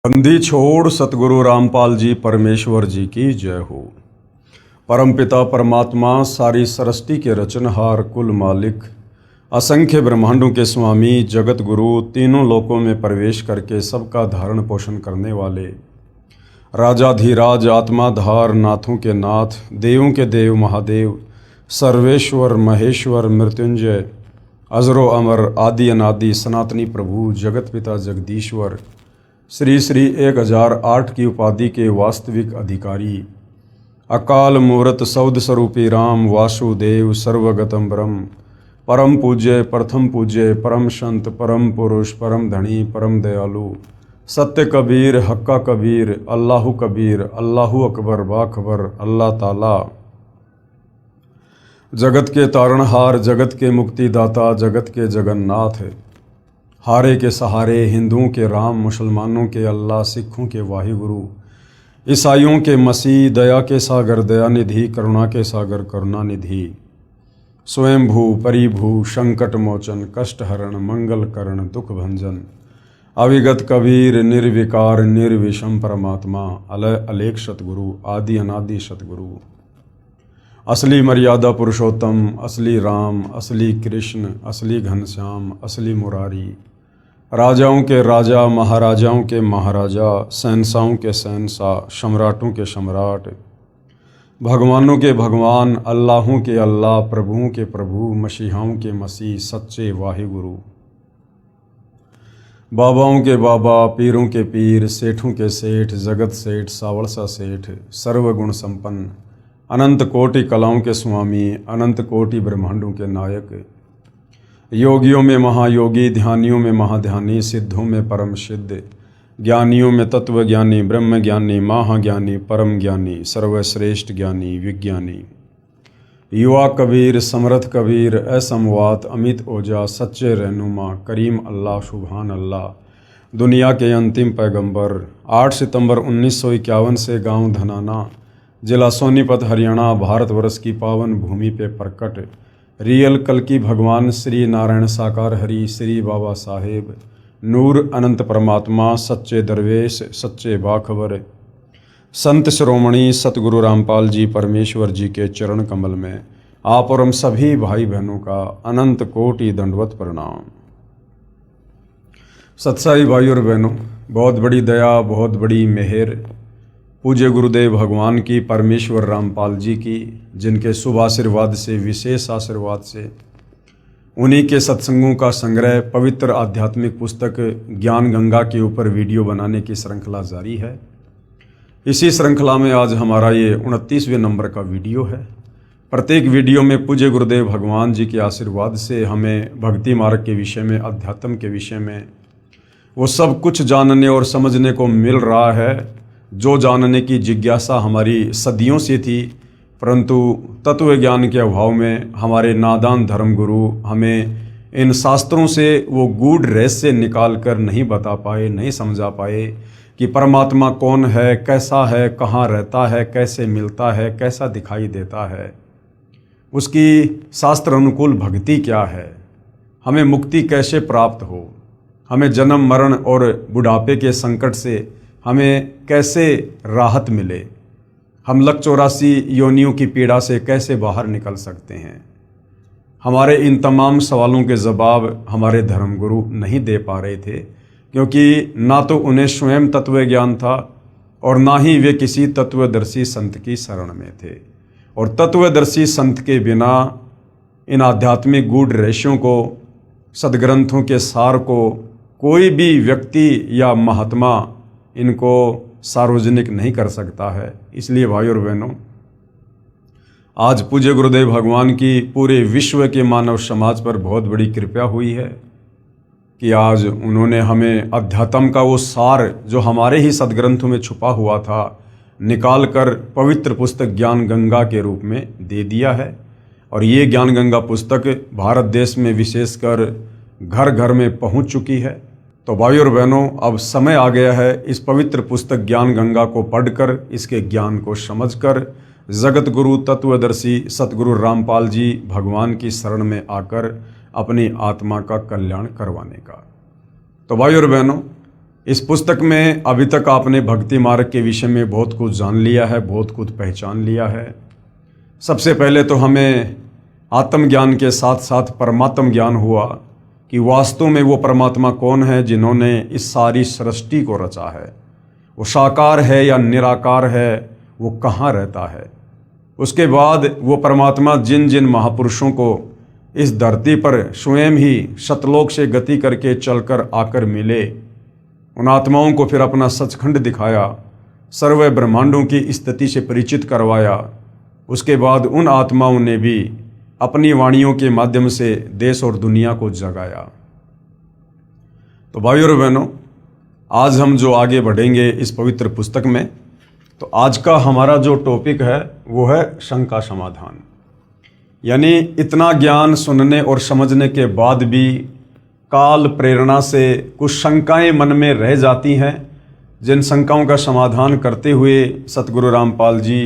बंदी छोड़ सतगुरु रामपाल जी परमेश्वर जी की जय हो। परमपिता परमात्मा सारी सृष्टि के रचनहार कुल मालिक असंख्य ब्रह्मांडों के स्वामी जगत गुरु तीनों लोकों में प्रवेश करके सबका धारण पोषण करने वाले राजाधिराज आत्माधार नाथों के नाथ देवों के देव महादेव सर्वेश्वर महेश्वर मृत्युंजय अजरो अमर आदि अनादि सनातनी प्रभु जगत पिता जगदीश्वर श्री श्री 1008 की उपाधि के वास्तविक अधिकारी अकाल मूर्त सौद स्वरूपी राम वासुदेव सर्वगतम ब्रह्म परम पूज्य प्रथम पूज्य परम संत परम पुरुष परम धनी परम दयालु सत्य कबीर हक्का कबीर अल्लाहु कबीर अल्लाहु अकबर बाखबर अल्लाह ताला जगत के तारणहार जगत के मुक्तिदाता जगत के जगन्नाथ हारे के सहारे हिंदुओं के राम मुसलमानों के अल्लाह सिखों के वाहिगुरु ईसाइयों के मसीह दया के सागर दयानिधि करुणा के सागर करुणानिधि स्वयंभू परिभू संकट मोचन कष्ट हरण मंगल करण दुख भंजन अविगत कबीर निर्विकार निर्विषम परमात्मा अलय अलेख सतगुरु आदि अनादि सतगुरु असली मर्यादा पुरुषोत्तम असली राम असली कृष्ण असली घनश्याम असली मुरारी राजाओं के राजा महाराजाओं के महाराजा शहंशाहों के शहंशाह सम्राटों के सम्राट भगवानों के भगवान अल्लाहों के अल्लाह प्रभुओं के प्रभु मसीहाओं के मसीह सच्चे वाहिगुरु बाबाओं के बाबा पीरों के पीर सेठों के सेठ जगत सेठ सावड़सा सेठ सर्वगुण संपन्न अनंत कोटि कलाओं के स्वामी अनंत कोटि ब्रह्मांडों के नायक योगियों में महायोगी ध्यानियों में महाध्यानी सिद्धों में परम सिद्ध ज्ञानियों में तत्व ज्ञानी ब्रह्म ज्ञानी महाज्ञानी परम ज्ञानी सर्वश्रेष्ठ ज्ञानी विज्ञानी युवा कबीर समर्थ कबीर असमवात अमित ओजा सच्चे रहनुमा करीम अल्लाह सुभान अल्लाह दुनिया के अंतिम पैगंबर 8 सितंबर 1951 से गांव धनाना जिला सोनीपत हरियाणा भारतवर्ष की पावन भूमि पे प्रकट रियल कल्कि भगवान श्री नारायण साकार हरि श्री बाबा साहेब नूर अनंत परमात्मा सच्चे दरवेश सच्चे बाखबर संत शिरोमणि सतगुरु रामपाल जी परमेश्वर जी के चरण कमल में आप और हम सभी भाई बहनों का अनंत कोटि दंडवत प्रणाम। सत्साई भाई और बहनों, बहुत बड़ी दया बहुत बड़ी मेहर पूज्य गुरुदेव भगवान की परमेश्वर रामपाल जी की, जिनके शुभ आशीर्वाद से विशेष आशीर्वाद से उन्हीं के सत्संगों का संग्रह पवित्र आध्यात्मिक पुस्तक ज्ञान गंगा के ऊपर वीडियो बनाने की श्रृंखला जारी है। इसी श्रृंखला में आज हमारा ये 29वें नंबर का वीडियो है। प्रत्येक वीडियो में पूज्य गुरुदेव भगवान जी के आशीर्वाद से हमें भक्ति मार्ग के विषय में अध्यात्म के विषय में वो सब कुछ जानने और समझने को मिल रहा है जो जानने की जिज्ञासा हमारी सदियों से थी, परंतु तत्व ज्ञान के अभाव में हमारे नादान धर्म गुरु हमें इन शास्त्रों से वो गूढ़ रहस्य निकाल कर नहीं बता पाए, नहीं समझा पाए कि परमात्मा कौन है, कैसा है, कहाँ रहता है, कैसे मिलता है, कैसा दिखाई देता है, उसकी शास्त्र अनुकूल भक्ति क्या है, हमें मुक्ति कैसे प्राप्त हो, हमें जन्म मरण और बुढ़ापे के संकट से हमें कैसे राहत मिले, हम लक 84 योनियों की पीड़ा से कैसे बाहर निकल सकते हैं। हमारे इन तमाम सवालों के जवाब हमारे धर्मगुरु नहीं दे पा रहे थे, क्योंकि ना तो उन्हें स्वयं तत्व ज्ञान था और ना ही वे किसी तत्वदर्शी संत की शरण में थे। और तत्वदर्शी संत के बिना इन आध्यात्मिक गूढ़ रहस्यों को, सदग्रंथों के सार को कोई भी व्यक्ति या महात्मा इनको सार्वजनिक नहीं कर सकता है। इसलिए भाई और बहनों, आज पूज्य गुरुदेव भगवान की पूरे विश्व के मानव समाज पर बहुत बड़ी कृपा हुई है कि आज उन्होंने हमें अध्यात्म का वो सार जो हमारे ही सदग्रंथों में छुपा हुआ था निकाल कर पवित्र पुस्तक ज्ञान गंगा के रूप में दे दिया है। और ये ज्ञान गंगा पुस्तक भारत देश में विशेषकर घर घर में पहुंच चुकी है। तो भाई और बहनों, अब समय आ गया है इस पवित्र पुस्तक ज्ञान गंगा को पढ़कर, इसके ज्ञान को समझकर जगत गुरु तत्वदर्शी सतगुरु रामपाल जी भगवान की शरण में आकर अपनी आत्मा का कल्याण करवाने का। तो भाई और बहनों, इस पुस्तक में अभी तक आपने भक्ति मार्ग के विषय में बहुत कुछ जान लिया है, बहुत कुछ पहचान लिया है। सबसे पहले तो हमें आत्मज्ञान के साथ साथ परमात्म ज्ञान हुआ कि वास्तव में वो परमात्मा कौन है जिन्होंने इस सारी सृष्टि को रचा है। वो साकार है या निराकार है, वो कहाँ रहता है। उसके बाद वो परमात्मा जिन जिन महापुरुषों को इस धरती पर स्वयं ही सतलोक से गति करके चलकर आकर मिले, उन आत्माओं को फिर अपना सचखंड दिखाया, सर्व ब्रह्मांडों की स्थिति से परिचित करवाया। उसके बाद उन आत्माओं ने भी अपनी वाणियों के माध्यम से देश और दुनिया को जगाया। तो भाइयों और बहनों, आज हम जो आगे बढ़ेंगे इस पवित्र पुस्तक में, तो आज का हमारा जो टॉपिक है वो है शंका समाधान। यानी इतना ज्ञान सुनने और समझने के बाद भी काल प्रेरणा से कुछ शंकाएं मन में रह जाती हैं, जिन शंकाओं का समाधान करते हुए सतगुरु रामपाल जी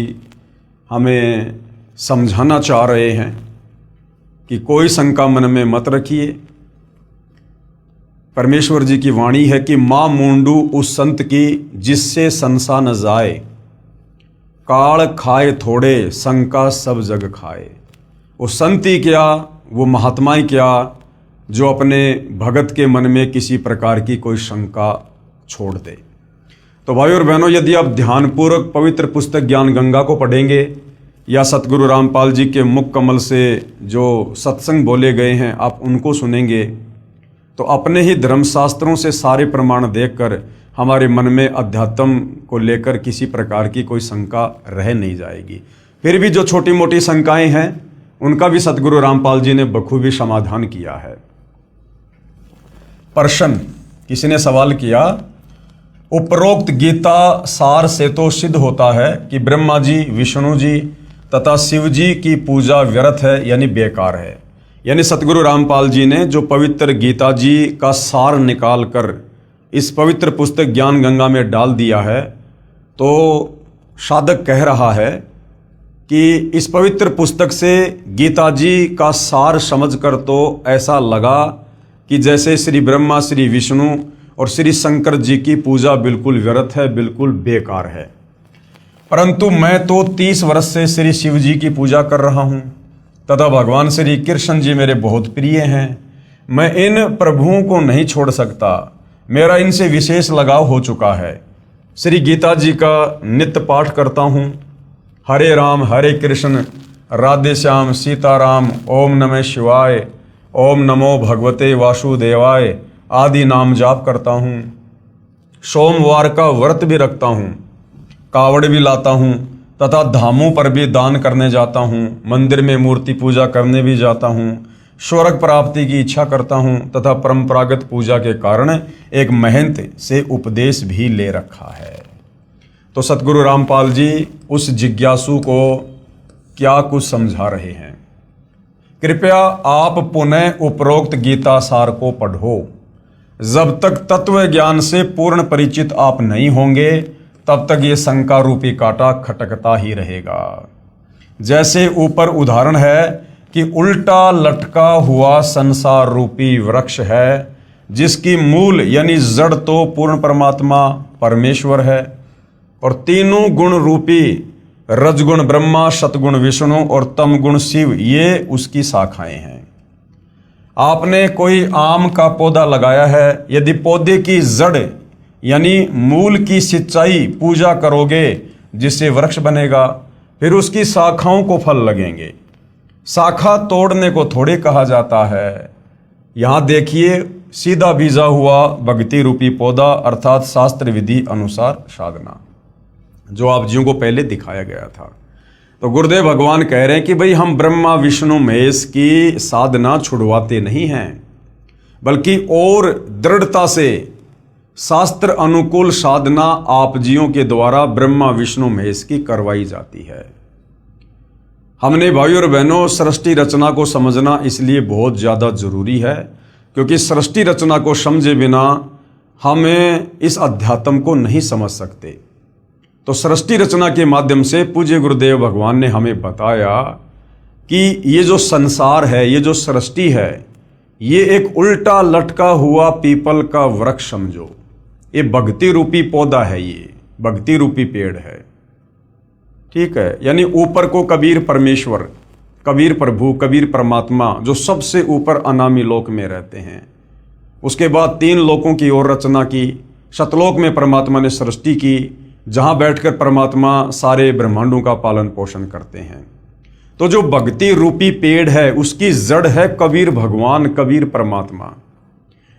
हमें समझाना चाह रहे हैं कि कोई शंका मन में मत रखिए। परमेश्वर जी की वाणी है कि माँ मूंडू उस संत की जिससे संसा न जाए, काल खाए थोड़े शंका सब जग खाए। वो संत ही क्या, वो महात्मा ही क्या, जो अपने भगत के मन में किसी प्रकार की कोई शंका छोड़ दे। तो भाई और बहनों, यदि आप ध्यानपूर्वक पवित्र पुस्तक ज्ञान गंगा को पढ़ेंगे या सतगुरु रामपाल जी के मुख कमल से जो सत्संग बोले गए हैं आप उनको सुनेंगे, तो अपने ही धर्मशास्त्रों से सारे प्रमाण देखकर हमारे मन में अध्यात्म को लेकर किसी प्रकार की कोई शंका रह नहीं जाएगी। फिर भी जो छोटी मोटी शंकाएं हैं उनका भी सतगुरु रामपाल जी ने बखूबी समाधान किया है। प्रश्न, किसी ने सवाल किया, उपरोक्त गीता सार से तो सिद्ध होता है कि ब्रह्मा जी, विष्णु जी तथा शिव जी की पूजा व्यर्थ है, यानी बेकार है। यानी सतगुरु रामपाल जी ने जो पवित्र गीता जी का सार निकाल कर इस पवित्र पुस्तक ज्ञान गंगा में डाल दिया है, तो साधक कह रहा है कि इस पवित्र पुस्तक से गीता जी का सार समझकर तो ऐसा लगा कि जैसे श्री ब्रह्मा, श्री विष्णु और श्री शंकर जी की पूजा बिल्कुल व्यर्थ है, बिल्कुल बेकार है। परंतु मैं तो 30 वर्ष से श्री शिव जी की पूजा कर रहा हूँ तथा भगवान श्री कृष्ण जी मेरे बहुत प्रिय हैं। मैं इन प्रभुओं को नहीं छोड़ सकता, मेरा इनसे विशेष लगाव हो चुका है। श्री गीता जी का नित्य पाठ करता हूँ। हरे राम हरे कृष्ण राधे श्याम सीताराम, ओम नमः शिवाय, ओम नमो भगवते वासुदेवाय आदि नाम जाप करता हूँ। सोमवार का व्रत भी रखता हूँ, कावड़ भी लाता हूँ तथा धामों पर भी दान करने जाता हूँ, मंदिर में मूर्ति पूजा करने भी जाता हूँ, स्वर्ग प्राप्ति की इच्छा करता हूँ तथा परंपरागत पूजा के कारण एक महंत से उपदेश भी ले रखा है। तो सतगुरु रामपाल जी उस जिज्ञासु को क्या कुछ समझा रहे हैं। कृपया आप पुनः उपरोक्त गीता सार को पढ़ो। जब तक तत्व ज्ञान से पूर्ण परिचित आप नहीं होंगे तब तक ये शंका रूपी कांटा खटकता ही रहेगा। जैसे ऊपर उदाहरण है कि उल्टा लटका हुआ संसार रूपी वृक्ष है जिसकी मूल यानी जड़ तो पूर्ण परमात्मा परमेश्वर है और तीनों गुण रूपी रजगुण ब्रह्मा, सतगुण विष्णु और तमगुण शिव ये उसकी शाखाएं हैं। आपने कोई आम का पौधा लगाया है, यदि पौधे की जड़ यानी मूल की सिंचाई पूजा करोगे जिससे वृक्ष बनेगा, फिर उसकी शाखाओं को फल लगेंगे। शाखा तोड़ने को थोड़े कहा जाता है। यहाँ देखिए, सीधा बीजा हुआ भक्ति रूपी पौधा अर्थात शास्त्र विधि अनुसार साधना, जो आप जियों को पहले दिखाया गया था। तो गुरुदेव भगवान कह रहे हैं कि भाई हम ब्रह्मा विष्णु महेश की साधना छुड़वाते नहीं हैं, बल्कि और दृढ़ता से शास्त्र अनुकूल साधना आप जियों के द्वारा ब्रह्मा विष्णु महेश की करवाई जाती है। हमने भाई और बहनों सृष्टि रचना को समझना इसलिए बहुत ज़्यादा जरूरी है, क्योंकि सृष्टि रचना को समझे बिना हमें इस अध्यात्म को नहीं समझ सकते। तो सृष्टि रचना के माध्यम से पूज्य गुरुदेव भगवान ने हमें बताया कि ये जो संसार है, ये जो सृष्टि है, ये एक उल्टा लटका हुआ पीपल का वृक्ष समझो। ये भक्ति रूपी पौधा है, ये भक्ति रूपी पेड़ है। ठीक है, यानी ऊपर को कबीर परमेश्वर, कबीर प्रभु, कबीर परमात्मा जो सबसे ऊपर अनामी लोक में रहते हैं। उसके बाद 3 लोकों की और रचना की। सतलोक में परमात्मा ने सृष्टि की, जहां बैठकर परमात्मा सारे ब्रह्मांडों का पालन पोषण करते हैं। तो जो भक्ति रूपी पेड़ है उसकी जड़ है कबीर भगवान, कबीर परमात्मा।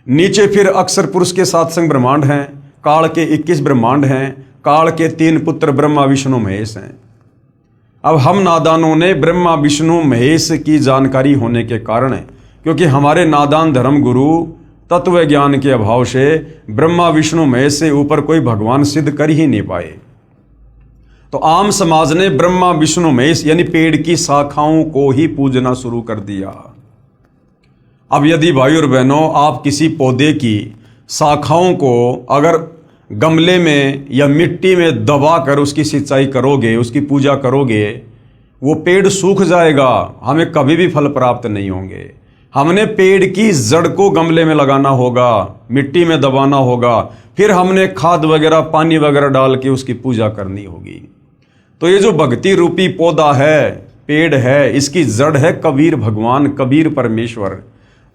नीचे फिर अक्षर पुरुष के 7 संग ब्रह्मांड हैं, काल के 21 ब्रह्मांड हैं, काल के 3 पुत्र ब्रह्मा विष्णु महेश हैं। अब हम नादानों ने ब्रह्मा विष्णु महेश की जानकारी होने के कारण, क्योंकि हमारे नादान धर्म गुरु तत्व ज्ञान के अभाव से ब्रह्मा विष्णु महेश से ऊपर कोई भगवान सिद्ध कर ही नहीं पाए, तो आम समाज ने ब्रह्मा विष्णु महेश यानी पेड़ की शाखाओं को ही पूजना शुरू कर दिया। अब यदि भाई और बहनों आप किसी पौधे की शाखाओं को अगर गमले में या मिट्टी में दबा कर उसकी सिंचाई करोगे, उसकी पूजा करोगे, वो पेड़ सूख जाएगा, हमें कभी भी फल प्राप्त नहीं होंगे। हमने पेड़ की जड़ को गमले में लगाना होगा, मिट्टी में दबाना होगा, फिर हमने खाद वगैरह पानी वगैरह डाल के उसकी पूजा करनी होगी। तो ये जो भक्ति रूपी पौधा है, पेड़ है, इसकी जड़ है कबीर भगवान, कबीर परमेश्वर।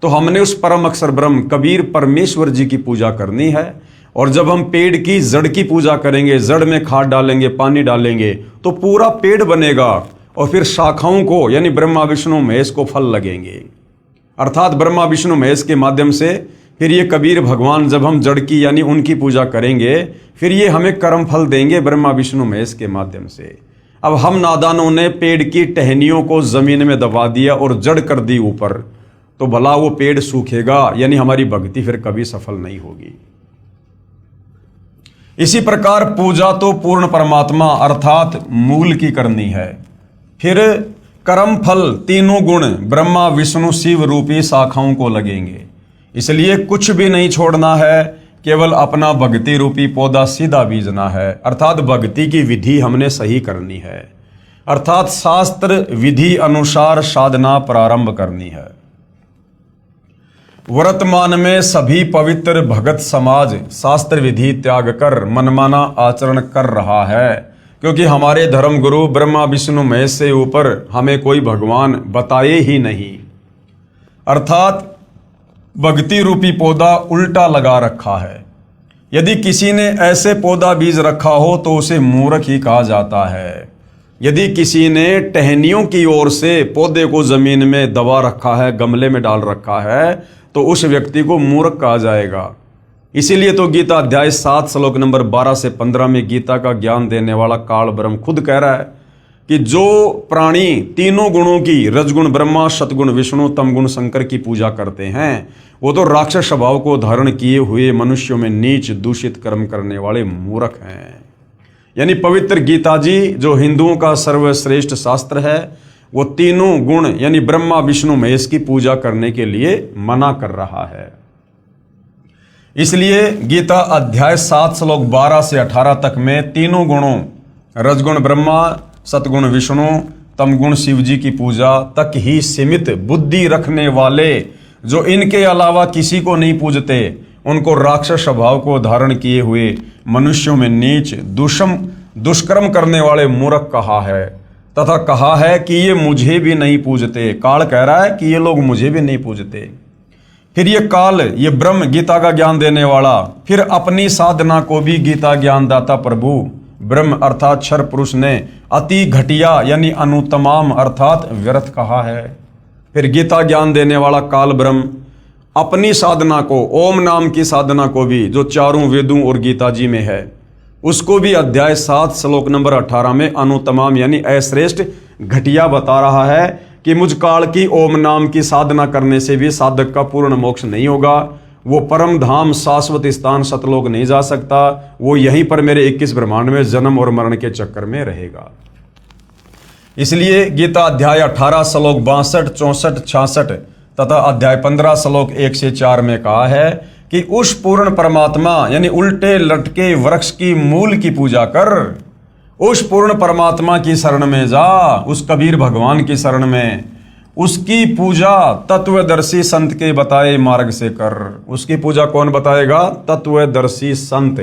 तो हमने उस परम अक्षर ब्रह्म कबीर परमेश्वर जी की पूजा करनी है। और जब हम पेड़ की जड़ की पूजा करेंगे, जड़ में खाद डालेंगे, पानी डालेंगे, तो पूरा पेड़ बनेगा और फिर शाखाओं को यानी ब्रह्मा विष्णु महेश को फल लगेंगे। अर्थात ब्रह्मा विष्णु महेश के माध्यम से फिर ये कबीर भगवान जब हम जड़ की यानी उनकी पूजा करेंगे, फिर ये हमें कर्म फल देंगे ब्रह्मा विष्णु महेश के माध्यम से। अब हम नादानों ने पेड़ की टहनियों को जमीन में दबा दिया और जड़ कर दी ऊपर, तो भला वो पेड़ सूखेगा, यानी हमारी भक्ति फिर कभी सफल नहीं होगी। इसी प्रकार पूजा तो पूर्ण परमात्मा अर्थात मूल की करनी है। फिर कर्म फल तीनों गुण ब्रह्मा विष्णु शिव रूपी शाखाओं को लगेंगे। इसलिए कुछ भी नहीं छोड़ना है, केवल अपना भक्ति रूपी पौधा सीधा बीजना है। अर्थात भक्ति की विधि हमने सही करनी है, अर्थात शास्त्र विधि अनुसार साधना प्रारंभ करनी है। वर्तमान में सभी पवित्र भगत समाज शास्त्र विधि त्याग कर मनमाना आचरण कर रहा है, क्योंकि हमारे धर्म गुरु ब्रह्मा विष्णु महेश से ऊपर हमें कोई भगवान बताए ही नहीं। अर्थात भक्ति रूपी पौधा उल्टा लगा रखा है। यदि किसी ने ऐसे पौधा बीज रखा हो तो उसे मूर्ख ही कहा जाता है। यदि किसी ने टहनियों की ओर से पौधे को जमीन में दबा रखा है, गमले में डाल रखा है, तो उस व्यक्ति को मूर्ख कहा जाएगा। इसीलिए तो गीता अध्याय 7 श्लोक नंबर 12 से 15 में गीता का ज्ञान देने वाला काल ब्रह्म खुद कह रहा है कि जो प्राणी तीनों गुणों की रजगुण ब्रह्मा, सतगुण विष्णु, तमगुण शंकर की पूजा करते हैं, वो तो राक्षस स्वभाव को धारण किए हुए मनुष्यों में नीच दूषित कर्म करने वाले मूर्ख हैं। यानी पवित्र गीता जी जो हिंदुओं का सर्वश्रेष्ठ शास्त्र है, वो तीनों गुण यानी ब्रह्मा विष्णु महेश की पूजा करने के लिए मना कर रहा है। इसलिए गीता अध्याय 7 श्लोक 12 से 18 तक में तीनों गुणों रजगुण ब्रह्मा, सतगुण विष्णु, तमगुण शिव जी की पूजा तक ही सीमित बुद्धि रखने वाले जो इनके अलावा किसी को नहीं पूजते, उनको राक्षस स्वभाव को धारण किए हुए मनुष्यों में नीच दुष्कर्म करने वाले मूर्ख कहा है, तथा कहा है कि ये मुझे भी नहीं पूजते। काल कह रहा है कि ये लोग मुझे भी नहीं पूजते। फिर ये काल, ये ब्रह्म गीता का ज्ञान देने वाला, फिर अपनी साधना को भी गीता ज्ञान दाता प्रभु ब्रह्म अर्थात क्षर पुरुष ने अति घटिया यानी अनुतमाम अर्थात व्यर्थ कहा है। फिर गीता ज्ञान देने वाला काल ब्रह्म अपनी साधना को, ओम नाम की साधना को भी जो चारों वेदों और गीता जी में है, उसको भी अध्याय 7 श्लोक नंबर 18 में अनुतमाम यानी अश्रेष्ठ घटिया बता रहा है कि मुझ काल की ओम नाम की साधना करने से भी साधक का पूर्ण मोक्ष नहीं होगा। वो परम धाम शाश्वत स्थान सतलोक नहीं जा सकता, वो यहीं पर मेरे 21 ब्रह्मांड में जन्म और मरण के चक्कर में रहेगा। इसलिए गीता अध्याय 18 श्लोक 62, 64, 66 तथा अध्याय 15 श्लोक 1 से 4 में कहा है कि उस पूर्ण परमात्मा यानी उल्टे लटके वृक्ष की मूल की पूजा कर, उस पूर्ण परमात्मा की शरण में जा, उस कबीर भगवान की शरण में। उसकी पूजा तत्वदर्शी संत के बताए मार्ग से कर। उसकी पूजा कौन बताएगा? तत्वदर्शी संत।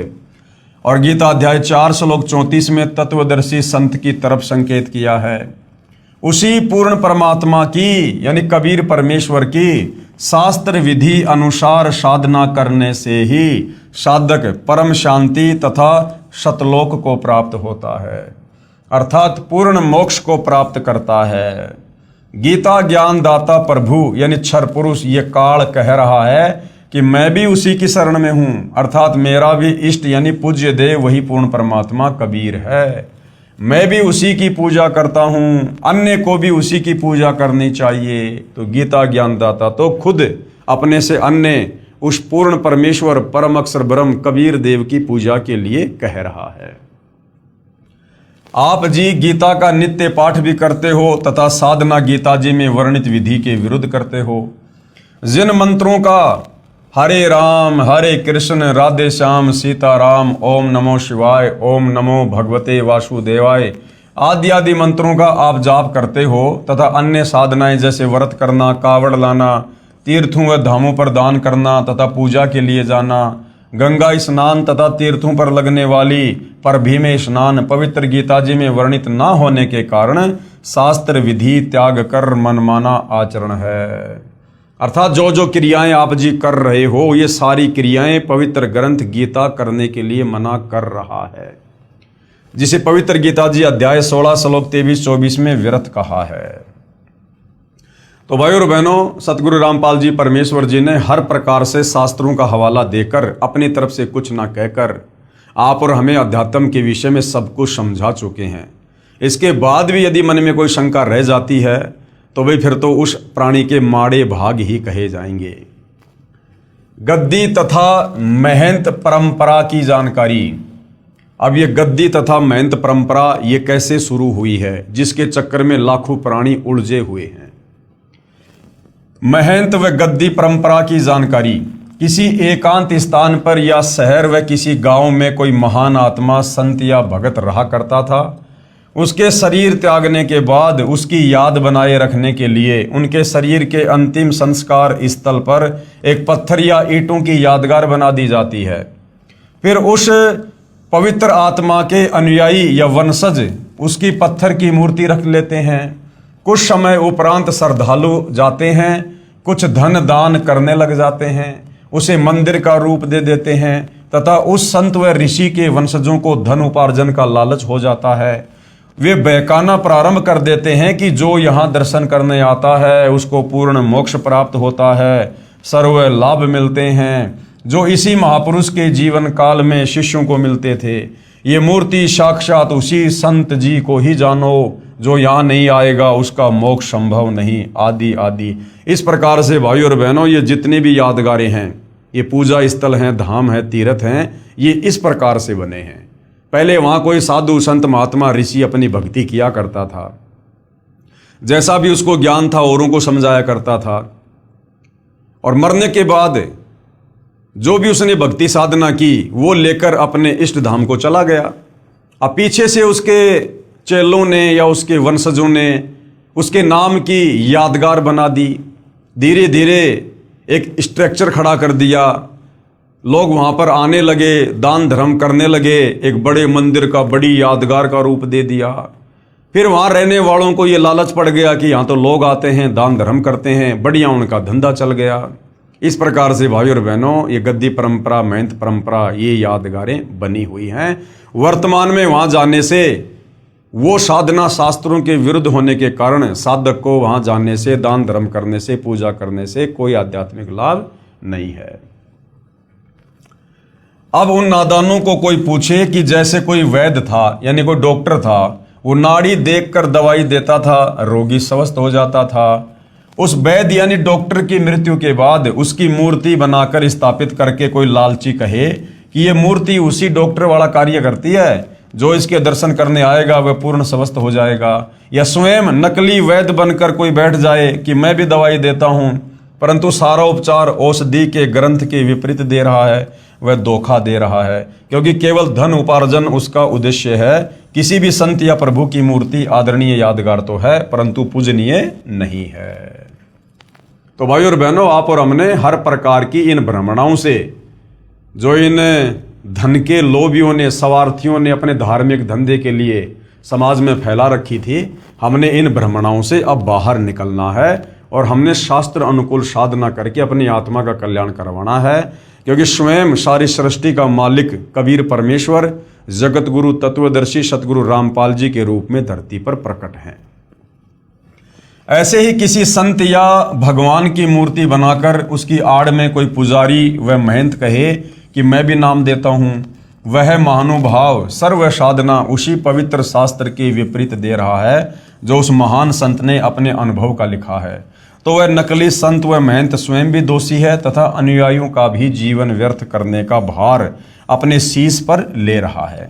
और गीता अध्याय 4 श्लोक 34 में तत्वदर्शी संत की तरफ संकेत किया है। उसी पूर्ण परमात्मा की यानी कबीर परमेश्वर की शास्त्र विधि अनुसार साधना करने से ही साधक परम शांति तथा सतलोक को प्राप्त होता है, अर्थात पूर्ण मोक्ष को प्राप्त करता है। गीता ज्ञान दाता प्रभु यानी क्षर पुरुष ये काल कह रहा है कि मैं भी उसी की शरण में हूं, अर्थात मेरा भी इष्ट यानी पूज्य देव वही पूर्ण परमात्मा कबीर है। मैं भी उसी की पूजा करता हूं, अन्य को भी उसी की पूजा करनी चाहिए। तो गीता ज्ञानदाता तो खुद अपने से अन्य उस पूर्ण परमेश्वर परम अक्षर ब्रह्म कबीर देव की पूजा के लिए कह रहा है। आप जी गीता का नित्य पाठ भी करते हो तथा साधना गीता जी में वर्णित विधि के विरुद्ध करते हो। जिन मंत्रों का हरे राम हरे कृष्ण राधे श्याम सीताराम ओम नमो शिवाय ओम नमो भगवते वासुदेवाय आदि आदि मंत्रों का आप जाप करते हो तथा अन्य साधनाएं जैसे व्रत करना, कावड़ लाना, तीर्थों व धामों पर दान करना तथा पूजा के लिए जाना, गंगा स्नान तथा तीर्थों पर लगने वाली परभी में स्नान पवित्र गीता जी में वर्णित न होने के कारण शास्त्र विधि त्याग कर मनमाना आचरण है। अर्थात जो जो क्रियाएं आप जी कर रहे हो ये सारी क्रियाएं पवित्र ग्रंथ गीता करने के लिए मना कर रहा है, जिसे पवित्र गीता जी अध्याय 16 श्लोक 23-24 में व्यर्थ कहा है। तो भाई और बहनों, सतगुरु रामपाल जी परमेश्वर जी ने हर प्रकार से शास्त्रों का हवाला देकर अपनी तरफ से कुछ ना कहकर आप और हमें अध्यात्म के विषय में सब कुछ समझा चुके हैं। इसके बाद भी यदि मन में कोई शंका रह जाती है तो भाई फिर तो उस प्राणी के माड़े भाग ही कहे जाएंगे। गद्दी तथा महंत परंपरा की जानकारी। अब ये गद्दी तथा महंत परंपरा ये कैसे शुरू हुई है, जिसके चक्कर में लाखों प्राणी उलझे हुए हैं। महंत व गद्दी परंपरा की जानकारी। किसी एकांत स्थान पर या शहर व किसी गांव में कोई महान आत्मा संत या भगत रहा करता था। उसके शरीर त्यागने के बाद उसकी याद बनाए रखने के लिए उनके शरीर के अंतिम संस्कार स्थल पर एक पत्थर या ईंटों की यादगार बना दी जाती है। फिर उस पवित्र आत्मा के अनुयायी या वंशज उसकी पत्थर की मूर्ति रख लेते हैं। कुछ समय उपरांत श्रद्धालु जाते हैं, कुछ धन दान करने लग जाते हैं, उसे मंदिर का रूप दे देते हैं तथा उस संत व ऋषि के वंशजों को धन उपार्जन का लालच हो जाता है। वे बहकाना प्रारंभ कर देते हैं कि जो यहाँ दर्शन करने आता है उसको पूर्ण मोक्ष प्राप्त होता है, सर्व लाभ मिलते हैं, जो इसी महापुरुष के जीवन काल में शिष्यों को मिलते थे। ये मूर्ति साक्षात उसी संत जी को ही जानो, जो यहाँ नहीं आएगा उसका मोक्ष संभव नहीं, आदि आदि। इस प्रकार से भाई और बहनों, ये जितनी भी यादगारें हैं, ये पूजा स्थल हैं, धाम है, तीर्थ हैं, ये इस प्रकार से बने हैं। पहले वहाँ कोई साधु संत महात्मा ऋषि अपनी भक्ति किया करता था, जैसा भी उसको ज्ञान था औरों को समझाया करता था, और मरने के बाद जो भी उसने भक्ति साधना की वो लेकर अपने इष्ट धाम को चला गया। अब पीछे से उसके चेलों ने या उसके वंशजों ने उसके नाम की यादगार बना दी। धीरे धीरे एक स्ट्रक्चर खड़ा कर दिया, लोग वहाँ पर आने लगे, दान धर्म करने लगे, एक बड़े मंदिर का बड़ी यादगार का रूप दे दिया। फिर वहाँ रहने वालों को ये लालच पड़ गया कि यहाँ तो लोग आते हैं, दान धर्म करते हैं, बढ़िया उनका धंधा चल गया। इस प्रकार से भाई और बहनों, ये गद्दी परंपरा, महंत परंपरा, ये यादगारें बनी हुई हैं। वर्तमान में वहाँ जाने से वो साधना शास्त्रों के विरुद्ध होने के कारण साधक को वहाँ जाने से, दान धर्म करने से, पूजा करने से कोई आध्यात्मिक लाभ नहीं है। अब उन नादानों को कोई पूछे कि जैसे कोई वैद्य था यानी कोई डॉक्टर था, वो नाड़ी देखकर दवाई देता था, रोगी स्वस्थ हो जाता था। उस वैद्य यानी डॉक्टर की मृत्यु के बाद उसकी मूर्ति बनाकर स्थापित करके कोई लालची कहे कि ये मूर्ति उसी डॉक्टर वाला कार्य करती है, जो इसके दर्शन करने आएगा वह पूर्ण स्वस्थ हो जाएगा। या स्वयं नकली वैद्य बनकर कोई बैठ जाए कि मैं भी दवाई देता हूँ, परंतु सारा उपचार औषधि के ग्रंथ के विपरीत दे रहा है, वह धोखा दे रहा है, क्योंकि केवल धन उपार्जन उसका उद्देश्य है। किसी भी संत या प्रभु की मूर्ति आदरणीय यादगार तो है, परंतु पूजनीय नहीं है। तो भाई और बहनों, आप और हमने हर प्रकार की इन भ्रमणाओं से, जो इन धन के लोभियों ने, स्वार्थियों ने अपने धार्मिक धंधे के लिए समाज में फैला रखी थी, हमने इन भ्रमणाओं से अब बाहर निकलना है और हमने शास्त्र अनुकूल साधना करके अपनी आत्मा का कल्याण करवाना है। क्योंकि स्वयं सारी सृष्टि का मालिक कबीर परमेश्वर जगत गुरु तत्वदर्शी सतगुरु रामपाल जी के रूप में धरती पर प्रकट हैं। ऐसे ही किसी संत या भगवान की मूर्ति बनाकर उसकी आड़ में कोई पुजारी व महंत कहे कि मैं भी नाम देता हूं, वह महानुभाव सर्व साधना उसी पवित्र शास्त्र के विपरीत दे रहा है जो उस महान संत ने अपने अनुभव का लिखा है। तो वह नकली संत व महंत स्वयं भी दोषी है तथा अनुयायियों का भी जीवन व्यर्थ करने का भार अपने शीश पर ले रहा है।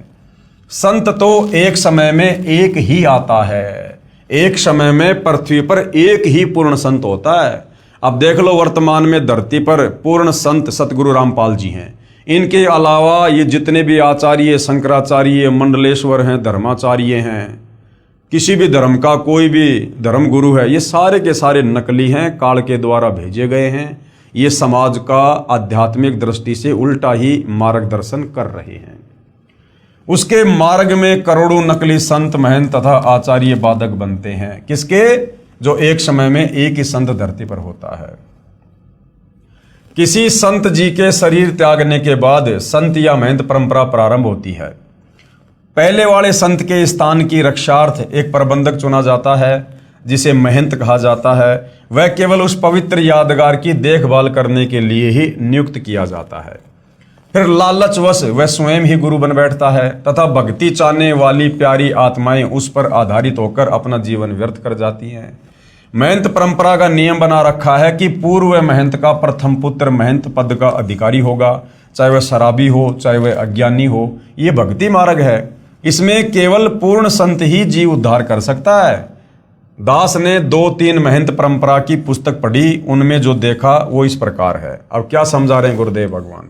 संत तो एक समय में एक ही आता है, एक समय में पृथ्वी पर एक ही पूर्ण संत होता है। अब देख लो, वर्तमान में धरती पर पूर्ण संत सतगुरु रामपाल जी हैं। इनके अलावा ये जितने भी आचार्य, शंकराचार्य, मंडलेश्वर हैं, धर्माचार्य हैं, किसी भी धर्म का कोई भी धर्म गुरु है, ये सारे के सारे नकली हैं, काल के द्वारा भेजे गए हैं। ये समाज का आध्यात्मिक दृष्टि से उल्टा ही मार्गदर्शन कर रहे हैं। उसके मार्ग में करोड़ों नकली संत, महंत तथा आचार्य बाधक बनते हैं। किसके? जो एक समय में एक ही संत धरती पर होता है। किसी संत जी के शरीर त्यागने के बाद संत या महंत परंपरा प्रारंभ होती है। पहले वाले संत के स्थान की रक्षार्थ एक प्रबंधक चुना जाता है, जिसे महंत कहा जाता है। वह केवल उस पवित्र यादगार की देखभाल करने के लिए ही नियुक्त किया जाता है। फिर लालचवश वह स्वयं ही गुरु बन बैठता है तथा भक्ति चाहने वाली प्यारी आत्माएं उस पर आधारित होकर अपना जीवन व्यर्थ कर जाती हैं। महंत परंपरा का नियम बना रखा है कि पूर्व महंत का प्रथम पुत्र महंत पद का अधिकारी होगा, चाहे वह शराबी हो, चाहे वह अज्ञानी हो। ये भक्ति मार्ग है। इसमें केवल पूर्ण संत ही जीव उद्धार कर सकता है। दास ने 2-3 महंत परंपरा की पुस्तक पढ़ी, उनमें जो देखा वो इस प्रकार है। अब क्या समझा रहे हैं गुरुदेव भगवान?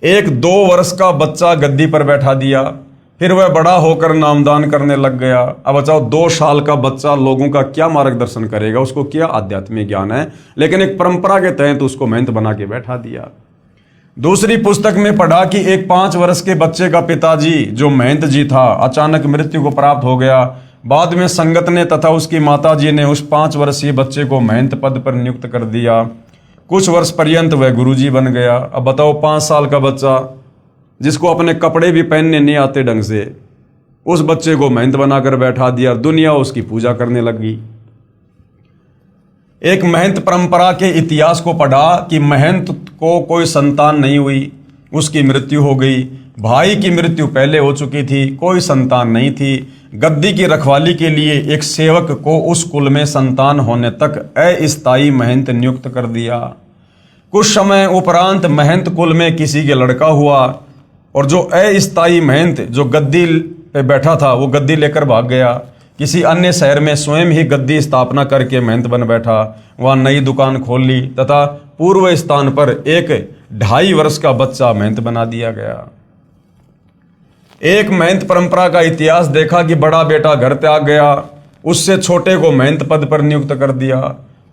एक 2 वर्ष का बच्चा गद्दी पर बैठा दिया, फिर वह बड़ा होकर नामदान करने लग गया। अब बताओ, 2 साल का बच्चा लोगों का क्या मार्गदर्शन करेगा? उसको क्या आध्यात्मिक ज्ञान है? लेकिन एक परंपरा के तहत उसको महंत बना के बैठा दिया। दूसरी पुस्तक में पढ़ा कि एक 5 वर्ष के बच्चे का पिताजी जो महंत जी था, अचानक मृत्यु को प्राप्त हो गया। बाद में संगत ने तथा उसकी माताजी ने उस 5 वर्षीय बच्चे को महंत पद पर नियुक्त कर दिया। कुछ वर्ष पर्यंत वह गुरुजी बन गया। अब बताओ, 5 साल का बच्चा जिसको अपने कपड़े भी पहनने नहीं आते ढंग से, उस बच्चे को महंत बनाकर बैठा दिया। दुनिया उसकी पूजा करने लगी। एक महंत परंपरा के इतिहास को पढ़ा कि महंत को कोई संतान नहीं हुई, उसकी मृत्यु हो गई। भाई की मृत्यु पहले हो चुकी थी, कोई संतान नहीं थी। गद्दी की रखवाली के लिए एक सेवक को उस कुल में संतान होने तक अस्थायी महंत नियुक्त कर दिया। कुछ समय उपरांत महंत कुल में किसी के लड़का हुआ और जो अस्थायी महंत जो गद्दी पे बैठा था वो गद्दी लेकर भाग गया। किसी अन्य शहर में स्वयं ही गद्दी स्थापना करके महंत बन बैठा, वहां नई दुकान खोल ली तथा पूर्व स्थान पर एक 2.5 वर्ष का बच्चा महंत बना दिया गया। एक महंत परंपरा का इतिहास देखा कि बड़ा बेटा घर त्याग गया, उससे छोटे को महंत पद पर नियुक्त कर दिया।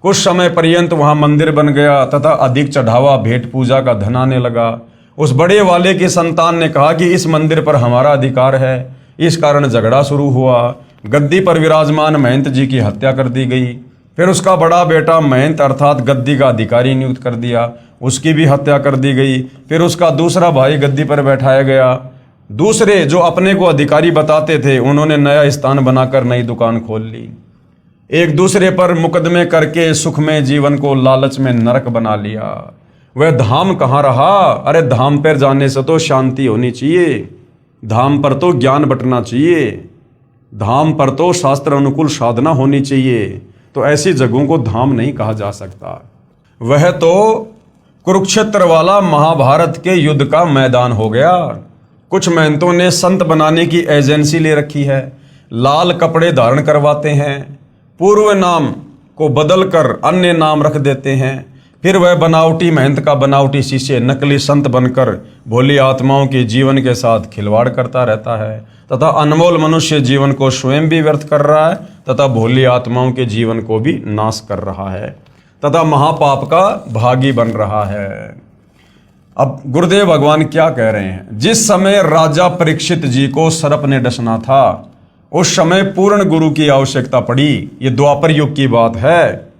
कुछ समय पर्यंत वहां मंदिर बन गया तथा अधिक चढ़ावा भेंट पूजा का धन आने लगा। उस बड़े वाले की संतान ने कहा कि इस मंदिर पर हमारा अधिकार है। इस कारण झगड़ा शुरू हुआ। गद्दी पर विराजमान महंत जी की हत्या कर दी गई। फिर उसका बड़ा बेटा महंत अर्थात गद्दी का अधिकारी नियुक्त कर दिया, उसकी भी हत्या कर दी गई। फिर उसका दूसरा भाई गद्दी पर बैठाया गया। दूसरे जो अपने को अधिकारी बताते थे, उन्होंने नया स्थान बनाकर नई दुकान खोल ली। एक दूसरे पर मुकदमे करके सुखमय जीवन को लालच में नरक बना लिया। वह धाम कहाँ रहा? अरे धाम पर जाने से तो शांति होनी चाहिए, धाम पर तो ज्ञान बंटना चाहिए, धाम पर तो शास्त्र अनुकूल साधना होनी चाहिए। तो ऐसी जगहों को धाम नहीं कहा जा सकता। वह तो कुरुक्षेत्र वाला महाभारत के युद्ध का मैदान हो गया। कुछ महंतों ने संत बनाने की एजेंसी ले रखी है, लाल कपड़े धारण करवाते हैं, पूर्व नाम को बदलकर अन्य नाम रख देते हैं। फिर वह बनावटी महंत का बनावटी शिष्य नकली संत बनकर भोली आत्माओं के जीवन के साथ खिलवाड़ करता रहता है तथा अनमोल मनुष्य जीवन को स्वयं भी व्यर्थ कर रहा है तथा भोली आत्माओं के जीवन को भी नाश कर रहा है तथा महापाप का भागी बन रहा है। अब गुरुदेव भगवान क्या कह रहे हैं? जिस समय राजा परीक्षित जी को सर्प ने डसना था उस समय पूर्ण गुरु की आवश्यकता पड़ी। ये द्वापर युग की बात है।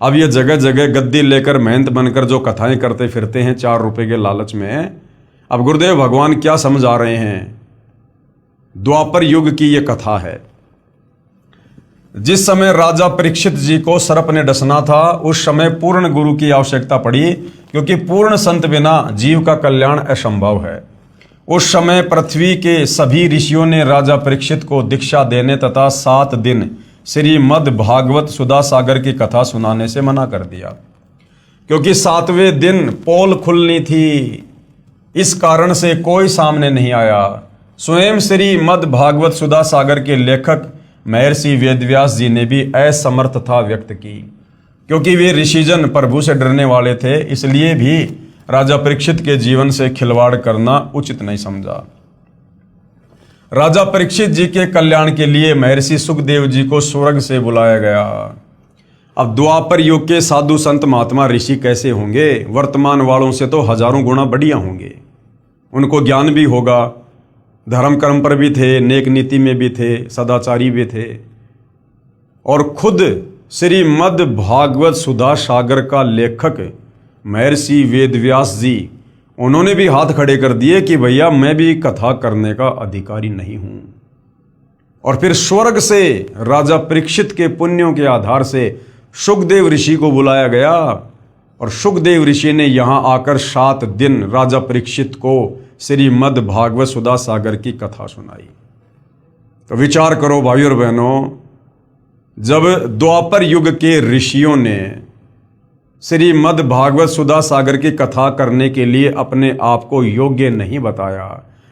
अब ये जगह जगह गद्दी लेकर महंत बनकर जो कथाएं करते फिरते हैं 4 रुपए के लालच में, अब गुरुदेव भगवान क्या समझा रहे हैं? द्वापर युग की ये कथा है। जिस समय राजा परीक्षित जी को सर्प ने डसना था उस समय पूर्ण गुरु की आवश्यकता पड़ी, क्योंकि पूर्ण संत बिना जीव का कल्याण असंभव है। उस समय पृथ्वी के सभी ऋषियों ने राजा परीक्षित को दीक्षा देने तथा 7 दिन श्रीमद् भागवत सुधा सागर की कथा सुनाने से मना कर दिया, क्योंकि 7वें दिन पोल खुलनी थी। इस कारण से कोई सामने नहीं आया। स्वयं श्रीमद् भागवत सुधा सागर के लेखक महर्षि वेदव्यास जी ने भी असमर्थता व्यक्त की, क्योंकि वे ऋषिजन प्रभु से डरने वाले थे, इसलिए भी राजा परीक्षित के जीवन से खिलवाड़ करना उचित नहीं समझा। राजा परीक्षित जी के कल्याण के लिए महर्षि सुखदेव जी को स्वर्ग से बुलाया गया। अब द्वापर युग के साधु संत महात्मा ऋषि कैसे होंगे? वर्तमान वालों से तो हजारों गुना बढ़िया होंगे। उनको ज्ञान भी होगा, धर्म कर्म पर भी थे, नेक नीति में भी थे, सदाचारी भी थे, और खुद श्रीमद् भागवत सुधा सागर का लेखक महर्षि वेदव्यास जी, उन्होंने भी हाथ खड़े कर दिए कि भैया मैं भी कथा करने का अधिकारी नहीं हूं। और फिर स्वर्ग से राजा परीक्षित के पुण्यों के आधार से सुखदेव ऋषि को बुलाया गया, और सुखदेव ऋषि ने यहां आकर 7 दिन राजा परीक्षित को श्रीमद् भागवत सुधा सागर की कथा सुनाई। तो विचार करो भाई और बहनों, जब द्वापर युग के ऋषियों ने श्रीमद् भागवत सुधा सागर की कथा करने के लिए अपने आप को योग्य नहीं बताया,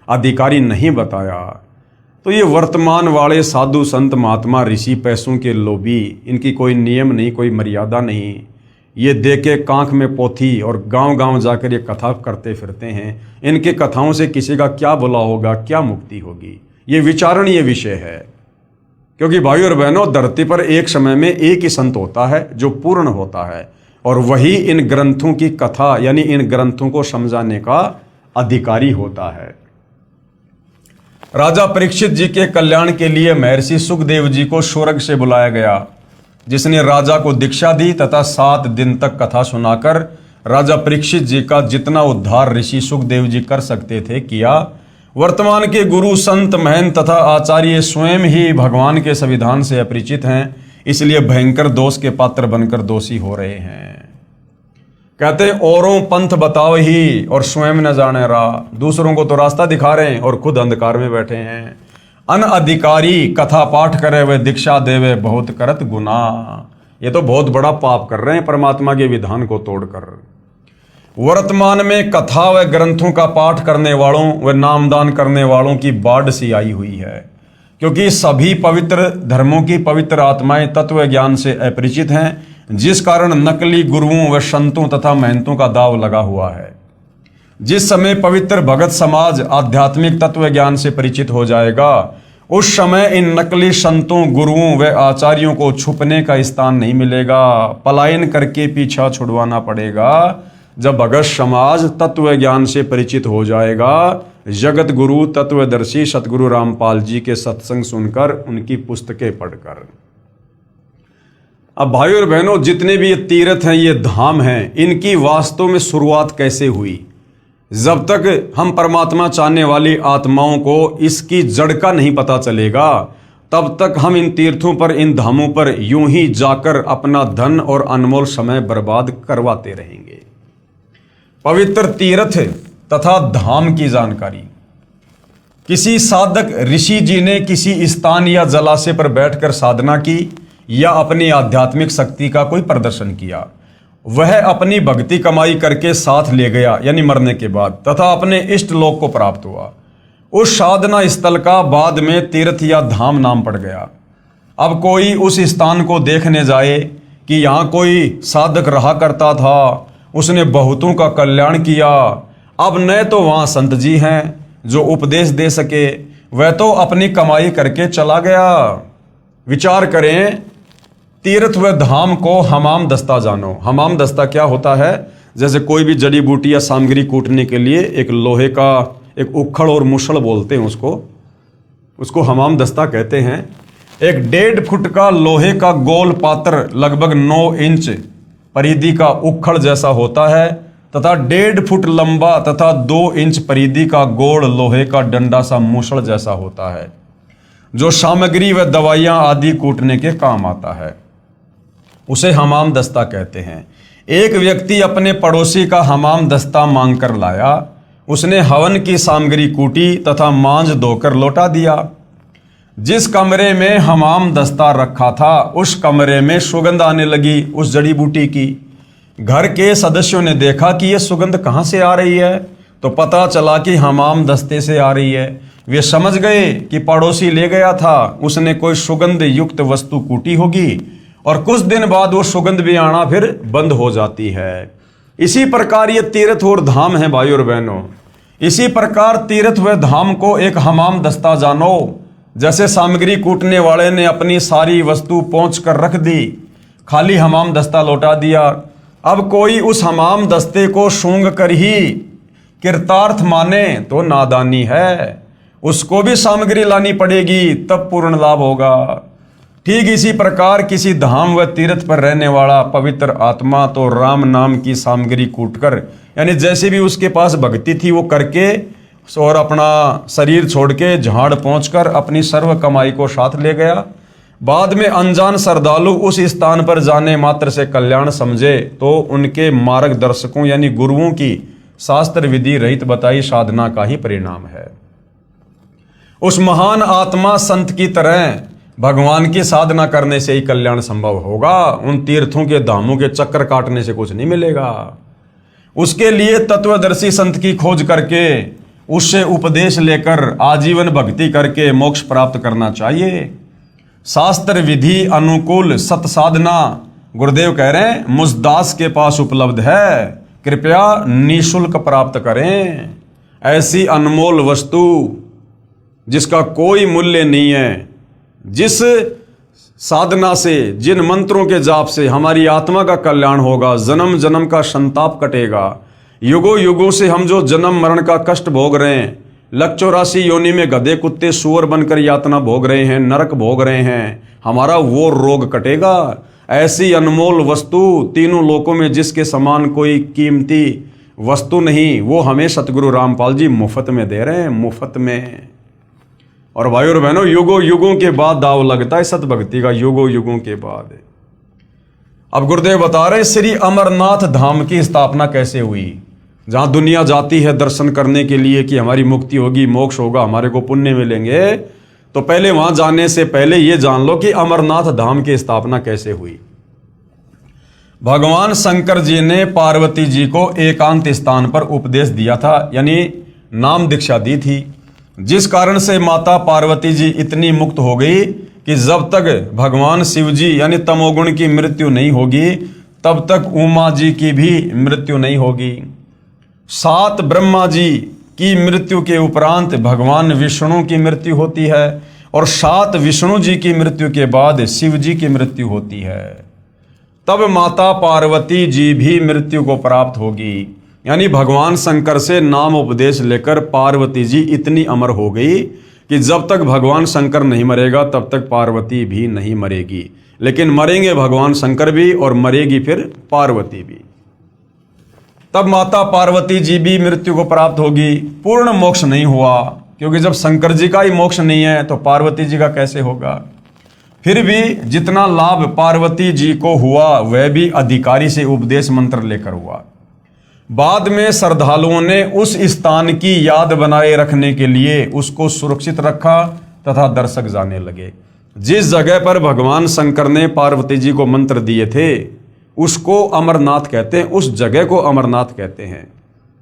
अधिकारी नहीं बताया, तो ये वर्तमान वाले साधु संत महात्मा ऋषि पैसों के लोभी, इनकी कोई नियम नहीं, कोई मर्यादा नहीं। ये दे के कांख में पोथी और गांव-गांव जाकर ये कथा करते फिरते हैं। इनके कथाओं से किसी का क्या भला होगा, क्या मुक्ति होगी? ये विचारणीय विषय है। क्योंकि भाई और बहनों, धरती पर एक समय में एक ही संत होता है जो पूर्ण होता है, और वही इन ग्रंथों की कथा यानी इन ग्रंथों को समझाने का अधिकारी होता है। राजा परीक्षित जी के कल्याण के लिए महर्षि सुखदेव जी को स्वर्ग से बुलाया गया, जिसने राजा को दीक्षा दी तथा 7 दिन तक कथा सुनाकर राजा परीक्षित जी का जितना उद्धार ऋषि सुखदेव जी कर सकते थे किया। वर्तमान के गुरु संत महंत तथा आचार्य स्वयं ही भगवान के संविधान से अपरिचित हैं, इसलिए भयंकर दोष के पात्र बनकर दोषी हो रहे हैं। कहते हैं औरों पंथ बताओ ही और स्वयं न जाने राह। दूसरों को तो रास्ता दिखा रहे हैं और खुद अंधकार में बैठे हैं। अनअधिकारी कथा पाठ करे वे दीक्षा देवे बहुत करत गुना। ये तो बहुत बड़ा पाप कर रहे हैं परमात्मा के विधान को तोड़कर। वर्तमान में कथा व ग्रंथों का पाठ करने वालों व नामदान करने वालों की बाढ़ सी आई हुई है, क्योंकि सभी पवित्र धर्मों की पवित्र आत्माएं तत्व ज्ञान से अपरिचित हैं, जिस कारण नकली गुरुओं व संतों तथा महंतों का दाव लगा हुआ है। जिस समय पवित्र भगत समाज आध्यात्मिक तत्व ज्ञान से परिचित हो जाएगा, उस समय इन नकली संतों, गुरुओं व आचार्यों को छुपने का स्थान नहीं मिलेगा। पलायन करके पीछा छुड़वाना पड़ेगा। जब भगत समाज तत्व ज्ञान से परिचित हो जाएगा, जगत गुरु तत्वदर्शी सतगुरु रामपाल जी के सत्संग सुनकर, उनकी पुस्तकें पढ़कर। अब भाई और बहनों, जितने भी ये तीर्थ हैं, ये धाम हैं, इनकी वास्तव में शुरुआत कैसे हुई? जब तक हम परमात्मा चाहने वाली आत्माओं को इसकी जड़ का नहीं पता चलेगा, तब तक हम इन तीर्थों पर, इन धामों पर यूं ही जाकर अपना धन और अनमोल समय बर्बाद करवाते रहेंगे। पवित्र तीर्थ तथा धाम की जानकारी। किसी साधक ऋषि जी ने किसी स्थान या जलाशय पर बैठकर साधना की या अपनी आध्यात्मिक शक्ति का कोई प्रदर्शन किया। वह अपनी भक्ति कमाई करके साथ ले गया, यानी मरने के बाद, तथा अपने इष्ट लोक को प्राप्त हुआ। उस साधना स्थल का बाद में तीर्थ या धाम नाम पड़ गया। अब कोई उस स्थान को देखने जाए कि यहाँ कोई साधक रहा करता था उसने बहुतों का कल्याण किया। अब न तो वहाँ संत जी हैं जो उपदेश दे सके, वह तो अपनी कमाई करके चला गया। विचार करें, तीर्थ व धाम को हमाम दस्ता जानो। हमाम दस्ता क्या होता है? जैसे कोई भी जड़ी बूटी या सामग्री कूटने के लिए एक लोहे का एक उखड़ और मुसड़ बोलते हैं उसको हमाम दस्ता कहते हैं। एक 1.5 फुट का लोहे का गोल पात्र लगभग 9 इंच परिधि का उखड़ जैसा होता है तथा 1.5 फुट लंबा तथा 2 इंच परिधि का गोल लोहे का डंडा सा मुसड़ जैसा होता है, जो सामग्री व दवाइयां आदि कूटने के काम आता है। उसे हमाम दस्ता कहते हैं। एक व्यक्ति अपने पड़ोसी का हमाम दस्ता मांग कर लाया। उसने हवन की सामग्री कूटी तथा मांझ धोकर लौटा दिया। जिस कमरे में हमाम दस्ता रखा था उस कमरे में सुगंध आने लगी उस जड़ी बूटी की। घर के सदस्यों ने देखा कि यह सुगंध कहाँ से आ रही है, तो पता चला कि हमाम दस्ते से आ रही है। वे समझ गए कि पड़ोसी ले गया था, उसने कोई सुगंध युक्त वस्तु कूटी होगी और कुछ दिन बाद वो सुगंध भी आना फिर बंद हो जाती है। इसी प्रकार ये तीर्थ और धाम है भाई और बहनों। इसी प्रकार तीर्थ व धाम को एक हमाम दस्ता जानो। जैसे सामग्री कूटने वाले ने अपनी सारी वस्तु पहुंच कर रख दी, खाली हमाम दस्ता लौटा दिया। अब कोई उस हमाम दस्ते को सूंघ कर ही कृतार्थ माने तो नादानी है। उसको भी सामग्री लानी पड़ेगी, तब पूर्ण लाभ होगा। ठीक इसी प्रकार किसी धाम व तीर्थ पर रहने वाला पवित्र आत्मा तो राम नाम की सामग्री कूटकर, यानी जैसे भी उसके पास भक्ति थी वो करके और अपना शरीर छोड़ के झाड़ पहुंचकर अपनी सर्व कमाई को साथ ले गया। बाद में अनजान श्रद्धालु उस स्थान पर जाने मात्र से कल्याण समझे तो उनके मार्गदर्शकों यानी गुरुओं की शास्त्र विधि रहित बताई साधना का ही परिणाम है। उस महान आत्मा संत की तरह भगवान की साधना करने से ही कल्याण संभव होगा। उन तीर्थों के धामों के चक्कर काटने से कुछ नहीं मिलेगा। उसके लिए तत्वदर्शी संत की खोज करके उससे उपदेश लेकर आजीवन भक्ति करके मोक्ष प्राप्त करना चाहिए। शास्त्र विधि अनुकूल सत साधना गुरुदेव कह रहे हैं मुझ दास के पास उपलब्ध है, कृपया निःशुल्क प्राप्त करें। ऐसी अनमोल वस्तु जिसका कोई मूल्य नहीं है, जिस साधना से, जिन मंत्रों के जाप से हमारी आत्मा का कल्याण होगा, जन्म जन्म का संताप कटेगा। युगों युगों से हम जो जन्म मरण का कष्ट भोग रहे हैं, 184 योनि में गधे कुत्ते सूअर बनकर यातना भोग रहे हैं, नरक भोग रहे हैं, हमारा वो रोग कटेगा। ऐसी अनमोल वस्तु तीनों लोकों में जिसके समान कोई कीमती वस्तु नहीं, वो हमें सतगुरु रामपाल जी मुफ्त में दे रहे हैं, मुफ्त में। और भाई और बहनों, युगों युगों के बाद दाव लगता है सत भक्ति का, युगों युगों के बाद। अब गुरुदेव बता रहे श्री अमरनाथ धाम की स्थापना कैसे हुई, जहां दुनिया जाती है दर्शन करने के लिए कि हमारी मुक्ति होगी, मोक्ष होगा, हमारे को पुण्य मिलेंगे। तो पहले वहां जाने से पहले ये जान लो कि अमरनाथ धाम की स्थापना कैसे हुई। भगवान शंकर जी ने पार्वती जी को एकांत स्थान पर उपदेश दिया था, यानी नाम दीक्षा दी थी, जिस कारण से माता पार्वती जी इतनी मुक्त हो गई कि जब तक भगवान शिव जी यानी तमोगुण की मृत्यु नहीं होगी तब तक उमा जी की भी मृत्यु नहीं होगी। 7 ब्रह्मा जी की मृत्यु के उपरांत भगवान विष्णु की मृत्यु होती है और 7 विष्णु जी की मृत्यु के बाद शिव जी की मृत्यु होती है। तब माता पार्वती जी भी मृत्यु को प्राप्त होगी। यानी भगवान शंकर से नाम उपदेश लेकर पार्वती जी इतनी अमर हो गई कि जब तक भगवान शंकर नहीं मरेगा तब तक पार्वती भी नहीं मरेगी। लेकिन मरेंगे भगवान शंकर भी और मरेगी फिर पार्वती भी। तब माता पार्वती जी भी मृत्यु को प्राप्त होगी। पूर्ण मोक्ष नहीं हुआ, क्योंकि जब शंकर जी का ही मोक्ष नहीं है तो पार्वती जी का कैसे होगा। फिर भी जितना लाभ पार्वती जी को हुआ वह भी अधिकारी से उपदेश मंत्र लेकर हुआ। बाद में श्रद्धालुओं ने उस स्थान की याद बनाए रखने के लिए उसको सुरक्षित रखा तथा दर्शक जाने लगे। जिस जगह पर भगवान शंकर ने पार्वती जी को मंत्र दिए थे उसको अमरनाथ कहते हैं, उस जगह को अमरनाथ कहते हैं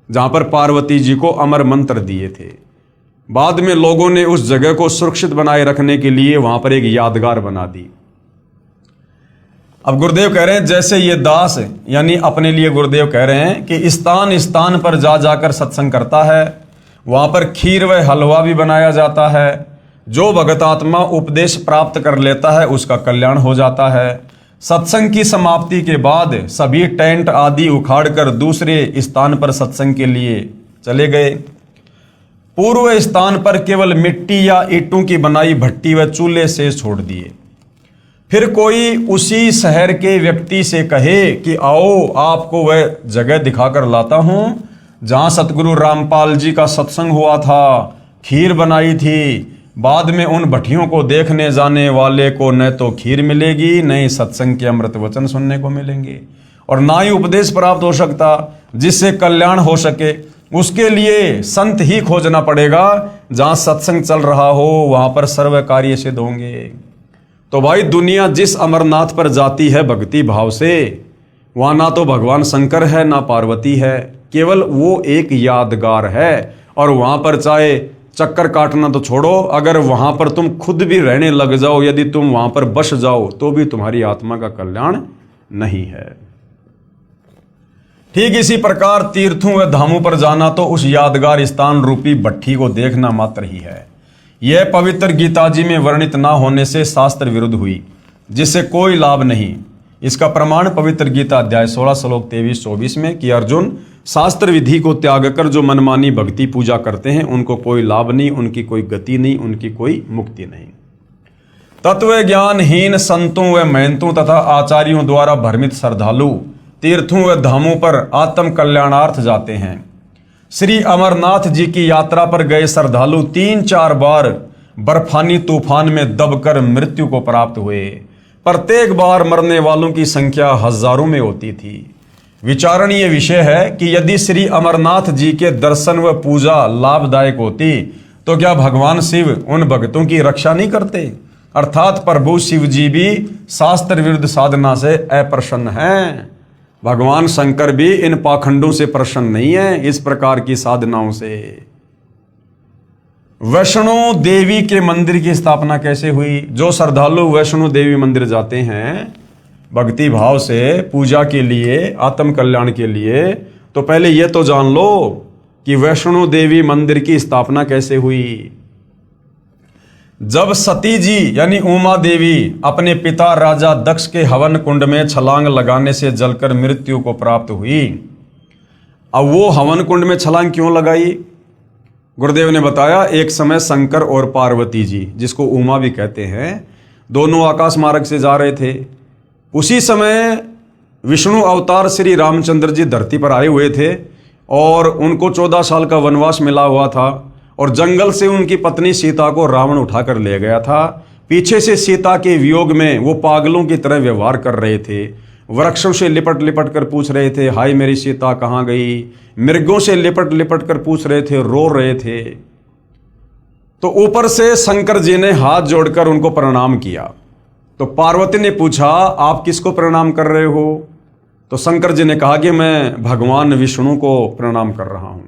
जहां पर पार्वती जी को अमर मंत्र दिए थे। बाद में लोगों ने उस जगह को सुरक्षित बनाए रखने के लिए वहां पर एक यादगार बना दी। अब गुरुदेव कह रहे हैं जैसे ये दास यानी अपने लिए गुरुदेव कह रहे हैं कि स्थान स्थान पर जा जाकर सत्संग करता है, वहां पर खीर व हलवा भी बनाया जाता है। जो भगत आत्मा उपदेश प्राप्त कर लेता है उसका कल्याण हो जाता है। सत्संग की समाप्ति के बाद सभी टेंट आदि उखाड़कर दूसरे स्थान पर सत्संग के लिए चले गए। पूर्व स्थान पर केवल मिट्टी या ईंटों की बनाई भट्टी व चूल्हे से छोड़ दिए। फिर कोई उसी शहर के व्यक्ति से कहे कि आओ आपको वह जगह दिखाकर लाता हूं जहां सतगुरु रामपाल जी का सत्संग हुआ था, खीर बनाई थी। बाद में उन भट्टियों को देखने जाने वाले को न तो खीर मिलेगी, न ही सत्संग के अमृत वचन सुनने को मिलेंगे, और ना ही उपदेश प्राप्त हो सकता जिससे कल्याण हो सके। उसके लिए संत ही खोजना पड़ेगा। जहां सत्संग चल रहा हो वहां पर सर्व कार्य सिद्ध होंगे। तो भाई दुनिया जिस अमरनाथ पर जाती है भक्ति भाव से, वहां ना तो भगवान शंकर है ना पार्वती है, केवल वो एक यादगार है। और वहां पर चाहे चक्कर काटना तो छोड़ो, अगर वहां पर तुम खुद भी रहने लग जाओ, यदि तुम वहां पर बस जाओ तो भी तुम्हारी आत्मा का कल्याण नहीं है। ठीक इसी प्रकार तीर्थों व धामों पर जाना तो उस यादगार स्थान रूपी भट्ठी को देखना मात्र ही है। यह पवित्र गीता जी में वर्णित ना होने से शास्त्र विरुद्ध हुई, जिससे कोई लाभ नहीं। इसका प्रमाण पवित्र गीता अध्याय 16 श्लोक 23-24 में कि अर्जुन, शास्त्र विधि को त्याग कर जो मनमानी भक्ति पूजा करते हैं उनको कोई लाभ नहीं, उनकी कोई गति नहीं, उनकी कोई मुक्ति नहीं। तत्व ज्ञानहीन संतों व महंतों तथा आचार्यों द्वारा भ्रमित श्रद्धालु तीर्थों व धामों पर आत्म कल्याणार्थ जाते हैं। श्री अमरनाथ जी की यात्रा पर गए श्रद्धालु 3-4 बार बर्फानी तूफान में दबकर मृत्यु को प्राप्त हुए। प्रत्येक बार मरने वालों की संख्या हजारों में होती थी। विचारणीय विषय है कि यदि श्री अमरनाथ जी के दर्शन व पूजा लाभदायक होती तो क्या भगवान शिव उन भक्तों की रक्षा नहीं करते? अर्थात प्रभु शिव जी भी शास्त्र विरुद्ध साधना से अप्रसन्न हैं। भगवान शंकर भी इन पाखंडों से प्रसन्न नहीं है, इस प्रकार की साधनाओं से। वैष्णो देवी के मंदिर की स्थापना कैसे हुई? जो श्रद्धालु वैष्णो देवी मंदिर जाते हैं भक्ति भाव से पूजा के लिए, आत्म कल्याण के लिए, तो पहले यह तो जान लो कि वैष्णो देवी मंदिर की स्थापना कैसे हुई। जब सती जी यानी उमा देवी अपने पिता राजा दक्ष के हवन कुंड में छलांग लगाने से जलकर मृत्यु को प्राप्त हुई। अब वो हवन कुंड में छलांग क्यों लगाई? गुरुदेव ने बताया, एक समय शंकर और पार्वती जी, जिसको उमा भी कहते हैं, दोनों आकाश मार्ग से जा रहे थे। उसी समय विष्णु अवतार श्री रामचंद्र जी धरती पर आए हुए थे और उनको 14 साल का वनवास मिला हुआ था, और जंगल से उनकी पत्नी सीता को रावण उठाकर ले गया था। पीछे से सीता के वियोग में वो पागलों की तरह व्यवहार कर रहे थे। वृक्षों से लिपट लिपट कर पूछ रहे थे, हाय मेरी सीता कहाँ गई? मृगों से लिपट लिपट कर पूछ रहे थे, रो रहे थे। तो ऊपर से शंकर जी ने हाथ जोड़कर उनको प्रणाम किया। तो पार्वती ने पूछा, आप किसको प्रणाम कर रहे हो? तो शंकर जी ने कहा कि मैं भगवान विष्णु को प्रणाम कर रहा हूं।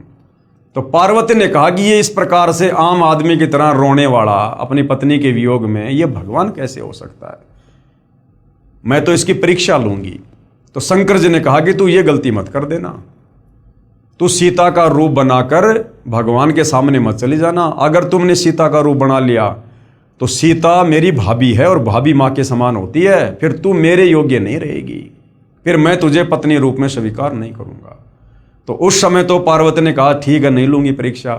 तो पार्वती ने कहा कि ये इस प्रकार से आम आदमी की तरह रोने वाला अपनी पत्नी के वियोग में ये भगवान कैसे हो सकता है? मैं तो इसकी परीक्षा लूंगी। तो शंकर जी ने कहा कि तू ये गलती मत कर देना, तू सीता का रूप बनाकर भगवान के सामने मत चली जाना। अगर तुमने सीता का रूप बना लिया तो सीता मेरी भाभी है और भाभी माँ के समान होती है, फिर तू मेरे योग्य नहीं रहेगी, फिर मैं तुझे पत्नी रूप में स्वीकार नहीं करूंगा। तो उस समय तो पार्वती ने कहा ठीक है, नहीं लूंगी परीक्षा।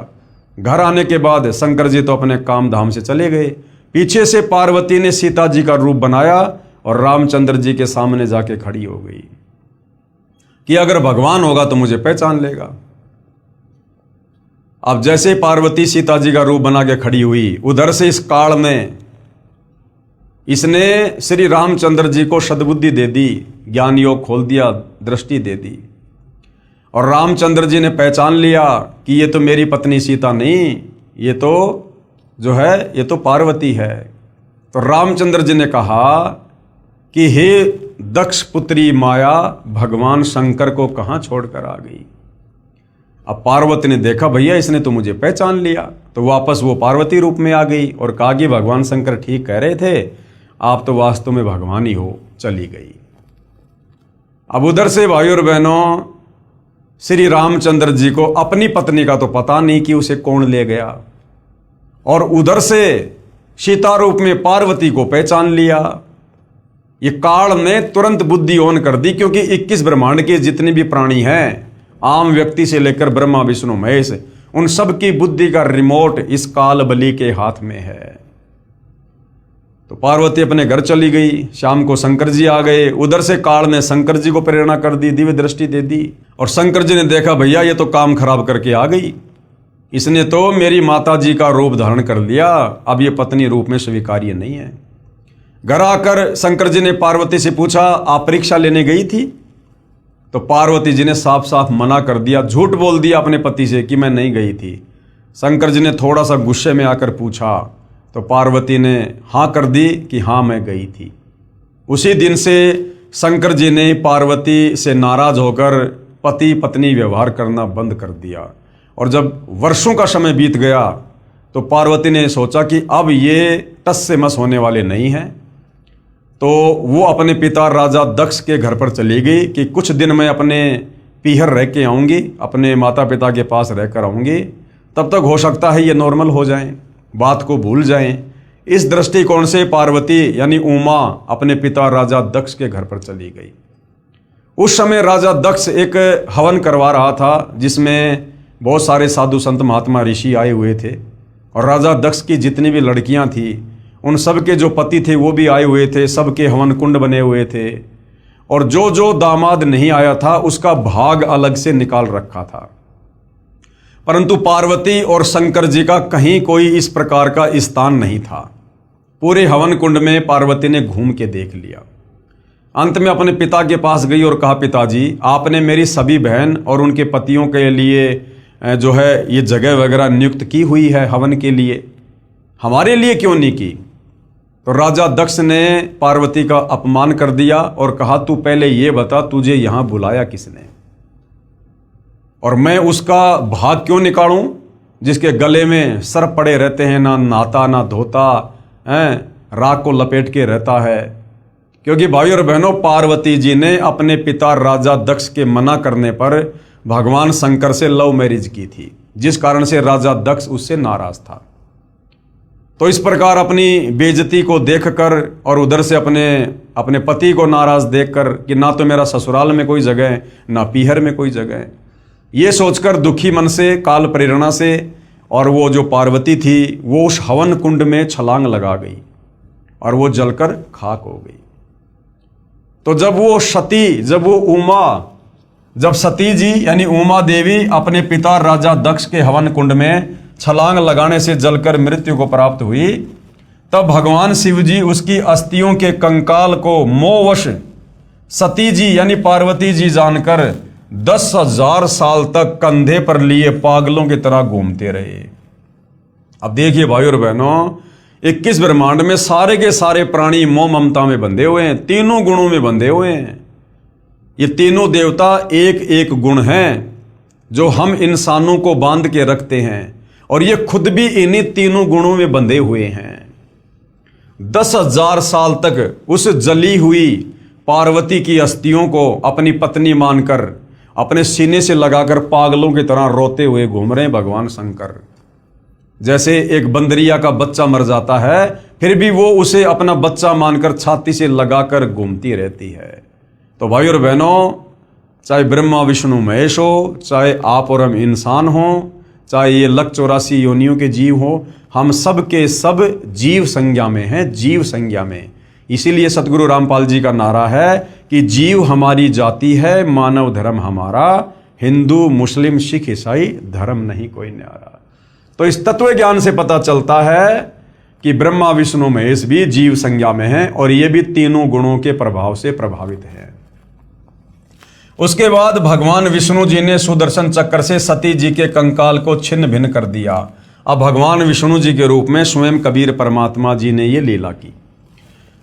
घर आने के बाद शंकर जी तो अपने काम धाम से चले गए। पीछे से पार्वती ने सीता जी का रूप बनाया और रामचंद्र जी के सामने जाके खड़ी हो गई कि अगर भगवान होगा तो मुझे पहचान लेगा। अब जैसे पार्वती सीता जी का रूप बना के खड़ी हुई, उधर से इस काल में इसने श्री रामचंद्र जी को सद्बुद्धि दे दी, ज्ञान योग खोल दिया, दृष्टि दे दी, और रामचंद्र जी ने पहचान लिया कि ये तो मेरी पत्नी सीता नहीं, ये तो जो है ये तो पार्वती है। तो रामचंद्र जी ने कहा कि हे दक्ष पुत्री माया, भगवान शंकर को कहाँ छोड़कर आ गई? अब पार्वती ने देखा भैया इसने तो मुझे पहचान लिया, तो वापस वो पार्वती रूप में आ गई और कहा कि भगवान शंकर ठीक कह रहे थे, आप तो वास्तव में भगवान ही हो। चली गई। अब उधर से भाई और बहनों, श्री रामचंद्र जी को अपनी पत्नी का तो पता नहीं कि उसे कौन ले गया, और उधर से सीता रूप में पार्वती को पहचान लिया। ये काल ने तुरंत बुद्धि ऑन कर दी, क्योंकि 21 ब्रह्मांड के जितने भी प्राणी हैं, आम व्यक्ति से लेकर ब्रह्मा विष्णु महेश, उन सब की बुद्धि का रिमोट इस काल बलि के हाथ में है। तो पार्वती अपने घर चली गई, शाम को शंकर जी आ गए। उधर से काल ने शंकर जी को प्रेरणा कर दी, दिव्य दृष्टि दे दी, और शंकर जी ने देखा भैया ये तो काम खराब करके आ गई, इसने तो मेरी माता जी का रूप धारण कर लिया, अब ये पत्नी रूप में स्वीकार्य नहीं है। घर आकर शंकर जी ने पार्वती से पूछा, आप परीक्षा लेने गई थी? तो पार्वती जी ने साफ साफ मना कर दिया, झूठ बोल दिया अपने पति से कि मैं नहीं गई थी। शंकर जी ने थोड़ा सा गुस्से में आकर पूछा, तो पार्वती ने हाँ कर दी कि हाँ मैं गई थी। उसी दिन से शंकर जी ने पार्वती से नाराज होकर पति पत्नी व्यवहार करना बंद कर दिया। और जब वर्षों का समय बीत गया तो पार्वती ने सोचा कि अब ये टस से मस होने वाले नहीं हैं, तो वो अपने पिता राजा दक्ष के घर पर चली गई कि कुछ दिन मैं अपने पीहर रह के आऊँगी, अपने माता पिता के पास रहकर आऊँगी, तब तक हो सकता है ये नॉर्मल हो जाएं, बात को भूल जाएं। इस दृष्टिकोण से पार्वती यानी उमा अपने पिता राजा दक्ष के घर पर चली गई। उस समय राजा दक्ष एक हवन करवा रहा था, जिसमें बहुत सारे साधु संत महात्मा ऋषि आए हुए थे, और राजा दक्ष की जितनी भी लड़कियां थी उन सब के जो पति थे वो भी आए हुए थे, सबके हवन कुंड बने हुए थे, और जो जो दामाद नहीं आया था उसका भाग अलग से निकाल रखा था। परंतु पार्वती और शंकर जी का कहीं कोई इस प्रकार का स्थान नहीं था। पूरे हवन कुंड में पार्वती ने घूम के देख लिया। अंत में अपने पिता के पास गई और कहा, पिताजी आपने मेरी सभी बहन और उनके पतियों के लिए जो है ये जगह वगैरह नियुक्त की हुई है हवन के लिए, हमारे लिए क्यों नहीं की? तो राजा दक्ष ने पार्वती का अपमान कर दिया और कहा, तू पहले ये बता तुझे यहां बुलाया किसने, और मैं उसका भाग क्यों निकालूं जिसके गले में सर्प पड़े रहते हैं, ना नहाता ना धोता है, राख को लपेट के रहता है। क्योंकि भाई और बहनों, पार्वती जी ने अपने पिता राजा दक्ष के मना करने पर भगवान शंकर से लव मैरिज की थी, जिस कारण से राजा दक्ष उससे नाराज था। तो इस प्रकार अपनी बेइज्जती को देखकर और उधर से अपने पति को नाराज देखकर कि ना तो मेरा ससुराल में कोई जगह है ना पीहर में कोई जगह है, ये सोचकर दुखी मन से काल प्रेरणा से और वो जो पार्वती थी वो उस हवन कुंड में छलांग लगा गई और वो जलकर खाक हो गई। तो जब सती जी यानी उमा देवी अपने पिता राजा दक्ष के हवन कुंड में छलांग लगाने से जलकर मृत्यु को प्राप्त हुई, तब भगवान शिव जी उसकी अस्थियों के कंकाल को मोहवश सती जी यानी पार्वती जी जानकर 10,000 साल तक कंधे पर लिए पागलों की तरह घूमते रहे। अब देखिए भाई और बहनों, 21 ब्रह्मांड में सारे के सारे प्राणी मोह ममता में बंधे हुए हैं, तीनों गुणों में बंधे हुए हैं। ये तीनों देवता एक एक गुण हैं जो हम इंसानों को बांध के रखते हैं, और ये खुद भी इन्हीं तीनों गुणों में बंधे हुए हैं। 10,000 साल तक उस जली हुई पार्वती की अस्थियों को अपनी पत्नी मानकर अपने सीने से लगाकर पागलों की तरह रोते हुए घूम रहे हैं भगवान शंकर। जैसे एक बंदरिया का बच्चा मर जाता है फिर भी वो उसे अपना बच्चा मानकर छाती से लगाकर घूमती रहती है। तो भाई और बहनों, चाहे ब्रह्मा विष्णु महेश हो, चाहे आप और हम इंसान हो, चाहे ये 184 योनियों के जीव हो, हम सब के सब जीव संज्ञा में हैं, जीव संज्ञा में। इसीलिए सतगुरु रामपाल जी का नारा है कि जीव हमारी जाति है, मानव धर्म हमारा, हिंदू मुस्लिम सिख ईसाई धर्म नहीं कोई न्यारा। तो इस तत्व ज्ञान से पता चलता है कि ब्रह्मा विष्णु महेश भी जीव संज्ञा में हैं और ये भी तीनों गुणों के प्रभाव से प्रभावित हैं। उसके बाद भगवान विष्णु जी ने सुदर्शन चक्र से सती जी के कंकाल को छिन्न भिन्न कर दिया। अब भगवान विष्णु जी के रूप में स्वयं कबीर परमात्मा जी ने ये लीला की।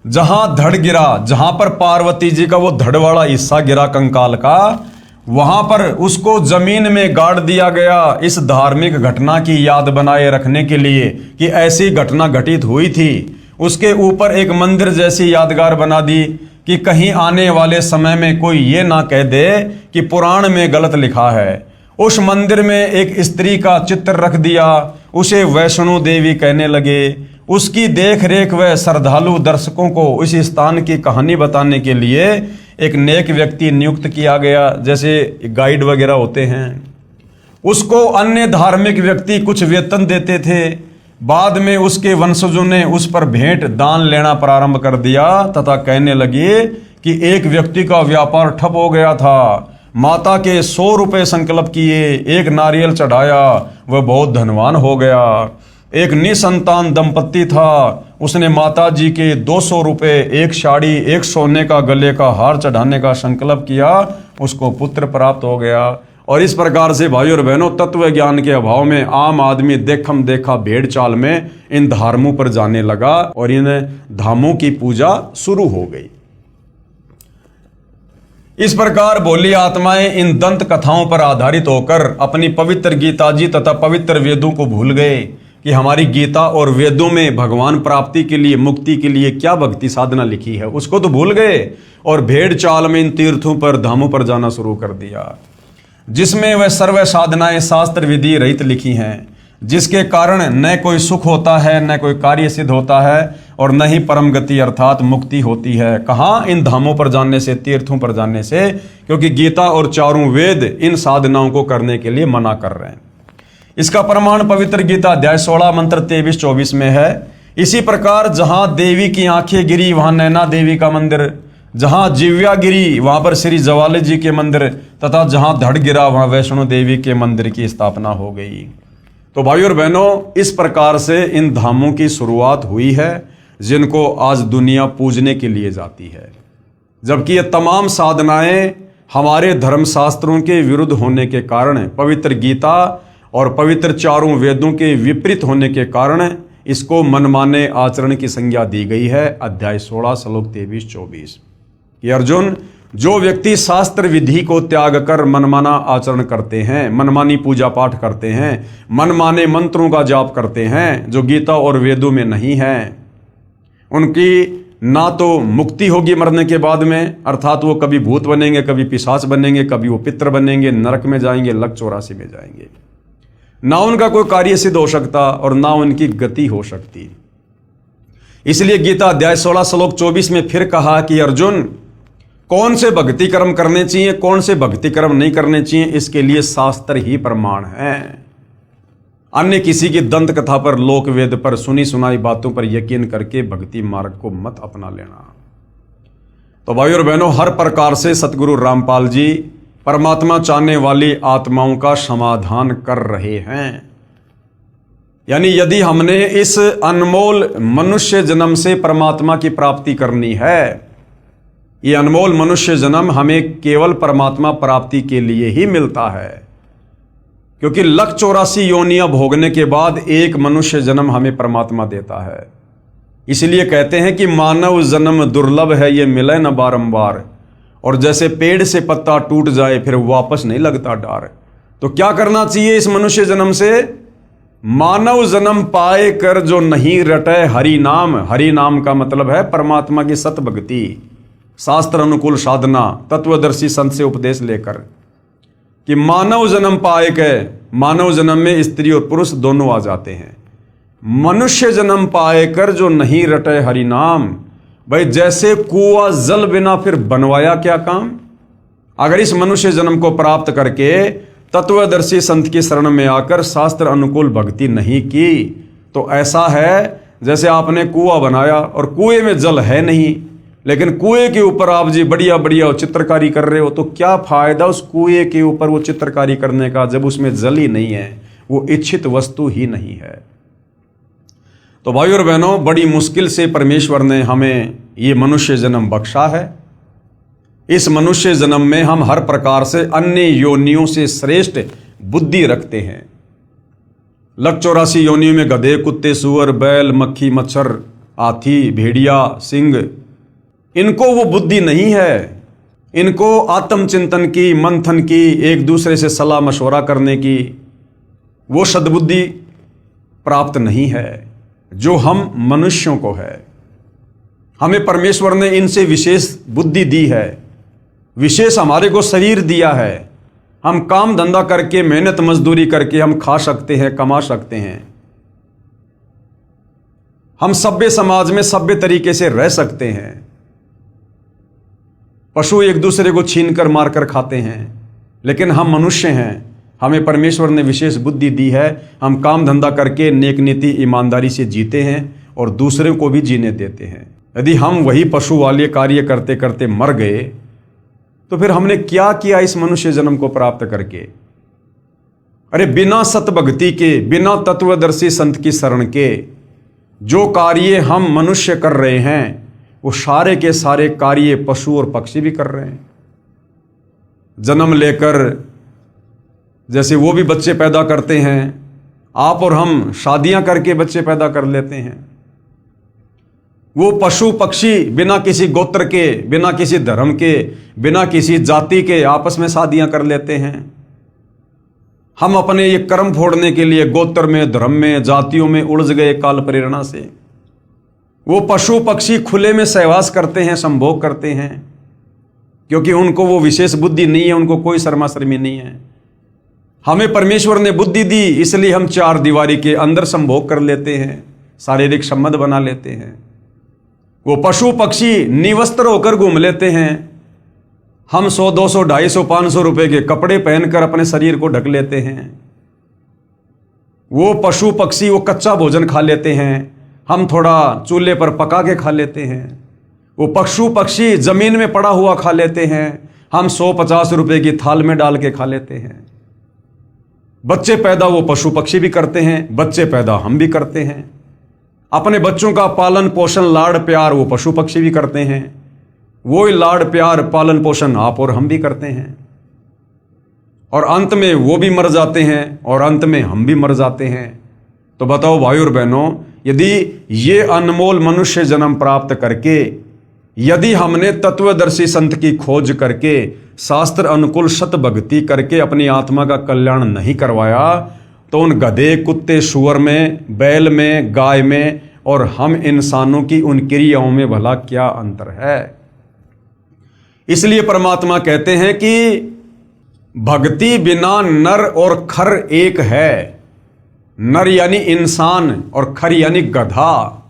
जहां धड़ गिरा, जहां पर पार्वती जी का वो धड़ वाला हिस्सा गिरा कंकाल का, वहां पर उसको जमीन में गाड़ दिया गया इस धार्मिक घटना की याद बनाए रखने के लिए कि ऐसी घटना घटित हुई थी। उसके ऊपर एक मंदिर जैसी यादगार बना दी कि कहीं आने वाले समय में कोई ये ना कह दे कि पुराण में गलत लिखा है। उस मंदिर में एक स्त्री का चित्र रख दिया, उसे वैष्णो देवी कहने लगे। उसकी देख रेख व श्रद्धालु दर्शकों को इस स्थान की कहानी बताने के लिए एक नेक व्यक्ति नियुक्त किया गया, जैसे गाइड वगैरह होते हैं। उसको अन्य धार्मिक व्यक्ति कुछ वेतन देते थे। बाद में उसके वंशजों ने उस पर भेंट दान लेना प्रारंभ कर दिया तथा कहने लगे कि एक व्यक्ति का व्यापार ठप हो गया था। माता के 100 रुपये संकल्प किए, एक नारियल चढ़ाया, वह बहुत धनवान हो गया। एक निसंतान दंपत्ति था, उसने माता जी के 200 रुपये, एक साड़ी, एक सोने का गले का हार चढ़ाने का संकल्प किया, उसको पुत्र प्राप्त हो गया। और इस प्रकार से भाई और बहनों, तत्व ज्ञान के अभाव में आम आदमी देखम देखा भेड़ चाल में इन धर्मों पर जाने लगा और इन धामों की पूजा शुरू हो गई। इस प्रकार भोली आत्माएं इन दंत कथाओं पर आधारित होकर अपनी पवित्र गीता जी तथा पवित्र वेदों को भूल गए कि हमारी गीता और वेदों में भगवान प्राप्ति के लिए, मुक्ति के लिए क्या भक्ति साधना लिखी है, उसको तो भूल गए और भेड़ चाल में इन तीर्थों पर, धामों पर जाना शुरू कर दिया, जिसमें वह सर्व साधनाएं शास्त्र विधि रहित लिखी हैं, जिसके कारण न कोई सुख होता है, न कोई कार्य सिद्ध होता है और न ही परम गति अर्थात मुक्ति होती है। कहाँ? इन धामों पर जाने से, तीर्थों पर जाने से, क्योंकि गीता और चारों वेद इन साधनाओं को करने के लिए मना कर रहे हैं। इसका प्रमाण पवित्र गीता अध्याय 16 मंत्र 23-24 में है। इसी प्रकार जहां देवी की आंखें गिरी वहां नैना देवी का मंदिर, जहां जिव्या गिरी वहां पर श्री जवाले जी के मंदिर तथा जहां धड़ गिरा वहां वैष्णो देवी के मंदिर की स्थापना हो गई। तो भाई और बहनों, इस प्रकार से इन धामों की शुरुआत हुई है जिनको आज दुनिया पूजने के लिए जाती है, जबकि ये तमाम साधनाएं हमारे धर्मशास्त्रों के विरुद्ध होने के कारण, पवित्र गीता और पवित्र चारों वेदों के विपरीत होने के कारण इसको मनमाने आचरण की संज्ञा दी गई है। अध्याय 16 श्लोक 23-24 कि अर्जुन, जो व्यक्ति शास्त्र विधि को त्याग कर मनमाना आचरण करते हैं, मनमानी पूजा पाठ करते हैं, मनमाने मंत्रों का जाप करते हैं जो गीता और वेदों में नहीं है, उनकी ना तो मुक्ति होगी मरने के बाद में, अर्थात वो कभी भूत बनेंगे, कभी पिशाच बनेंगे, कभी वो पितर बनेंगे, नरक में जाएंगे, लक 84 में जाएंगे। ना उनका कोई कार्य सिद्ध हो सकता और ना उनकी गति हो सकती। इसलिए गीता अध्याय 16 श्लोक 24 में फिर कहा कि अर्जुन, कौन से भक्ति कर्म करने चाहिए, कौन से भक्ति कर्म नहीं करने चाहिए, इसके लिए शास्त्र ही प्रमाण है। अन्य किसी की दंत कथा पर, लोक वेद पर, सुनी सुनाई बातों पर यकीन करके भक्ति मार्ग को मत अपना लेना। तो भाई और बहनों, हर प्रकार से सतगुरु रामपाल जी परमात्मा चाहने वाली आत्माओं का समाधान कर रहे हैं। यानी यदि हमने इस अनमोल मनुष्य जन्म से परमात्मा की प्राप्ति करनी है, ये अनमोल मनुष्य जन्म हमें केवल परमात्मा प्राप्ति के लिए ही मिलता है, क्योंकि लक 84 योनियां भोगने के बाद एक मनुष्य जन्म हमें परमात्मा देता है। इसलिए कहते हैं कि मानव जन्म दुर्लभ है, ये मिले न बारंबार। और जैसे पेड़ से पत्ता टूट जाए फिर वापस नहीं लगता डार। तो क्या करना चाहिए इस मनुष्य जन्म से? मानव जन्म पाए कर जो नहीं रटे हरि नाम। हरि नाम का मतलब है परमात्मा की सत भक्ति, शास्त्र अनुकूल साधना, तत्वदर्शी संत से उपदेश लेकर, कि मानव जन्म पाए के, मानव जन्म में स्त्री और पुरुष दोनों आ जाते हैं। मनुष्य जन्म पाए कर जो नहीं रटे हरि नाम। भाई जैसे कुआं जल बिना फिर बनवाया क्या काम। अगर इस मनुष्य जन्म को प्राप्त करके तत्वदर्शी संत की शरण में आकर शास्त्र अनुकूल भक्ति नहीं की तो ऐसा है जैसे आपने कुआं बनाया और कुएं में जल है नहीं, लेकिन कुएं के ऊपर आप जी बढ़िया बढ़िया चित्रकारी कर रहे हो, तो क्या फायदा उस कुएं के ऊपर वो चित्रकारी करने का जब उसमें जल ही नहीं है, वो इच्छित वस्तु ही नहीं है। तो भाई और बहनों, बड़ी मुश्किल से परमेश्वर ने हमें ये मनुष्य जन्म बख्शा है। इस मनुष्य जन्म में हम हर प्रकार से अन्य योनियों से श्रेष्ठ बुद्धि रखते हैं। लक 84 योनियों में गधे, कुत्ते, सुअर, बैल, मक्खी, मच्छर, हाथी, भेड़िया, सिंह, इनको वो बुद्धि नहीं है। इनको आत्मचिंतन की, मंथन की, एक दूसरे से सलाह मशवरा करने की वो सद्बुद्धि प्राप्त नहीं है। जो हम मनुष्यों को है। हमें परमेश्वर ने इनसे विशेष बुद्धि दी है, विशेष हमारे को शरीर दिया है। हम काम धंधा करके, मेहनत मजदूरी करके हम खा सकते हैं, कमा सकते हैं। हम सभ्य समाज में सभ्य तरीके से रह सकते हैं। पशु एक दूसरे को छीनकर मारकर खाते हैं, लेकिन हम मनुष्य हैं। हमें परमेश्वर ने विशेष बुद्धि दी है। हम काम धंधा करके नेक नीति ईमानदारी से जीते हैं और दूसरों को भी जीने देते हैं। यदि हम वही पशु वाले कार्य करते करते मर गए तो फिर हमने क्या किया इस मनुष्य जन्म को प्राप्त करके? अरे बिना सतभक्ति के, बिना तत्वदर्शी संत की शरण के जो कार्य हम मनुष्य कर रहे हैं वो सारे के सारे कार्य पशु और पक्षी भी कर रहे हैं। जन्म लेकर जैसे वो भी बच्चे पैदा करते हैं, आप और हम शादियां करके बच्चे पैदा कर लेते हैं। वो पशु पक्षी बिना किसी गोत्र के, बिना किसी धर्म के, बिना किसी जाति के आपस में शादियां कर लेते हैं। हम अपने ये कर्म फोड़ने के लिए गोत्र में, धर्म में, जातियों में उलझ गए काल प्रेरणा से। वो पशु पक्षी खुले में सहवास करते हैं, संभोग करते हैं, क्योंकि उनको वो विशेष बुद्धि नहीं है, उनको कोई शर्मा शर्मी नहीं है। हमें परमेश्वर ने बुद्धि दी, इसलिए हम चार दीवारी के अंदर संभोग कर लेते हैं, शारीरिक संबंध बना लेते हैं। वो पशु पक्षी निवस्त्र होकर घूम लेते हैं। हम 100, 200, 250, 500 रुपए के कपड़े पहनकर अपने शरीर को ढक लेते हैं। वो पशु पक्षी वो कच्चा भोजन खा लेते हैं, हम थोड़ा चूल्हे पर पका के खा लेते हैं। वो पशु पक्षी जमीन में पड़ा हुआ खा लेते हैं, हम 100-50 रुपए की थाल में डाल के खा लेते हैं। बच्चे पैदा वो पशु पक्षी भी करते हैं, बच्चे पैदा हम भी करते हैं। अपने बच्चों का पालन पोषण, लाड़ प्यार वो पशु पक्षी भी करते हैं। वो लाड़ प्यार पालन पोषण आप और हम भी करते हैं, और अंत में वो भी मर जाते हैं और अंत में हम भी मर जाते हैं। तो बताओ भाई और बहनों, यदि ये अनमोल मनुष्य जन्म प्राप्त करके, यदि हमने तत्वदर्शी संत की खोज करके, शास्त्र अनुकूल सत भक्ति करके अपनी आत्मा का कल्याण नहीं करवाया, तो उन गधे, कुत्ते, सुअर में, बैल में, गाय में और हम इंसानों की उन क्रियाओं में भला क्या अंतर है? इसलिए परमात्मा कहते हैं कि भक्ति बिना नर और खर एक है। नर यानी इंसान और खर यानी गधा।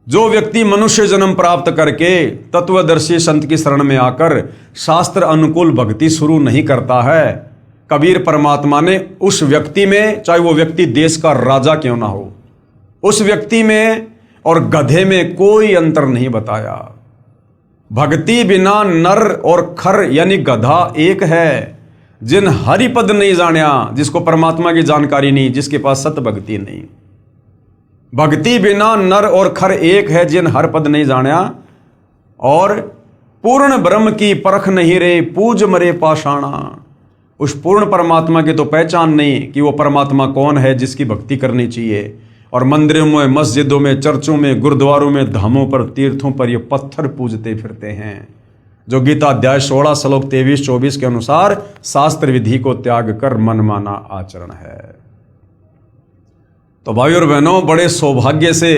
जो व्यक्ति मनुष्य जन्म प्राप्त करके तत्वदर्शी संत की शरण में आकर शास्त्र अनुकूल भक्ति शुरू नहीं करता है, कबीर परमात्मा ने उस व्यक्ति में, चाहे वो व्यक्ति देश का राजा क्यों ना हो, उस व्यक्ति में और गधे में कोई अंतर नहीं बताया। भक्ति बिना नर और खर यानी गधा एक है। जिन हरिपद नहीं जानिया, जिसको परमात्मा की जानकारी नहीं, जिसके पास सत भक्ति नहीं। भक्ति बिना नर और खर एक है, जिन हर पद नहीं जानिया। और पूर्ण ब्रह्म की परख नहीं रे, पूज मरे पाषाणा। उस पूर्ण परमात्मा की तो पहचान नहीं कि वो परमात्मा कौन है जिसकी भक्ति करनी चाहिए। और मंदिरों में, मस्जिदों में, चर्चों में, गुरुद्वारों में, धामों पर, तीर्थों पर ये पत्थर पूजते फिरते हैं, जो गीता अध्याय 16 श्लोक 23-24 के अनुसार शास्त्र विधि को त्याग कर मनमाना आचरण है। तो भाई और बहनों, बड़े सौभाग्य से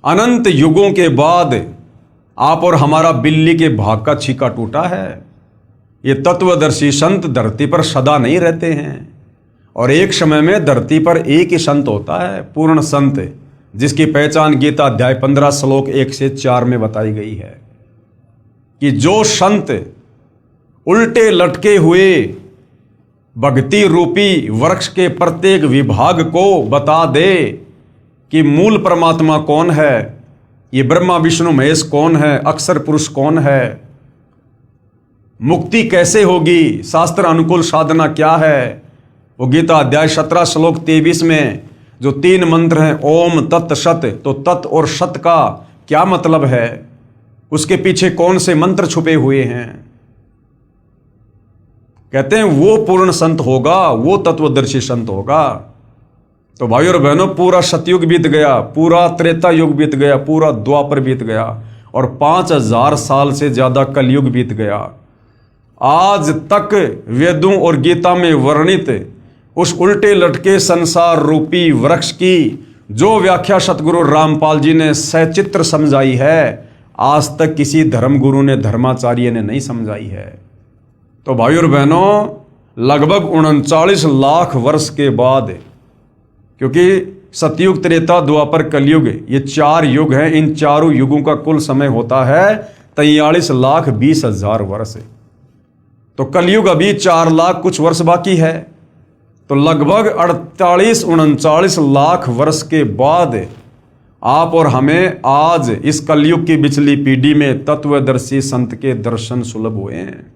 अनंत युगों के बाद आप और हमारा बिल्ली के भाग का छीका टूटा है। ये तत्वदर्शी संत धरती पर सदा नहीं रहते हैं, और एक समय में धरती पर एक ही संत होता है, पूर्ण संत, जिसकी पहचान गीता अध्याय 15 श्लोक 1 से 4 में बताई गई है कि जो संत उल्टे लटके हुए भक्ति रूपी वृक्ष के प्रत्येक विभाग को बता दे कि मूल परमात्मा कौन है, ये ब्रह्मा विष्णु महेश कौन है, अक्षर पुरुष कौन है, मुक्ति कैसे होगी, शास्त्र अनुकूल साधना क्या है, वो गीता अध्याय 17 श्लोक 23 में जो 3 मंत्र हैं, ओम तत् सत, तो तत् और सत का क्या मतलब है, उसके पीछे कौन से मंत्र छुपे हुए हैं। कहते हैं वो पूर्ण संत होगा, वो तत्वदर्शी संत होगा। तो भाई और बहनों, पूरा सतयुग बीत गया, पूरा त्रेता युग बीत गया, पूरा द्वापर बीत गया, और 5000 साल से ज्यादा कलयुग बीत गया। आज तक वेदों और गीता में वर्णित उस उल्टे लटके संसार रूपी वृक्ष की जो व्याख्या सतगुरु रामपाल जी ने सचित्र समझाई है, आज तक किसी धर्मगुरु ने, धर्माचार्य ने नहीं समझाई है। तो भाई और बहनों, लगभग 39 लाख वर्ष के बाद, क्योंकि सतयुग, त्रेता, द्वापर, कलयुग, ये 4 युग हैं, इन चारों युगों का कुल समय होता है 43,20,000 वर्ष। तो कलयुग अभी 4 लाख कुछ वर्ष बाकी है। तो लगभग 38-39 लाख वर्ष के बाद आप और हमें आज इस कलयुग की बिचली पीढ़ी में तत्वदर्शी संत के दर्शन सुलभ हुए हैं।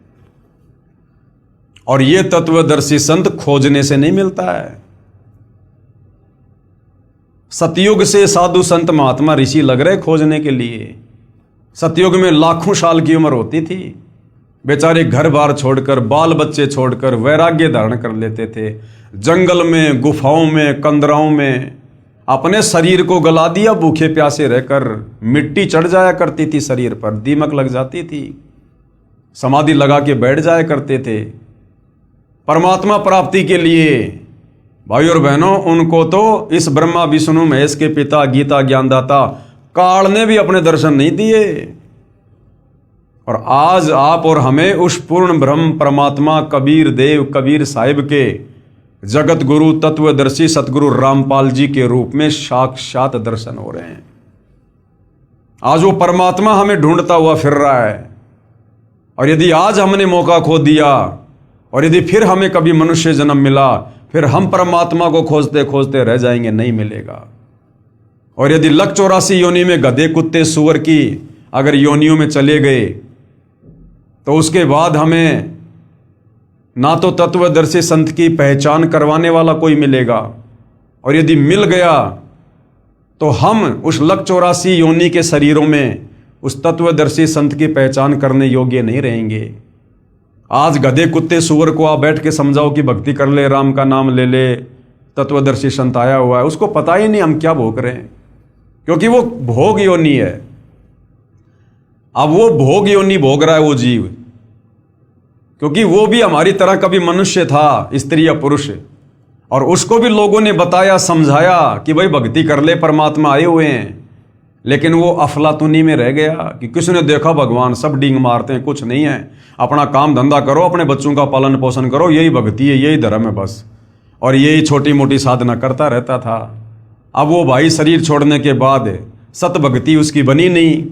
और ये तत्वदर्शी संत खोजने से नहीं मिलता है। सतयुग से साधु संत महात्मा ऋषि लग रहे खोजने के लिए। सतयुग में लाखों साल की उम्र होती थी, बेचारे घर बार छोड़कर, बाल बच्चे छोड़कर वैराग्य धारण कर लेते थे। जंगल में, गुफाओं में, कंदराओं में अपने शरीर को गला दिया, भूखे प्यासे रहकर। मिट्टी चढ़ जाया करती थी शरीर पर, दीमक लग जाती थी, समाधि लगा के बैठ जाया करते थे परमात्मा प्राप्ति के लिए। भाई और बहनों, उनको तो इस ब्रह्मा विष्णु महेश के पिता, गीता ज्ञानदाता काल ने भी अपने दर्शन नहीं दिए। और आज आप और हमें उस पूर्ण ब्रह्म परमात्मा कबीर देव, कबीर साहिब के जगत गुरु तत्वदर्शी सतगुरु रामपाल जी के रूप में साक्षात दर्शन हो रहे हैं। आज वो परमात्मा हमें ढूंढता हुआ फिर रहा है। और यदि आज हमने मौका खो दिया, और यदि फिर हमें कभी मनुष्य जन्म मिला, फिर हम परमात्मा को खोजते खोजते रह जाएंगे, नहीं मिलेगा। और यदि 184 योनि में गधे, कुत्ते, सूअर की अगर योनियों में चले गए, तो उसके बाद हमें ना तो तत्वदर्शी संत की पहचान करवाने वाला कोई मिलेगा, और यदि मिल गया तो हम उस 184 योनि के शरीरों में उस तत्वदर्शी संत की पहचान करने योग्य नहीं रहेंगे। आज गधे, कुत्ते, सूअर को आप बैठ के समझाओ कि भक्ति कर ले, राम का नाम ले ले, तत्वदर्शी संत आया हुआ है, उसको पता ही नहीं हम क्या भोग रहे हैं, क्योंकि वो भोग योनि है। अब वो भोग योनि भोग रहा है वो जीव, क्योंकि वो भी हमारी तरह कभी मनुष्य था, स्त्री या पुरुष, और उसको भी लोगों ने बताया, समझाया कि भाई भक्ति कर ले, परमात्मा आए हुए हैं। लेकिन वो अफलातुनी में रह गया कि किसने देखा भगवान, सब डींग मारते हैं, कुछ नहीं है, अपना काम धंधा करो, अपने बच्चों का पालन पोषण करो, यही भक्ति है, यही धर्म है बस। और यही छोटी मोटी साधना करता रहता था। अब वो भाई शरीर छोड़ने के बाद सत भक्ति उसकी बनी नहीं,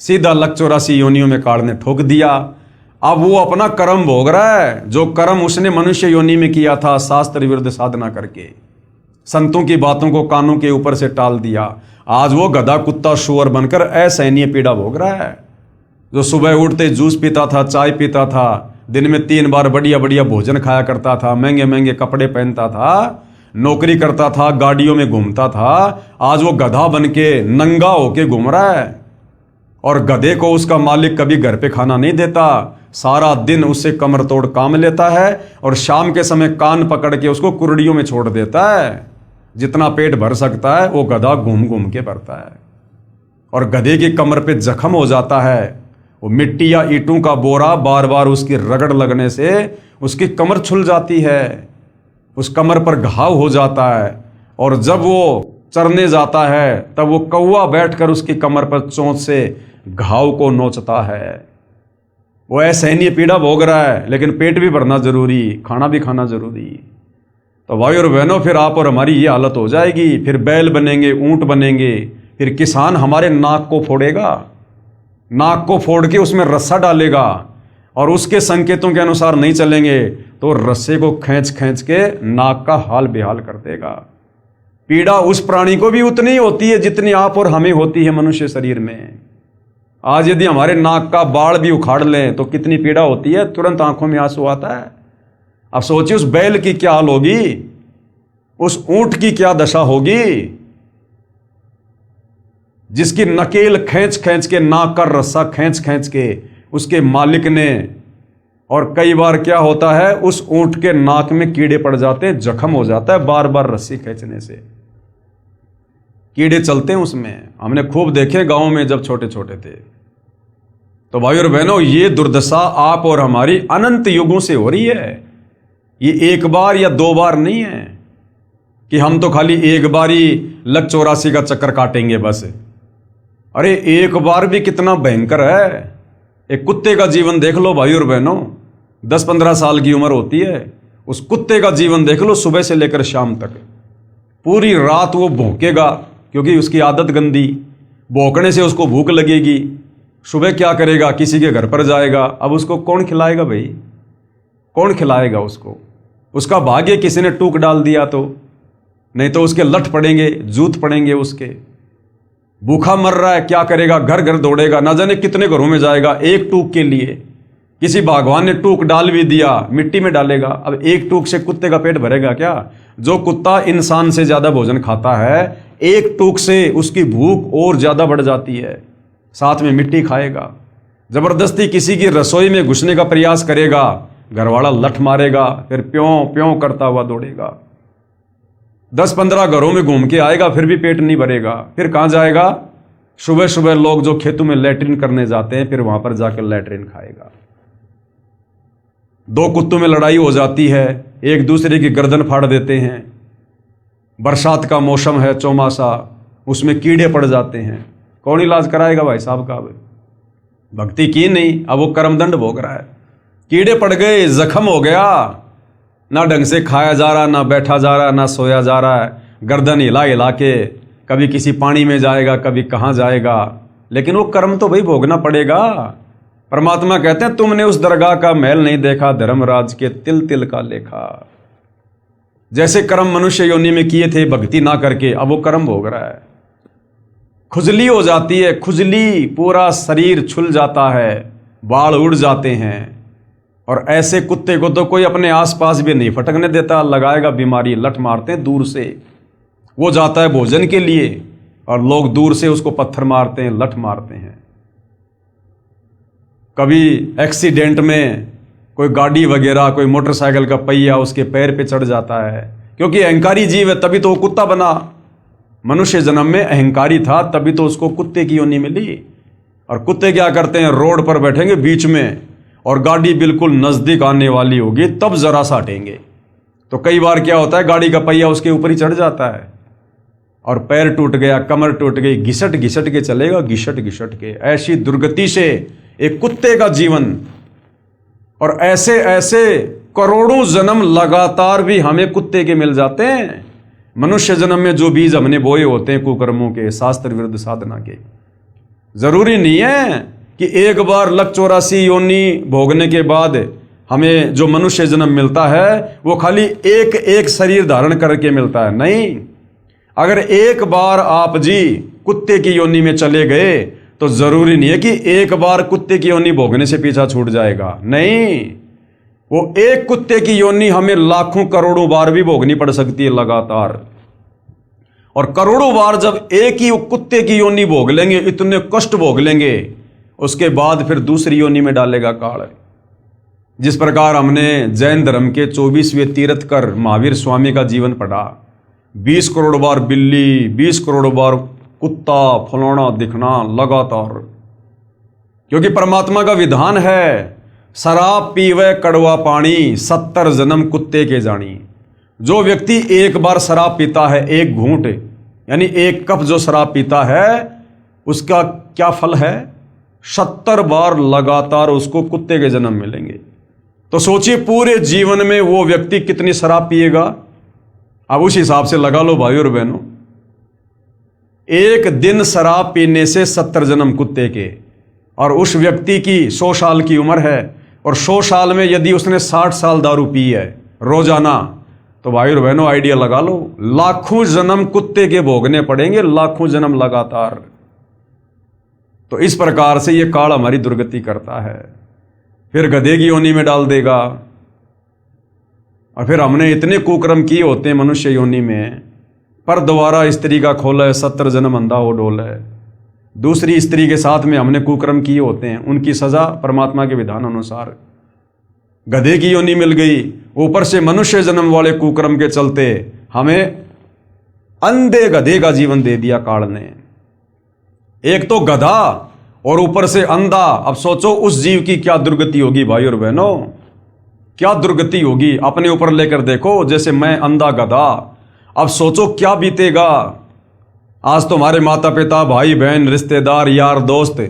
सीधा 184 योनियों में काल ने ठोक दिया। अब वो अपना कर्म भोग रहा है, जो कर्म उसने मनुष्य योनि में किया था, शास्त्र विरुद्ध साधना करके, संतों की बातों को कानों के ऊपर से टाल दिया। आज वो गधा, कुत्ता, शुअर बनकर असहनीय पीड़ा भोग रहा है। जो सुबह उठते जूस पीता था, चाय पीता था, दिन में 3 बार बढ़िया बढ़िया भोजन खाया करता था, महंगे महंगे कपड़े पहनता था, नौकरी करता था, गाड़ियों में घूमता था, आज वो गधा बन के नंगा होके घूम रहा है। और गधे को उसका मालिक कभी घर पे खाना नहीं देता, सारा दिन उससे कमर तोड़ काम लेता है, और शाम के समय कान पकड़ के उसको कुर्डियों में छोड़ देता है। जितना पेट भर सकता है वो गधा घूम घूम के भरता है। और गधे की कमर पे जख्म हो जाता है, वो मिट्टी या ईंटों का बोरा बार बार उसकी रगड़ लगने से उसकी कमर छुल जाती है, उस कमर पर घाव हो जाता है। और जब वो चरने जाता है तब वो कौवा बैठकर उसकी कमर पर चोंच से घाव को नोचता है। वो असहनीय पीड़ा भोग रहा है, लेकिन पेट भी भरना जरूरी, खाना भी खाना जरूरी। तो भाई और बहनों, फिर आप और हमारी ये हालत हो जाएगी। फिर बैल बनेंगे, ऊंट बनेंगे, फिर किसान हमारे नाक को फोड़ेगा, नाक को फोड़ के उसमें रस्सा डालेगा, और उसके संकेतों के अनुसार नहीं चलेंगे तो रस्से को खींच खींच के नाक का हाल बेहाल कर देगा। पीड़ा उस प्राणी को भी उतनी ही होती है जितनी आप और हमें होती है मनुष्य शरीर में। आज यदि हमारे नाक का बाल भी उखाड़ लें तो कितनी पीड़ा होती है, तुरंत आंखों में आंसू आता है। अब सोचिए उस बैल की क्या हाल होगी, उस ऊंट की क्या दशा होगी, जिसकी नकेल खींच खींच के, नाक का रस्सा खींच खींच के उसके मालिक ने। और कई बार क्या होता है, उस ऊंट के नाक में कीड़े पड़ जाते हैं, जख्म हो जाता है बार बार रस्सी खींचने से, कीड़े चलते हैं उसमें। हमने खूब देखे गांव में जब छोटे छोटे थे। तो भाई और बहनों, ये दुर्दशा आप और हमारी अनंत युगों से हो रही है। ये एक बार या 2 बार नहीं है। कि हम तो खाली एक बार ही लक 84 का चक्कर काटेंगे बस। अरे एक बार भी कितना भयंकर है। एक कुत्ते का जीवन देख लो भाई और बहनों, 10-15 साल की उम्र होती है, उस कुत्ते का जीवन देख लो, सुबह से लेकर शाम तक पूरी रात वो भौंकेगा क्योंकि उसकी आदत गंदी, भौंकने से उसको भूख लगेगी, सुबह क्या करेगा, किसी के घर पर जाएगा। अब उसको कौन खिलाएगा भाई, कौन खिलाएगा उसको? उसका भाग्य किसी ने टूक डाल दिया तो, नहीं तो उसके लठ पड़ेंगे, जूत पड़ेंगे उसके। भूखा मर रहा है, क्या करेगा, घर घर दौड़ेगा, ना जाने कितने घरों में जाएगा एक टूक के लिए। किसी भगवान ने टूक डाल भी दिया, मिट्टी में डालेगा। अब एक टूक से कुत्ते का पेट भरेगा क्या? जो कुत्ता इंसान से ज्यादा भोजन खाता है, एक टूक से उसकी भूख और ज्यादा बढ़ जाती है, साथ में मिट्टी खाएगा। जबरदस्ती किसी की रसोई में घुसने का प्रयास करेगा, घरवाला लठ मारेगा, फिर प्यों प्यों करता हुआ दौड़ेगा। 10-15 घरों में घूम के आएगा, फिर भी पेट नहीं भरेगा। फिर कहां जाएगा? सुबह सुबह लोग जो खेतों में लैट्रिन करने जाते हैं, फिर वहां पर जाकर लैट्रिन खाएगा। 2 कुत्तों में लड़ाई हो जाती है, एक दूसरे की गर्दन फाड़ देते हैं। बरसात का मौसम है, चौमासा, उसमें कीड़े पड़ जाते हैं। कौन इलाज कराएगा भाई साहब का? भक्ति की नहीं, अब वो कर्मदंड भोग रहा है। कीड़े पड़ गए, जख्म हो गया, ना ढंग से खाया जा रहा, ना बैठा जा रहा, ना सोया जा रहा है, गर्दन हिला हिला के कभी किसी पानी में जाएगा, कभी कहाँ जाएगा। लेकिन वो कर्म तो भाई भोगना पड़ेगा। परमात्मा कहते हैं, तुमने उस दरगाह का महल नहीं देखा, धर्मराज के तिल तिल का लेखा। जैसे कर्म मनुष्य योनि में किए थे भक्ति ना करके, अब वो कर्म भोग रहा है। खुजली हो जाती है, खुजली, पूरा शरीर छुल जाता है, बाल उड़ जाते हैं। और ऐसे कुत्ते को तो कोई अपने आसपास भी नहीं फटकने देता, लगाएगा बीमारी, लठ मारते हैं दूर से। वो जाता है भोजन के लिए और लोग दूर से उसको पत्थर मारते हैं, लठ मारते हैं। कभी एक्सीडेंट में कोई गाड़ी वगैरह, कोई मोटरसाइकिल का पहिया उसके पैर पे चढ़ जाता है, क्योंकि अहंकारी जीव है, तभी तो वो कुत्ता बना। मनुष्य जन्म में अहंकारी था, तभी तो उसको कुत्ते की योनि मिली। और कुत्ते क्या करते हैं, रोड पर बैठेंगे बीच में और गाड़ी बिल्कुल नजदीक आने वाली होगी तब जरा सा हटेंगे। तो कई बार क्या होता है, गाड़ी का पहिया उसके ऊपर ही चढ़ जाता है और पैर टूट गया, कमर टूट गई, घिसट घिसट के चलेगा, घिसट घिसट के। ऐसी दुर्गति से एक कुत्ते का जीवन। और ऐसे ऐसे करोड़ों जन्म लगातार भी हमें कुत्ते के मिल जाते हैं। मनुष्य जन्म में जो बीज हमने बोए होते हैं कुकर्मों के, शास्त्र विरुद्ध साधना के, जरूरी नहीं है कि एक बार लक 84 योनि भोगने के बाद हमें जो मनुष्य जन्म मिलता है वो खाली एक एक शरीर धारण करके मिलता है। नहीं, अगर एक बार आप जी कुत्ते की योनि में चले गए तो जरूरी नहीं है कि एक बार कुत्ते की योनि भोगने से पीछा छूट जाएगा। नहीं, वो एक कुत्ते की योनि हमें लाखों करोड़ों बार भी भोगनी पड़ सकती है लगातार। और करोड़ों बार जब एक ही कुत्ते की योनि भोग लेंगे, इतने कष्ट भोग लेंगे, उसके बाद फिर दूसरी योनि में डालेगा काल। जिस प्रकार हमने जैन धर्म के 24वें तीर्थकर महावीर स्वामी का जीवन पढ़ा, 20 करोड़ बार बिल्ली, 20 करोड़ बार कुत्ता, फलाना दिखना लगातार। क्योंकि परमात्मा का विधान है, शराब पीवे कड़वा पानी, 70 जन्म कुत्ते के जानी। जो व्यक्ति एक बार शराब पीता है, एक घूंट यानी एक कप जो शराब पीता है, उसका क्या फल है? 70 बार लगातार उसको कुत्ते के जन्म मिलेंगे। तो सोचिए पूरे जीवन में वो व्यक्ति कितनी शराब पिएगा। अब उस हिसाब से लगा लो भाई और बहनों, एक दिन शराब पीने से 70 जन्म कुत्ते के। और उस व्यक्ति की 100 साल की उम्र है और 100 साल में यदि उसने 60 साल दारू पी है रोजाना, तो भाई और बहनों आइडिया लगा लो, लाखों जन्म कुत्ते के भोगने पड़ेंगे, लाखों जन्म लगातार। तो इस प्रकार से ये काल हमारी दुर्गति करता है। फिर गधे की योनि में डाल देगा। और फिर हमने इतने कुकर्म किए होते हैं मनुष्य योनि में, पर दोबारा स्त्री का खोले, 70 जन्म अंधा हो डोले। दूसरी स्त्री के साथ में हमने कुकर्म किए होते हैं, उनकी सजा परमात्मा के विधान अनुसार। गधे की योनि मिल गई, ऊपर से मनुष्य जन्म वाले कुकर्म के चलते हमें अंधे गधे का जीवन दे दिया काल ने। एक तो गधा और ऊपर से अंधा। अब सोचो उस जीव की क्या दुर्गति होगी भाई और बहनों, क्या दुर्गति होगी। अपने ऊपर लेकर देखो, जैसे मैं अंधा गधा, अब सोचो क्या बीतेगा। आज तो हमारे माता पिता, भाई बहन, रिश्तेदार, यार दोस्त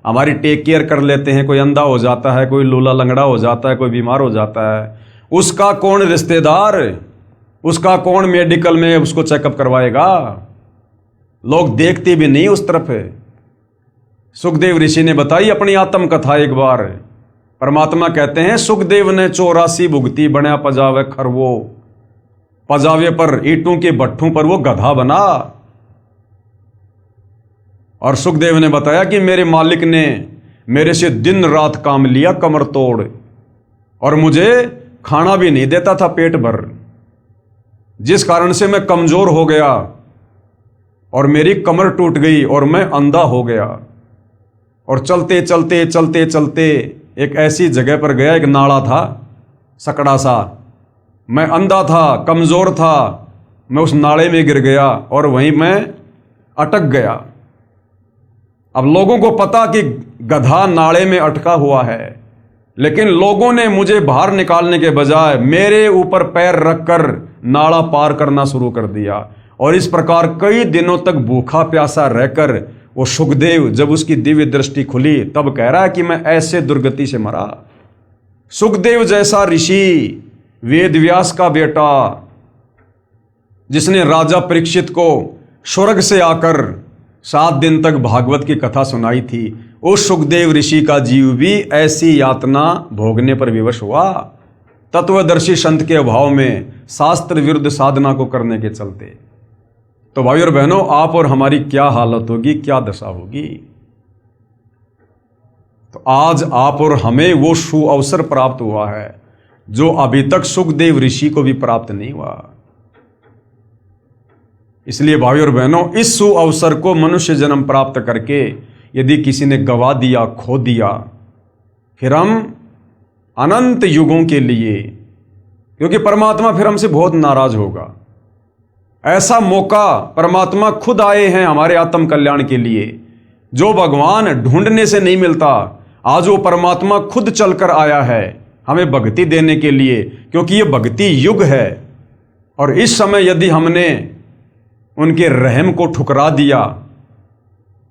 हमारी टेक केयर कर लेते हैं। कोई अंधा हो जाता है, कोई लूला लंगड़ा हो जाता है, कोई बीमार हो जाता है, उसका कौन रिश्तेदार, उसका कौन मेडिकल में उसको चेकअप करवाएगा। लोग देखते भी नहीं उस तरफ। सुखदेव ऋषि ने बताई अपनी आत्म कथा एक बार। परमात्मा कहते हैं सुखदेव ने 84 भुगती बना पजावे खरवो, पजावे पर ईंटों के भट्ठों पर वो गधा बना। और सुखदेव ने बताया कि मेरे मालिक ने मेरे से दिन रात काम लिया कमर तोड़, और मुझे खाना भी नहीं देता था पेट भर, जिस कारण से मैं कमजोर हो गया और मेरी कमर टूट गई और मैं अंधा हो गया। और चलते चलते चलते चलते एक ऐसी जगह पर गया, एक नाला था सकड़ा सा, मैं अंधा था, कमजोर था, मैं उस नाले में गिर गया और वहीं मैं अटक गया। अब लोगों को पता कि गधा नाले में अटका हुआ है, लेकिन लोगों ने मुझे बाहर निकालने के बजाय मेरे ऊपर पैर रखकर नाला पार करना शुरू कर दिया। और इस प्रकार कई दिनों तक भूखा प्यासा रहकर वो सुखदेव, जब उसकी दिव्य दृष्टि खुली, तब कह रहा है कि मैं ऐसे दुर्गति से मरा। सुखदेव जैसा ऋषि, वेद व्यास का बेटा, जिसने राजा परीक्षित को स्वर्ग से आकर 7 दिन तक भागवत की कथा सुनाई थी, उस सुखदेव ऋषि का जीव भी ऐसी यातना भोगने पर विवश हुआ, तत्वदर्शी संत के अभाव में, शास्त्र विरुद्ध साधना को करने के चलते। तो भाई और बहनों, आप और हमारी क्या हालत होगी, क्या दशा होगी। तो आज आप और हमें वो सु अवसर प्राप्त हुआ है जो अभी तक सुखदेव ऋषि को भी प्राप्त नहीं हुआ। इसलिए भाई और बहनों, इस सु अवसर को मनुष्य जन्म प्राप्त करके यदि किसी ने गवा दिया, खो दिया, फिर हम अनंत युगों के लिए, क्योंकि परमात्मा फिर हमसे बहुत नाराज होगा। ऐसा मौका परमात्मा खुद आए हैं हमारे आत्म कल्याण के लिए, जो भगवान ढूंढने से नहीं मिलता। आज वो परमात्मा खुद चलकर आया है हमें भक्ति देने के लिए, क्योंकि ये भक्ति युग है। और इस समय यदि हमने उनके रहम को ठुकरा दिया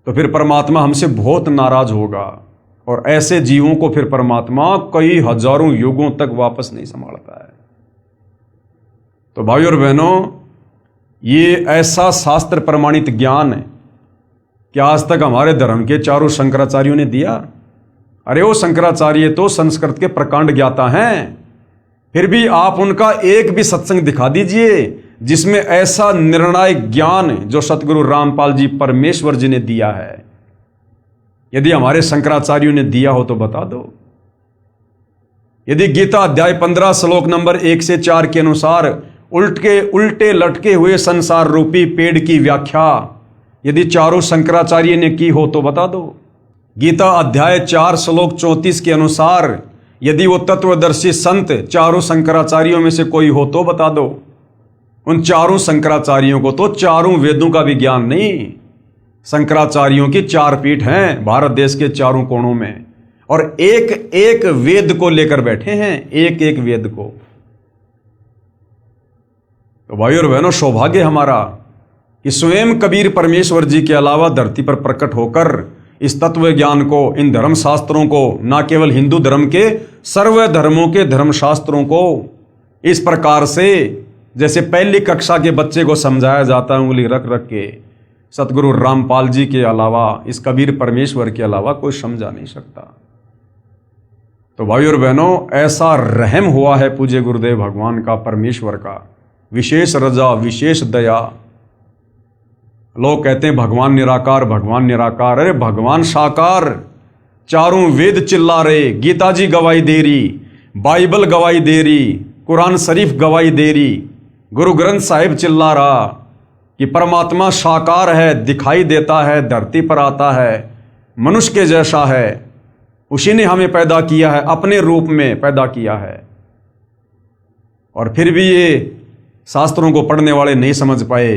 तो फिर परमात्मा हमसे बहुत नाराज होगा, और ऐसे जीवों को फिर परमात्मा कई हजारों युगों तक वापस नहीं संभालता है। तो भाई और बहनों, ये ऐसा शास्त्र प्रमाणित ज्ञान है कि आज तक हमारे धर्म के चारों शंकराचार्यों ने दिया। अरे वो शंकराचार्य तो संस्कृत के प्रकांड ज्ञाता हैं, फिर भी आप उनका एक भी सत्संग दिखा दीजिए जिसमें ऐसा निर्णायक ज्ञान जो सतगुरु रामपाल जी परमेश्वर जी ने दिया है। यदि हमारे शंकराचार्यों ने दिया हो तो बता दो। यदि गीता अध्याय 15 श्लोक नंबर 1 से 4 के अनुसार उल्टे लटके हुए संसार रूपी पेड़ की व्याख्या यदि चारों शंकराचार्य ने की हो तो बता दो। गीता अध्याय 4 श्लोक 34 के अनुसार यदि वो तत्वदर्शी संत चारों शंकराचार्यों में से कोई हो तो बता दो। उन चारों शंकराचार्यों को तो चारों वेदों का भी ज्ञान नहीं। शंकराचार्यों की 4 पीठ हैं भारत देश के चारों कोणों में, और एक एक वेद को लेकर बैठे हैं, एक एक वेद को। तो भाई और बहनों, सौभाग्य हमारा कि स्वयं कबीर परमेश्वर जी के अलावा धरती पर प्रकट होकर इस तत्व ज्ञान को, इन धर्म शास्त्रों को, ना केवल हिंदू धर्म के, सर्व धर्मों के धर्म शास्त्रों को इस प्रकार से जैसे पहली कक्षा के बच्चे को समझाया जाता है उंगली रख रख के, सतगुरु रामपाल जी के अलावा, इस कबीर परमेश्वर के अलावा कोई समझा नहीं सकता। तो भाई और बहनों, ऐसा रहम हुआ है पूज्य गुरुदेव भगवान का, परमेश्वर का, विशेष रजा, विशेष दया। लोग कहते हैं भगवान निराकार, भगवान निराकार। अरे भगवान साकार, चारों वेद चिल्ला रहे, गीता जी गवाही दे रही, बाइबल गवाही दे रही, कुरान शरीफ गवाही दे रही, गुरु ग्रंथ साहिब चिल्ला रहा कि परमात्मा साकार है, दिखाई देता है, धरती पर आता है, मनुष्य के जैसा है, उसी ने हमें पैदा किया है, अपने रूप में पैदा किया है। और फिर भी ये शास्त्रों को पढ़ने वाले नहीं समझ पाए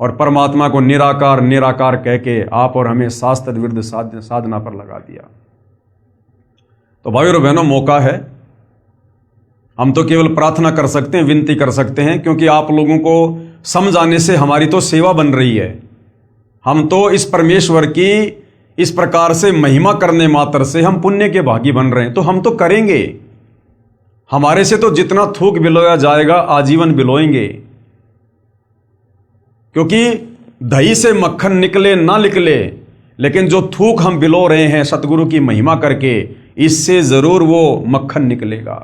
और परमात्मा को निराकार निराकार कह के आप और हमें शास्त्र विरुद्ध साधना पर लगा दिया। तो भाई और बहनों, मौका है, हम तो केवल प्रार्थना कर सकते हैं, विनती कर सकते हैं, क्योंकि आप लोगों को समझाने से हमारी तो सेवा बन रही है। हम तो इस परमेश्वर की इस प्रकार से महिमा करने मात्र से हम पुण्य के भागी बन रहे हैं, तो हम तो करेंगे। हमारे से तो जितना थूक बिलोया जाएगा आजीवन बिलोएंगे, क्योंकि दही से मक्खन निकले ना निकले, लेकिन जो थूक हम बिलो रहे हैं सतगुरु की महिमा करके, इससे जरूर वो मक्खन निकलेगा।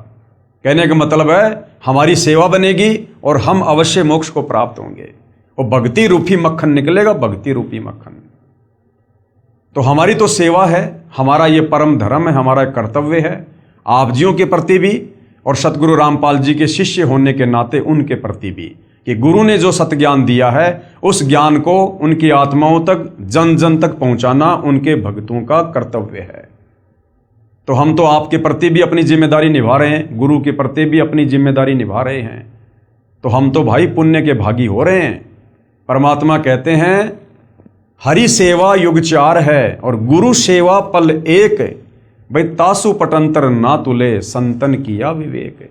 कहने का मतलब है हमारी सेवा बनेगी और हम अवश्य मोक्ष को प्राप्त होंगे। वो भक्ति रूपी मक्खन निकलेगा, भक्ति रूपी मक्खन। तो हमारी तो सेवा है, हमारा ये परम धर्म है, हमारा कर्तव्य है आप जियों के प्रति भी और सतगुरु रामपाल जी के शिष्य होने के नाते उनके प्रति भी, कि गुरु ने जो सतज्ञान दिया है उस ज्ञान को उनकी आत्माओं तक, जन जन तक पहुंचाना उनके भक्तों का कर्तव्य है। तो हम तो आपके प्रति भी अपनी जिम्मेदारी निभा रहे हैं, गुरु के प्रति भी अपनी जिम्मेदारी निभा रहे हैं, तो हम तो भाई पुण्य के भागी हो रहे हैं। परमात्मा कहते हैं हरि सेवा युग चार है और गुरु सेवा पल एक, भाई तासु पटंतर ना तुले संतन किया विवेक।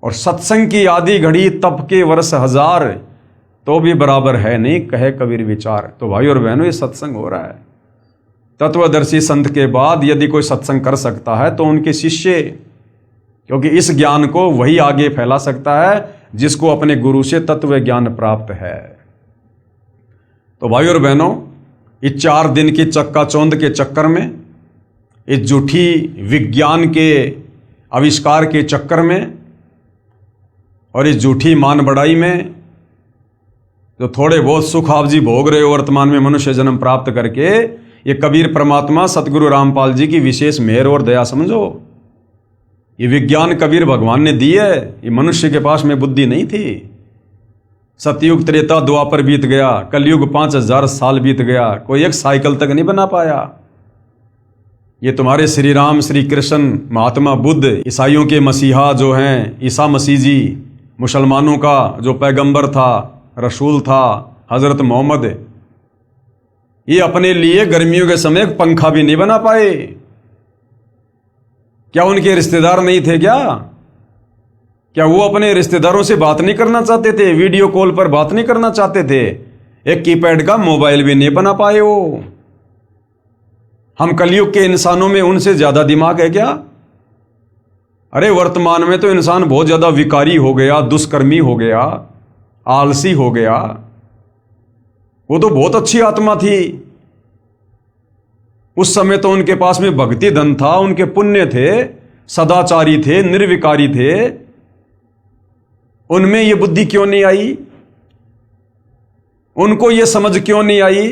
और सत्संग की आदि घड़ी तप के वर्ष हजार, तो भी बराबर है नहीं कहे कबीर विचार। तो भाई और बहनों ये सत्संग हो रहा है। तत्वदर्शी संत के बाद यदि कोई सत्संग कर सकता है तो उनके शिष्य, क्योंकि इस ज्ञान को वही आगे फैला सकता है जिसको अपने गुरु से तत्व ज्ञान प्राप्त है। तो भाई और बहनों इस 4 दिन की चक्काचौंध के चक्कर में, इस झूठी विज्ञान के आविष्कार के चक्कर में और इस झूठी मान बढ़ाई में जो थोड़े बहुत सुख आप जी भोग रहे हो वर्तमान में मनुष्य जन्म प्राप्त करके, ये कबीर परमात्मा सतगुरु रामपाल जी की विशेष मेहर और दया समझो। ये विज्ञान कबीर भगवान ने दी है, ये मनुष्य के पास में बुद्धि नहीं थी। सतयुग त्रेता द्वापर बीत गया, कलयुग 5000 साल बीत गया, कोई एक साइकिल तक नहीं बना पाया। ये तुम्हारे श्री राम, श्री कृष्ण, महात्मा बुद्ध, ईसाइयों के मसीहा जो हैं ईसा मसीह जी, मुसलमानों का जो पैगंबर था, रसूल था हजरत मोहम्मद, ये अपने लिए गर्मियों के समय पंखा भी नहीं बना पाए। क्या उनके रिश्तेदार नहीं थे क्या वो अपने रिश्तेदारों से बात नहीं करना चाहते थे? वीडियो कॉल पर बात नहीं करना चाहते थे? एक कीपैड का मोबाइल भी नहीं बना पाए वो। हम कलयुग के इंसानों में उनसे ज्यादा दिमाग है क्या? अरे वर्तमान में तो इंसान बहुत ज्यादा विकारी हो गया, दुष्कर्मी हो गया, आलसी हो गया। वो तो बहुत अच्छी आत्मा थी, उस समय तो उनके पास में भक्ति धन था, उनके पुण्य थे, सदाचारी थे, निर्विकारी थे। उनमें ये बुद्धि क्यों नहीं आई? उनको ये समझ क्यों नहीं आई?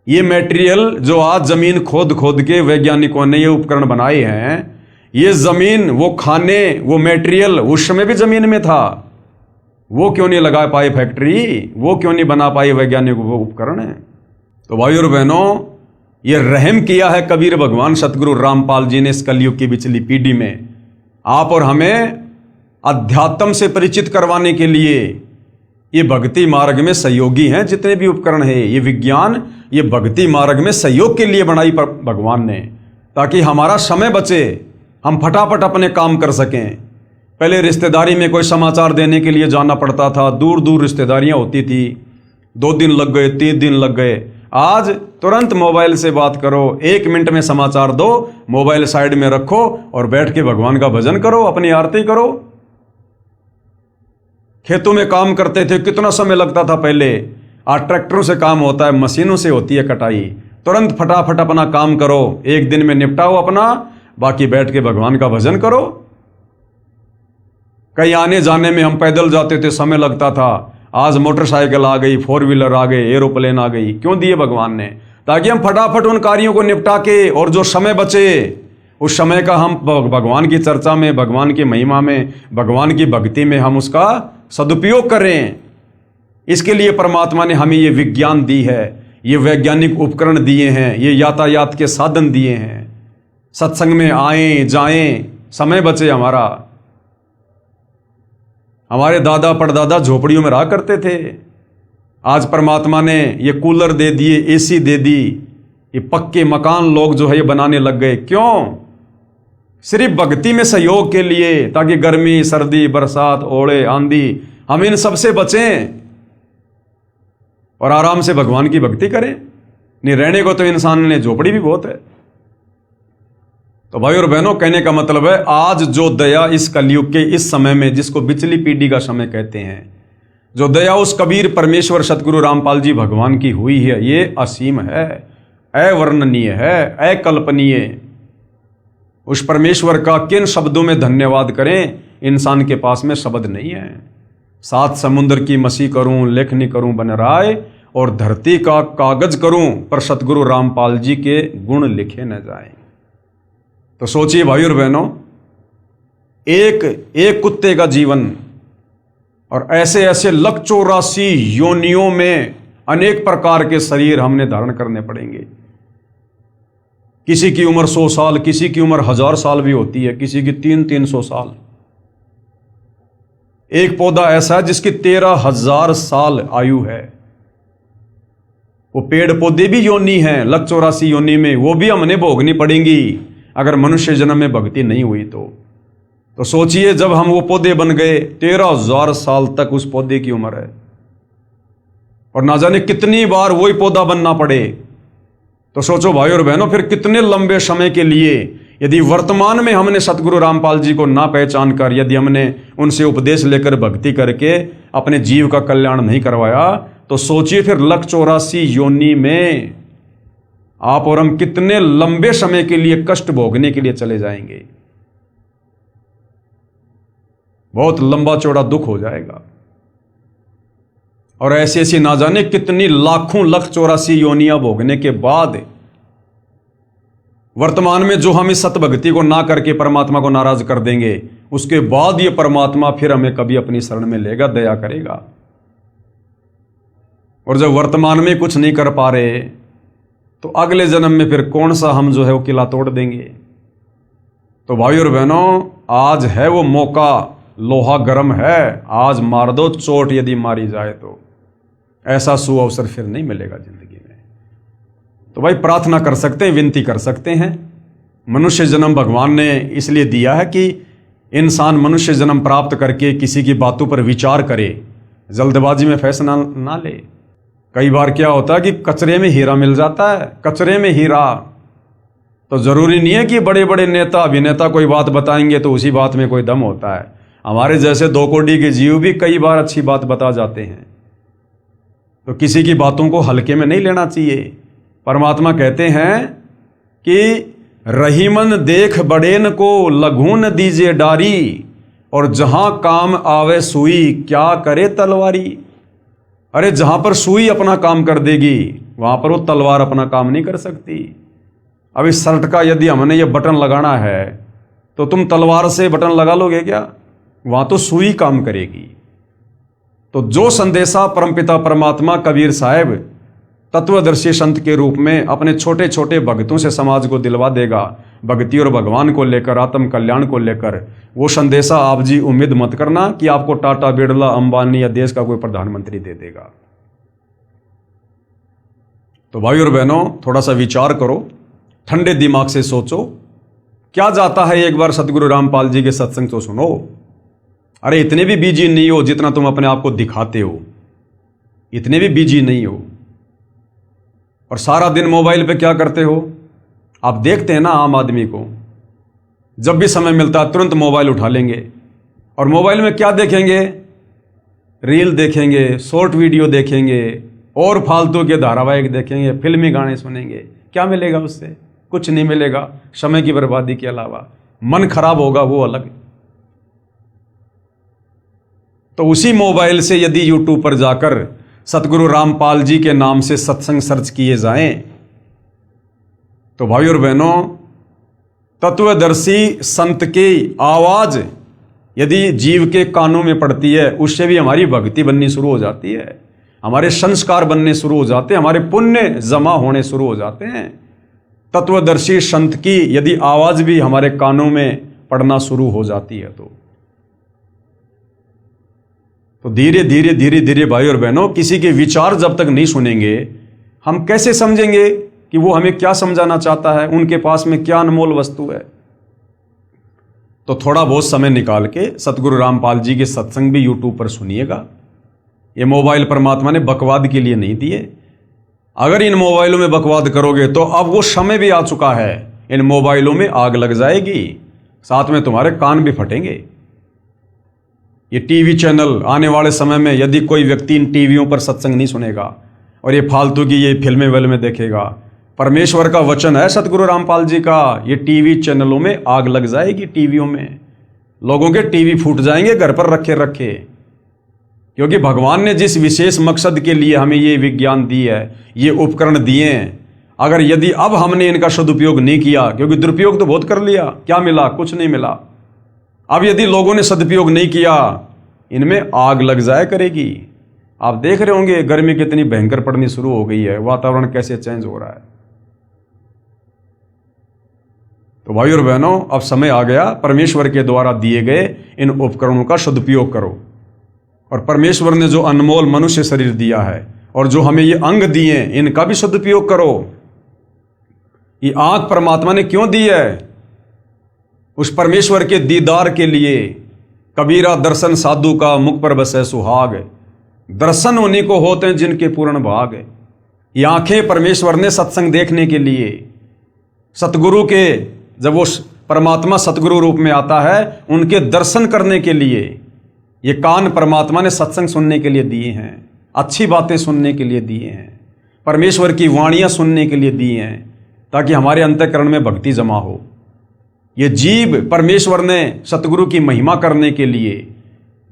ये मटेरियल जो आज जमीन खोद खोद के वैज्ञानिकों ने ये उपकरण बनाए हैं, ये जमीन, वो खाने, वो मटेरियल उस समय भी जमीन में था। वो क्यों नहीं लगा पाए फैक्ट्री? वो क्यों नहीं बना पाए वैज्ञानिक वो उपकरण है? तो भाई और बहनों, ये रहम किया है कबीर भगवान सतगुरु रामपाल जी ने इस कलयुग की पिछली पीढ़ी में, आप और हमें अध्यात्म से परिचित करवाने के लिए। ये भक्ति मार्ग में सहयोगी हैं जितने भी उपकरण हैं, ये विज्ञान, ये भक्ति मार्ग में सहयोग के लिए बनाई पर भगवान ने, ताकि हमारा समय बचे, हम फटाफट अपने काम कर सकें। पहले रिश्तेदारी में कोई समाचार देने के लिए जाना पड़ता था, दूर दूर रिश्तेदारियां होती थी, 2 दिन लग गए, 3 दिन लग गए। आज तुरंत मोबाइल से बात करो, 1 मिनट में समाचार दो, मोबाइल साइड में रखो और बैठ के भगवान का भजन करो, अपनी आरती करो। खेतों में काम करते थे, कितना समय लगता था पहले, आज ट्रैक्टरों से काम होता है, मशीनों से होती है कटाई। तुरंत फटाफट अपना काम करो, 1 दिन में निपटाओ अपना, बाकी बैठ के भगवान का भजन करो। कहीं आने जाने में हम पैदल जाते थे, समय लगता था, आज मोटरसाइकिल आ गई, 4 व्हीलर आ गए, एरोप्लेन आ गई। क्यों दिए भगवान ने? ताकि हम फटाफट उन कार्यों को निपटा के, और जो समय बचे उस समय का हम भगवान की चर्चा में, भगवान की महिमा में, भगवान की भक्ति में हम उसका सदुपयोग करें। इसके लिए परमात्मा ने हमें ये विज्ञान दी है, ये वैज्ञानिक उपकरण दिए हैं, ये यातायात के साधन दिए हैं। सत्संग में आएं जाएं, समय बचे हमारा। हमारे दादा परदादा झोपड़ियों में रहा करते थे, आज परमात्मा ने ये कूलर दे दिए, एसी दे दी, ये पक्के मकान लोग जो है ये बनाने लग गए। क्यों? सिर्फ भक्ति में सहयोग के लिए, ताकि गर्मी, सर्दी, बरसात, ओले, आंधी, हम इन सबसे बचें। और आराम से भगवान की भक्ति करें। नहीं रहने को तो इंसान ने झोपड़ी भी बहुत है। तो भाई और बहनों, कहने का मतलब है आज जो दया इस कलयुग के इस समय में, जिसको बिचली पीढ़ी का समय कहते हैं, जो दया उस कबीर परमेश्वर सतगुरु रामपाल जी भगवान की हुई है, ये असीम है, अवर्णनीय है, अकल्पनीय। उस परमेश्वर का किन शब्दों में धन्यवाद करें, इंसान के पास में शब्द नहीं है। सात समुद्र की मसी करूं, लेखनी करूं बन राय, और धरती का कागज करूं, पर सतगुरु रामपाल जी के गुण लिखे न जाएं। तो सोचिए भाई और बहनों, एक कुत्ते का जीवन और ऐसे ऐसे 184 योनियों में अनेक प्रकार के शरीर हमने धारण करने पड़ेंगे। किसी की उम्र 100 साल, किसी की उम्र 1000 साल भी होती है, किसी की 300 साल। एक पौधा ऐसा है जिसकी 13,000 साल आयु है। वो पेड़ पौधे भी योनि हैं 184 योनि में, वो भी हमने भोगनी पड़ेंगी अगर मनुष्य जन्म में भक्ति नहीं हुई तो सोचिए, जब हम वो पौधे बन गए, 13,000 साल तक उस पौधे की उम्र है, और ना जाने कितनी बार वही पौधा बनना पड़े। तो सोचो भाई और बहनों, फिर कितने लंबे समय के लिए यदि वर्तमान में हमने सतगुरु रामपाल जी को ना पहचान कर, यदि हमने उनसे उपदेश लेकर भक्ति करके अपने जीव का कल्याण नहीं करवाया, तो सोचिए फिर 184 योनि में आप और हम कितने लंबे समय के लिए कष्ट भोगने के लिए चले जाएंगे। बहुत लंबा चौड़ा दुख हो जाएगा। और ऐसी ऐसी ना जाने कितनी लाखों 184 योनियां भोगने के बाद वर्तमान में जो हम इस सतभक्ति को ना करके परमात्मा को नाराज कर देंगे, उसके बाद ये परमात्मा फिर हमें कभी अपनी शरण में लेगा, दया करेगा। और जब वर्तमान में कुछ नहीं कर पा रहे, तो अगले जन्म में फिर कौन सा हम जो है वो किला तोड़ देंगे। तो भाई और बहनों, आज है वो मौका, लोहा गर्म है, आज मार दो चोट, यदि मारी जाए तो ऐसा सुअवसर फिर नहीं मिलेगा जिंदगी में। तो भाई प्रार्थना कर सकते हैं, विनती कर सकते हैं। मनुष्य जन्म भगवान ने इसलिए दिया है कि इंसान मनुष्य जन्म प्राप्त करके किसी की बातों पर विचार करे, जल्दबाजी में फैसला ना ले। कई बार क्या होता है कि कचरे में हीरा मिल जाता है, कचरे में हीरा। तो जरूरी नहीं है कि बड़े बड़े नेता अभिनेता कोई बात बताएंगे तो उसी बात में कोई दम होता है। हमारे जैसे 2 कोड़ी के जीव भी कई बार अच्छी बात बता जाते हैं। तो किसी की बातों को हल्के में नहीं लेना चाहिए। परमात्मा कहते हैं कि रहीमन देख बड़ेन को लघून दीजिए डारी, और जहां काम आवे सुई क्या करे तलवारी। अरे जहां पर सुई अपना काम कर देगी, वहां पर वो तलवार अपना काम नहीं कर सकती। अब इस शर्ट का यदि हमने ये बटन लगाना है, तो तुम तलवार से बटन लगा लोगे क्या? वहां तो सुई काम करेगी। तो जो संदेशा परमपिता परमात्मा कबीर साहब तत्वदर्शी संत के रूप में अपने छोटे छोटे भक्तों से समाज को दिलवा देगा, भक्ति और भगवान को लेकर, आत्म कल्याण को लेकर, वो संदेशा आप जी उम्मीद मत करना कि आपको टाटा, बिरला, अंबानी या देश का कोई प्रधानमंत्री दे देगा। तो भाई और बहनों, थोड़ा सा विचार करो, ठंडे दिमाग से सोचो, क्या जाता है एक बार सतगुरु रामपाल जी के सत्संग तो सुनो। अरे इतने भी बिजी नहीं हो जितना तुम अपने आप को दिखाते हो, इतने भी बिजी नहीं हो। और सारा दिन मोबाइल पे क्या करते हो? आप देखते हैं ना, आम आदमी को जब भी समय मिलता है तुरंत मोबाइल उठा लेंगे, और मोबाइल में क्या देखेंगे? रील देखेंगे, शॉर्ट वीडियो देखेंगे, और फालतू के धारावाहिक देखेंगे, फिल्मी गाने सुनेंगे। क्या मिलेगा उससे? कुछ नहीं मिलेगा, समय की बर्बादी के अलावा। मन खराब होगा वो अलग। तो उसी मोबाइल से यदि यूट्यूब पर जाकर सतगुरु रामपाल जी के नाम से सत्संग सर्च किए जाएं, तो भाई और बहनों, तत्वदर्शी संत की आवाज यदि जीव के कानों में पड़ती है, उससे भी हमारी भक्ति बननी शुरू हो जाती है, हमारे संस्कार बनने शुरू हो जाते हैं, हमारे पुण्य जमा होने शुरू हो जाते हैं। तत्वदर्शी संत की यदि आवाज भी हमारे कानों में पड़ना शुरू हो जाती है, तो धीरे धीरे धीरे धीरे भाई और बहनों, किसी के विचार जब तक नहीं सुनेंगे, हम कैसे समझेंगे कि वो हमें क्या समझाना चाहता है, उनके पास में क्या अनमोल वस्तु है। तो थोड़ा बहुत समय निकाल के सतगुरु रामपाल जी के सत्संग भी यूट्यूब पर सुनिएगा, ये मोबाइल परमात्मा ने बकवाद के लिए नहीं दिए। अगर इन मोबाइलों में बकवाद करोगे तो अब वो समय भी आ चुका है, इन मोबाइलों में आग लग जाएगी, साथ में तुम्हारे कान भी फटेंगे। ये टीवी चैनल आने वाले समय में यदि कोई व्यक्ति इन टीवियों पर सत्संग नहीं सुनेगा और ये फालतू की ये फिल्में विल्में देखेगा, परमेश्वर का वचन है सतगुरु रामपाल जी का, ये टीवी चैनलों में आग लग जाएगी। टीवियों में लोगों के टीवी फूट जाएंगे घर पर रखे रखे, क्योंकि भगवान ने जिस विशेष मकसद के लिए हमें ये विज्ञान दी है, ये उपकरण दिए हैं, अगर यदि अब हमने इनका सदुपयोग नहीं किया, क्योंकि दुरुपयोग तो बहुत कर लिया, क्या मिला? कुछ नहीं मिला। अब यदि लोगों ने सदुपयोग नहीं किया, इनमें आग लग जाया करेगी। आप देख रहे होंगे गर्मी कितनी भयंकर पड़नी शुरू हो गई है, वातावरण कैसे चेंज हो रहा है। तो भाई और बहनों, अब समय आ गया, परमेश्वर के द्वारा दिए गए इन उपकरणों का सदुपयोग करो। और परमेश्वर ने जो अनमोल मनुष्य शरीर दिया है और जो हमें ये अंग दिए, इनका भी सदुपयोग करो। ये आंख परमात्मा ने क्यों दी है? उस परमेश्वर के दीदार के लिए। कबीरा दर्शन साधु का, मुख पर बसे सुहाग, दर्शन उन्हीं को होते हैं जिनके पूर्ण भाग। ये आंखें परमेश्वर ने सत्संग देखने के लिए, सतगुरु के, जब वो परमात्मा सतगुरु रूप में आता है, उनके दर्शन करने के लिए। ये कान परमात्मा ने सत्संग सुनने के लिए दिए हैं, अच्छी बातें सुनने के लिए दिए हैं, परमेश्वर की वाणियां सुनने के लिए दिए हैं, ताकि हमारे अंतःकरण में भक्ति जमा हो। ये जीव परमेश्वर ने सतगुरु की महिमा करने के लिए,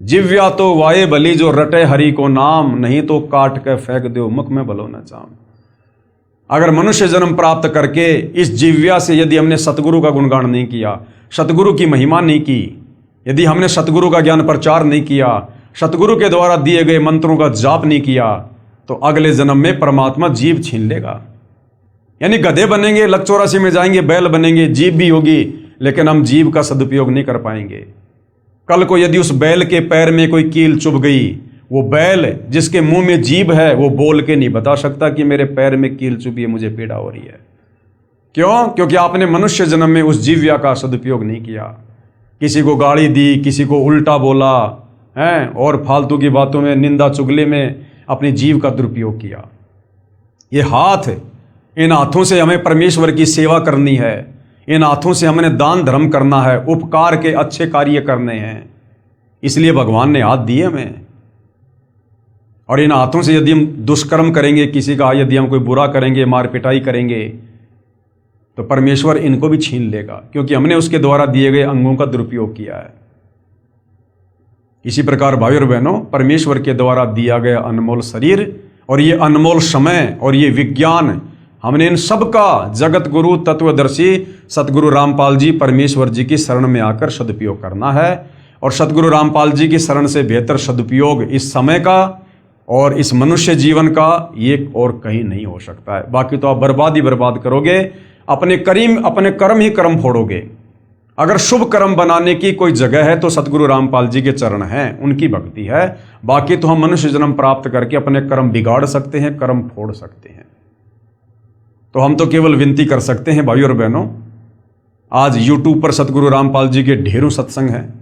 जिव्या तो वाये भली जो रटे हरि को नाम, नहीं तो काट के फेंक दो मुख में भलो न चाम। अगर मनुष्य जन्म प्राप्त करके इस जिव्या से यदि हमने सतगुरु का गुणगान नहीं किया, सतगुरु की महिमा नहीं की, यदि हमने सतगुरु का ज्ञान प्रचार नहीं किया, सतगुरु के द्वारा दिए गए मंत्रों का जाप नहीं किया, तो अगले जन्म में परमात्मा जीव छीन लेगा। यानी गधे बनेंगे, लक 84 में जाएंगे, बैल बनेंगे, जीव भी होगी, लेकिन हम जीव का सदुपयोग नहीं कर पाएंगे। कल को यदि उस बैल के पैर में कोई कील चुभ गई, वो बैल जिसके मुंह में जीभ है, वो बोल के नहीं बता सकता कि मेरे पैर में कील चुभी है, मुझे पीड़ा हो रही है। क्यों? क्योंकि आपने मनुष्य जन्म में उस जीव्या का सदुपयोग नहीं किया। किसी को गाली दी, किसी को उल्टा बोला है, और फालतू की बातों में, निंदा चुगली में अपनी जीव का दुरुपयोग किया। ये हाथ, इन हाथों से हमें परमेश्वर की सेवा करनी है, इन हाथों से हमने दान धर्म करना है, उपकार के अच्छे कार्य करने हैं, इसलिए भगवान ने हाथ दिए हमें। और इन हाथों से यदि हम दुष्कर्म करेंगे, किसी का यदि हम कोई बुरा करेंगे, मार पिटाई करेंगे, तो परमेश्वर इनको भी छीन लेगा, क्योंकि हमने उसके द्वारा दिए गए अंगों का दुरुपयोग किया है। इसी प्रकार भाई और बहनों, परमेश्वर के द्वारा दिया गया अनमोल शरीर और ये अनमोल समय और ये विज्ञान, हमने इन सब का जगत गुरु तत्वदर्शी सतगुरु रामपाल जी परमेश्वर जी की शरण में आकर सदुपयोग करना है। और सतगुरु रामपाल जी की शरण से बेहतर सदुपयोग इस समय का और इस मनुष्य जीवन का ये और कहीं नहीं हो सकता है। बाकी तो आप बर्बाद ही बर्बाद करोगे, अपने कर्म ही कर्म फोड़ोगे। अगर शुभ कर्म बनाने की कोई जगह है तो सतगुरु रामपाल जी के चरण हैं, उनकी भक्ति है। बाकी तो हम मनुष्य जन्म प्राप्त करके अपने कर्म बिगाड़ सकते हैं, कर्म फोड़ सकते हैं। तो हम तो केवल विनती कर सकते हैं भाई और बहनों, आज YouTube पर सतगुरु रामपाल जी के ढेरों सत्संग हैं।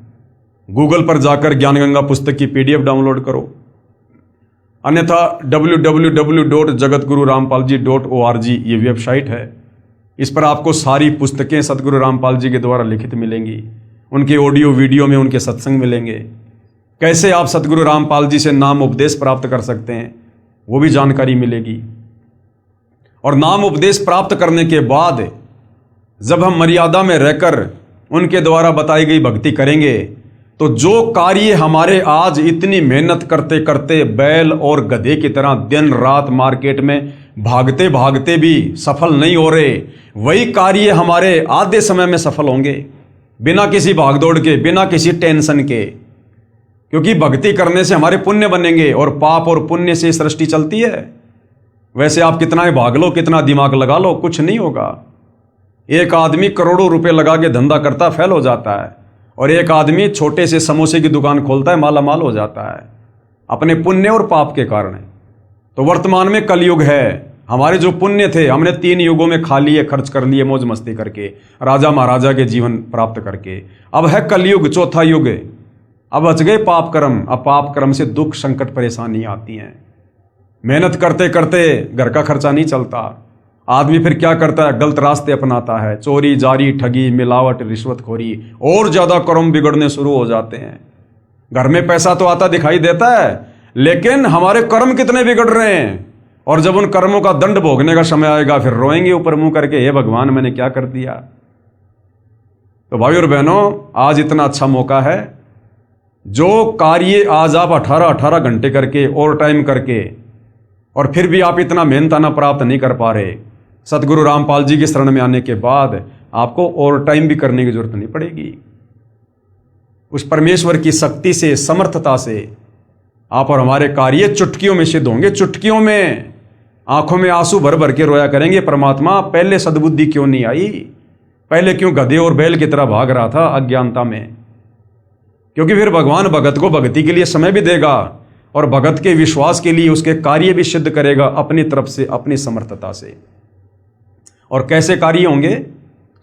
गूगल पर जाकर ज्ञान गंगा पुस्तक की PDF डाउनलोड करो, अन्यथा www.jagatgururampalji.org ये वेबसाइट है, इस पर आपको सारी पुस्तकें सतगुरु रामपाल जी के द्वारा लिखित मिलेंगी, उनके ऑडियो वीडियो में उनके सत्संग मिलेंगे। कैसे आप सतगुरु रामपाल जी से नाम उपदेश प्राप्त कर सकते हैं, वो भी जानकारी मिलेगी। और नाम उपदेश प्राप्त करने के बाद जब हम मर्यादा में रहकर उनके द्वारा बताई गई भक्ति करेंगे, तो जो कार्य हमारे आज इतनी मेहनत करते करते बैल और गधे की तरह दिन रात मार्केट में भागते भागते भी सफल नहीं हो रहे, वही कार्य हमारे आधे समय में सफल होंगे, बिना किसी भागदौड़ के, बिना किसी टेंशन के। क्योंकि भक्ति करने से हमारे पुण्य बनेंगे और पाप और पुण्य से सृष्टि चलती है। वैसे आप कितना ही भाग लो, कितना दिमाग लगा लो, कुछ नहीं होगा। एक आदमी करोड़ों रुपए लगा के धंधा करता है, फेल हो जाता है, और एक आदमी छोटे से समोसे की दुकान खोलता है, माला माल हो जाता है, अपने पुण्य और पाप के कारण। तो वर्तमान में कलयुग है, हमारे जो पुण्य थे हमने 3 युगों में खा लिए, खर्च कर लिए, मौज मस्ती करके, राजा महाराजा के जीवन प्राप्त करके। अब है कलयुग, चौथा युग। अब बच गए पाप कर्म। अब पाप कर्म से दुख संकट परेशानी आती हैं। मेहनत करते करते घर का खर्चा नहीं चलता। आदमी फिर क्या करता है, गलत रास्ते अपनाता है, चोरी जारी ठगी मिलावट रिश्वतखोरी, और ज्यादा कर्म बिगड़ने शुरू हो जाते हैं। घर में पैसा तो आता दिखाई देता है, लेकिन हमारे कर्म कितने बिगड़ रहे हैं। और जब उन कर्मों का दंड भोगने का समय आएगा, फिर रोएंगे ऊपर मुंह करके, हे भगवान मैंने क्या कर दिया। तो भाई और बहनों, आज इतना अच्छा मौका है, जो कार्य आज आप 18-18 घंटे करके ओवर टाइम करके और फिर भी आप इतना मेहनताना प्राप्त नहीं कर पा रहे, सतगुरु रामपाल जी की शरण में आने के बाद आपको ओवर टाइम भी करने की जरूरत नहीं पड़ेगी। उस परमेश्वर की शक्ति से, समर्थता से आप और हमारे कार्य चुटकियों में सिद्ध होंगे। चुटकियों में आंखों में आंसू भर भर के रोया करेंगे, परमात्मा पहले सद्बुद्धि क्यों नहीं आई, पहले क्यों गधे और बैल की तरह भाग रहा था अज्ञानता में। क्योंकि फिर भगवान भगत को भक्ति के लिए समय भी देगा और भगत के विश्वास के लिए उसके कार्य भी सिद्ध करेगा अपनी तरफ से, अपनी समर्थता से। और कैसे कार्य होंगे,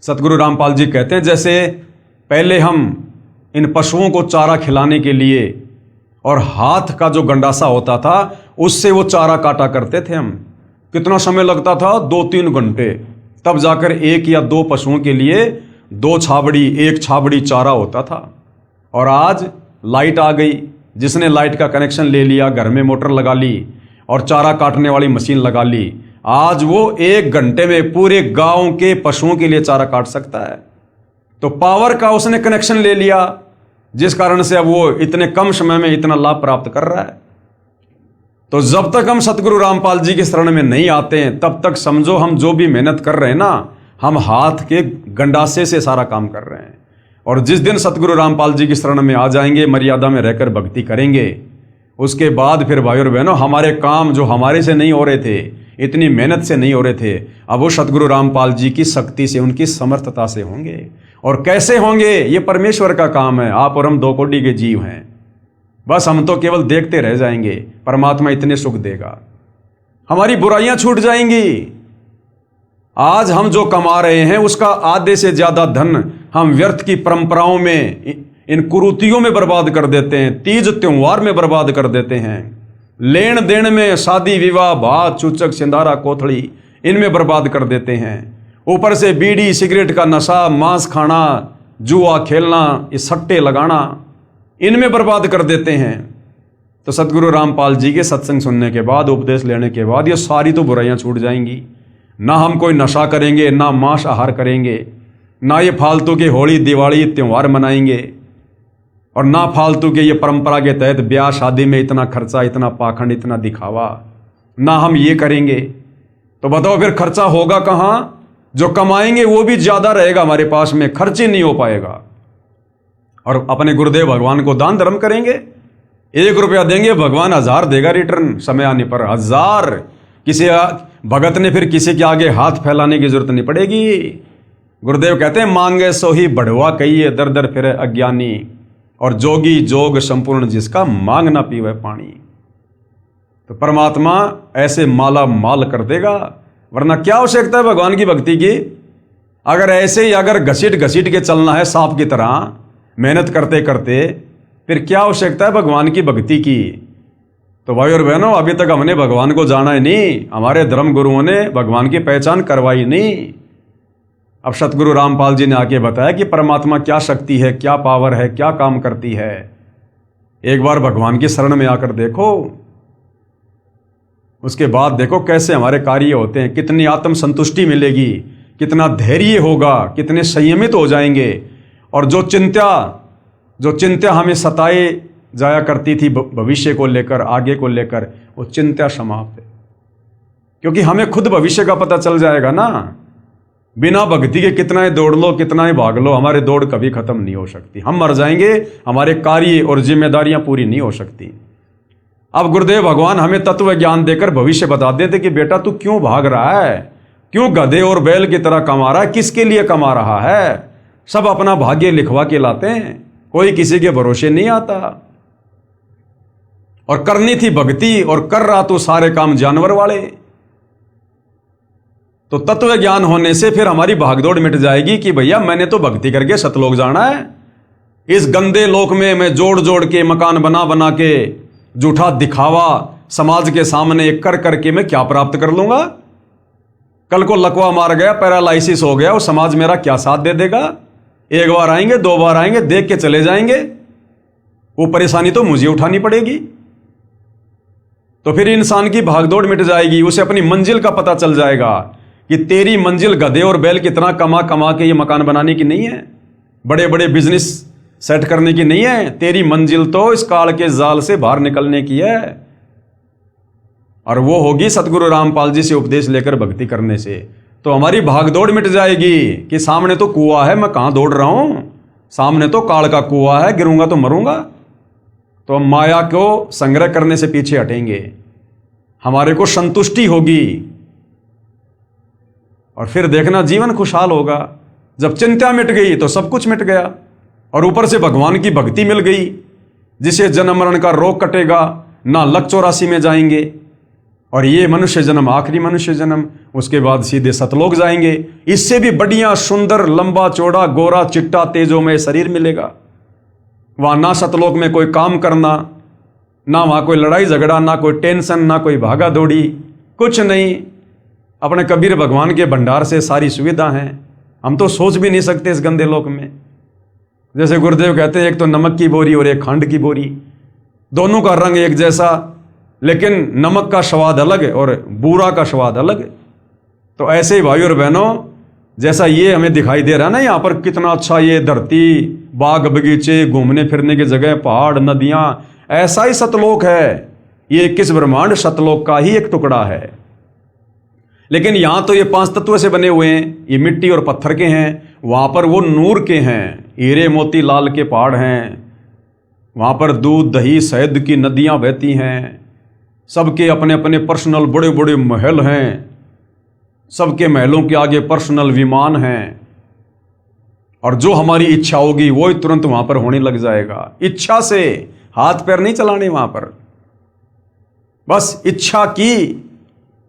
सतगुरु रामपाल जी कहते हैं, जैसे पहले हम इन पशुओं को चारा खिलाने के लिए और हाथ का जो गंडासा होता था उससे वो चारा काटा करते थे हम। कितना समय लगता था, 2-3 घंटे, तब जाकर 1 या 2 पशुओं के लिए 2 छाबड़ी 1 छाबड़ी चारा होता था। और आज लाइट आ गई, जिसने लाइट का कनेक्शन ले लिया, घर में मोटर लगा ली और चारा काटने वाली मशीन लगा ली, आज वो 1 घंटे में पूरे गांव के पशुओं के लिए चारा काट सकता है। तो पावर का उसने कनेक्शन ले लिया, जिस कारण से अब वो इतने कम समय में इतना लाभ प्राप्त कर रहा है। तो जब तक हम सतगुरु रामपाल जी के शरण में नहीं आते हैं, तब तक समझो हम जो भी मेहनत कर रहे हैं ना, हम हाथ के गंडासे से सारा काम कर रहे हैं। और जिस दिन सतगुरु रामपाल जी की शरण में आ जाएंगे, मर्यादा में रहकर भक्ति करेंगे, उसके बाद फिर भाई और बहनों, हमारे काम जो हमारे से नहीं हो रहे थे, इतनी मेहनत से नहीं हो रहे थे, अब वो सतगुरु रामपाल जी की शक्ति से, उनकी समर्थता से होंगे। और कैसे होंगे, ये परमेश्वर का काम है। आप और हम 2 कोटि के जीव हैं, बस हम तो केवल देखते रह जाएंगे। परमात्मा इतने सुख देगा, हमारी बुराइयां छूट जाएंगी। आज हम जो कमा रहे हैं उसका आधे से ज्यादा धन हम व्यर्थ की परंपराओं में, इन कुरीतियों में बर्बाद कर देते हैं, तीज त्योहार में बर्बाद कर देते हैं, लेन देन में, शादी विवाह भात चूचक सिंधारा कोथड़ी, इनमें बर्बाद कर देते हैं। ऊपर से बीड़ी सिगरेट का नशा, मांस खाना, जुआ खेलना, ये सट्टे लगाना, इनमें बर्बाद कर देते हैं। तो सतगुरु रामपाल जी के सत्संग सुनने के बाद, उपदेश लेने के बाद, ये सारी तो बुराइयां छूट जाएंगी। ना हम कोई नशा करेंगे, ना मांस आहार करेंगे, ना ये फालतू के होली दिवाली त्योहार मनाएंगे, और ना फालतू के ये परंपरा के तहत ब्याह शादी में इतना खर्चा, इतना पाखंड, इतना दिखावा, ना हम ये करेंगे। तो बताओ फिर खर्चा होगा कहाँ? जो कमाएंगे वो भी ज्यादा रहेगा हमारे पास में, खर्च ही नहीं हो पाएगा। और अपने गुरुदेव भगवान को दान धर्म करेंगे, 1 रुपया देंगे, भगवान 1000 देगा रिटर्न, समय आने पर 1000। किसी भगत ने फिर किसी के आगे हाथ फैलाने की जरूरत नहीं पड़ेगी। गुरुदेव कहते हैं, मांगे सो ही बढ़वा कहिए, दर दर फिरे अज्ञानी, और जोगी जोग संपूर्ण जिसका, मांग ना पीवे पानी। तो परमात्मा ऐसे माला माल कर देगा, वरना क्या आवश्यकता है भगवान की भक्ति की? अगर ऐसे ही अगर घसीट घसीट के चलना है सांप की तरह, मेहनत करते करते, फिर क्या आवश्यकता है भगवान की भक्ति की? तो भाई और बहनों, अभी तक हमने भगवान को जाना ही नहीं, हमारे धर्म गुरुओं ने भगवान की पहचान करवाई नहीं। अब सतगुरु रामपाल जी ने आके बताया कि परमात्मा क्या शक्ति है, क्या पावर है, क्या काम करती है। एक बार भगवान की शरण में आकर देखो, उसके बाद देखो कैसे हमारे कार्य होते हैं, कितनी आत्म संतुष्टि मिलेगी, कितना धैर्य होगा, कितने संयमित हो जाएंगे। और जो चिंता हमें सताए जाया करती थी भविष्य को लेकर, आगे को लेकर, वो चिंता समाप्त है। क्योंकि हमें खुद भविष्य का पता चल जाएगा ना। बिना भक्ति के कितना ही दौड़ लो, कितना ही भाग लो, हमारे दौड़ कभी खत्म नहीं हो सकती। हम मर जाएंगे, हमारे कार्य और जिम्मेदारियां पूरी नहीं हो सकती। अब गुरुदेव भगवान हमें तत्व ज्ञान देकर भविष्य बता देते कि बेटा तू क्यों भाग रहा है, क्यों गधे और बैल की तरह कमा रहा है, किसके लिए कमा रहा है? सब अपना भाग्य लिखवा के लाते हैं, कोई किसी के भरोसे नहीं आता। और करनी थी भक्ति, और कर रहा तो सारे काम जानवर वाले। तो तत्व ज्ञान होने से फिर हमारी भागदौड़ मिट जाएगी कि भैया मैंने तो भक्ति करके सतलोक जाना है, इस गंदे लोक में मैं जोड़ जोड़ के मकान बना बना के झूठा दिखावा समाज के सामने कर करके मैं क्या प्राप्त कर लूंगा? कल को लकवा मार गया, पैरालाइसिस हो गया, वो समाज मेरा क्या साथ दे देगा? एक बार आएंगे, दो बार आएंगे, देख के चले जाएंगे, वो परेशानी तो मुझे उठानी पड़ेगी। तो फिर इंसान की भागदौड़ मिट जाएगी, उसे अपनी मंजिल का पता चल जाएगा कि तेरी मंजिल गधे और बैल कितना कमा कमा के ये मकान बनाने की नहीं है, बड़े बड़े बिजनेस सेट करने की नहीं है। तेरी मंजिल तो इस काल के जाल से बाहर निकलने की है, और वो होगी सतगुरु रामपाल जी से उपदेश लेकर भक्ति करने से। तो हमारी भागदौड़ मिट जाएगी कि सामने तो कुआं है, मैं कहां दौड़ रहा हूं, सामने तो काल का कुआं है, गिरूंगा तो मरूंगा। तो हम माया को संग्रह करने से पीछे हटेंगे, हमारे को संतुष्टि होगी, और फिर देखना जीवन खुशहाल होगा। जब चिंता मिट गई तो सब कुछ मिट गया, और ऊपर से भगवान की भक्ति मिल गई, जिसे जन्म मरण का रोग कटेगा, ना लक 84 में जाएंगे, और ये मनुष्य जन्म आखिरी मनुष्य जन्म, उसके बाद सीधे सतलोक जाएंगे। इससे भी बढ़िया सुंदर लंबा चौड़ा गोरा चिट्टा तेजोमय शरीर मिलेगा। वहां ना सतलोक में कोई काम करना, ना वहां कोई लड़ाई झगड़ा, ना कोई टेंशन, ना कोई भागा दौड़ी, कुछ नहीं। अपने कबीर भगवान के भंडार से सारी सुविधा है, हम तो सोच भी नहीं सकते इस गंदे लोक में। जैसे गुरुदेव कहते हैं, एक तो नमक की बोरी और एक खंड की बोरी, दोनों का रंग एक जैसा, लेकिन नमक का स्वाद अलग है और बूरा का स्वाद अलग है। तो ऐसे ही भाई और बहनों, जैसा ये हमें दिखाई दे रहा है ना, यहाँ पर कितना अच्छा ये धरती, बाग बगीचे, घूमने फिरने की जगह, पहाड़, नदियां, ऐसा ही सतलोक है। ये 21 ब्रह्मांड सतलोक का ही एक टुकड़ा है। लेकिन यहां तो ये 5 तत्व से बने हुए हैं, ये मिट्टी और पत्थर के हैं, वहां पर वो नूर के हैं, हीरे मोती लाल के पहाड़ हैं, वहां पर दूध दही शहद की नदियां बहती हैं, सबके अपने अपने पर्सनल बड़े बड़े महल हैं, सबके महलों के आगे पर्सनल विमान हैं, और जो हमारी इच्छा होगी वो ही तुरंत वहां पर होने लग जाएगा। इच्छा से, हाथ पैर नहीं चलाने वहां पर, बस इच्छा की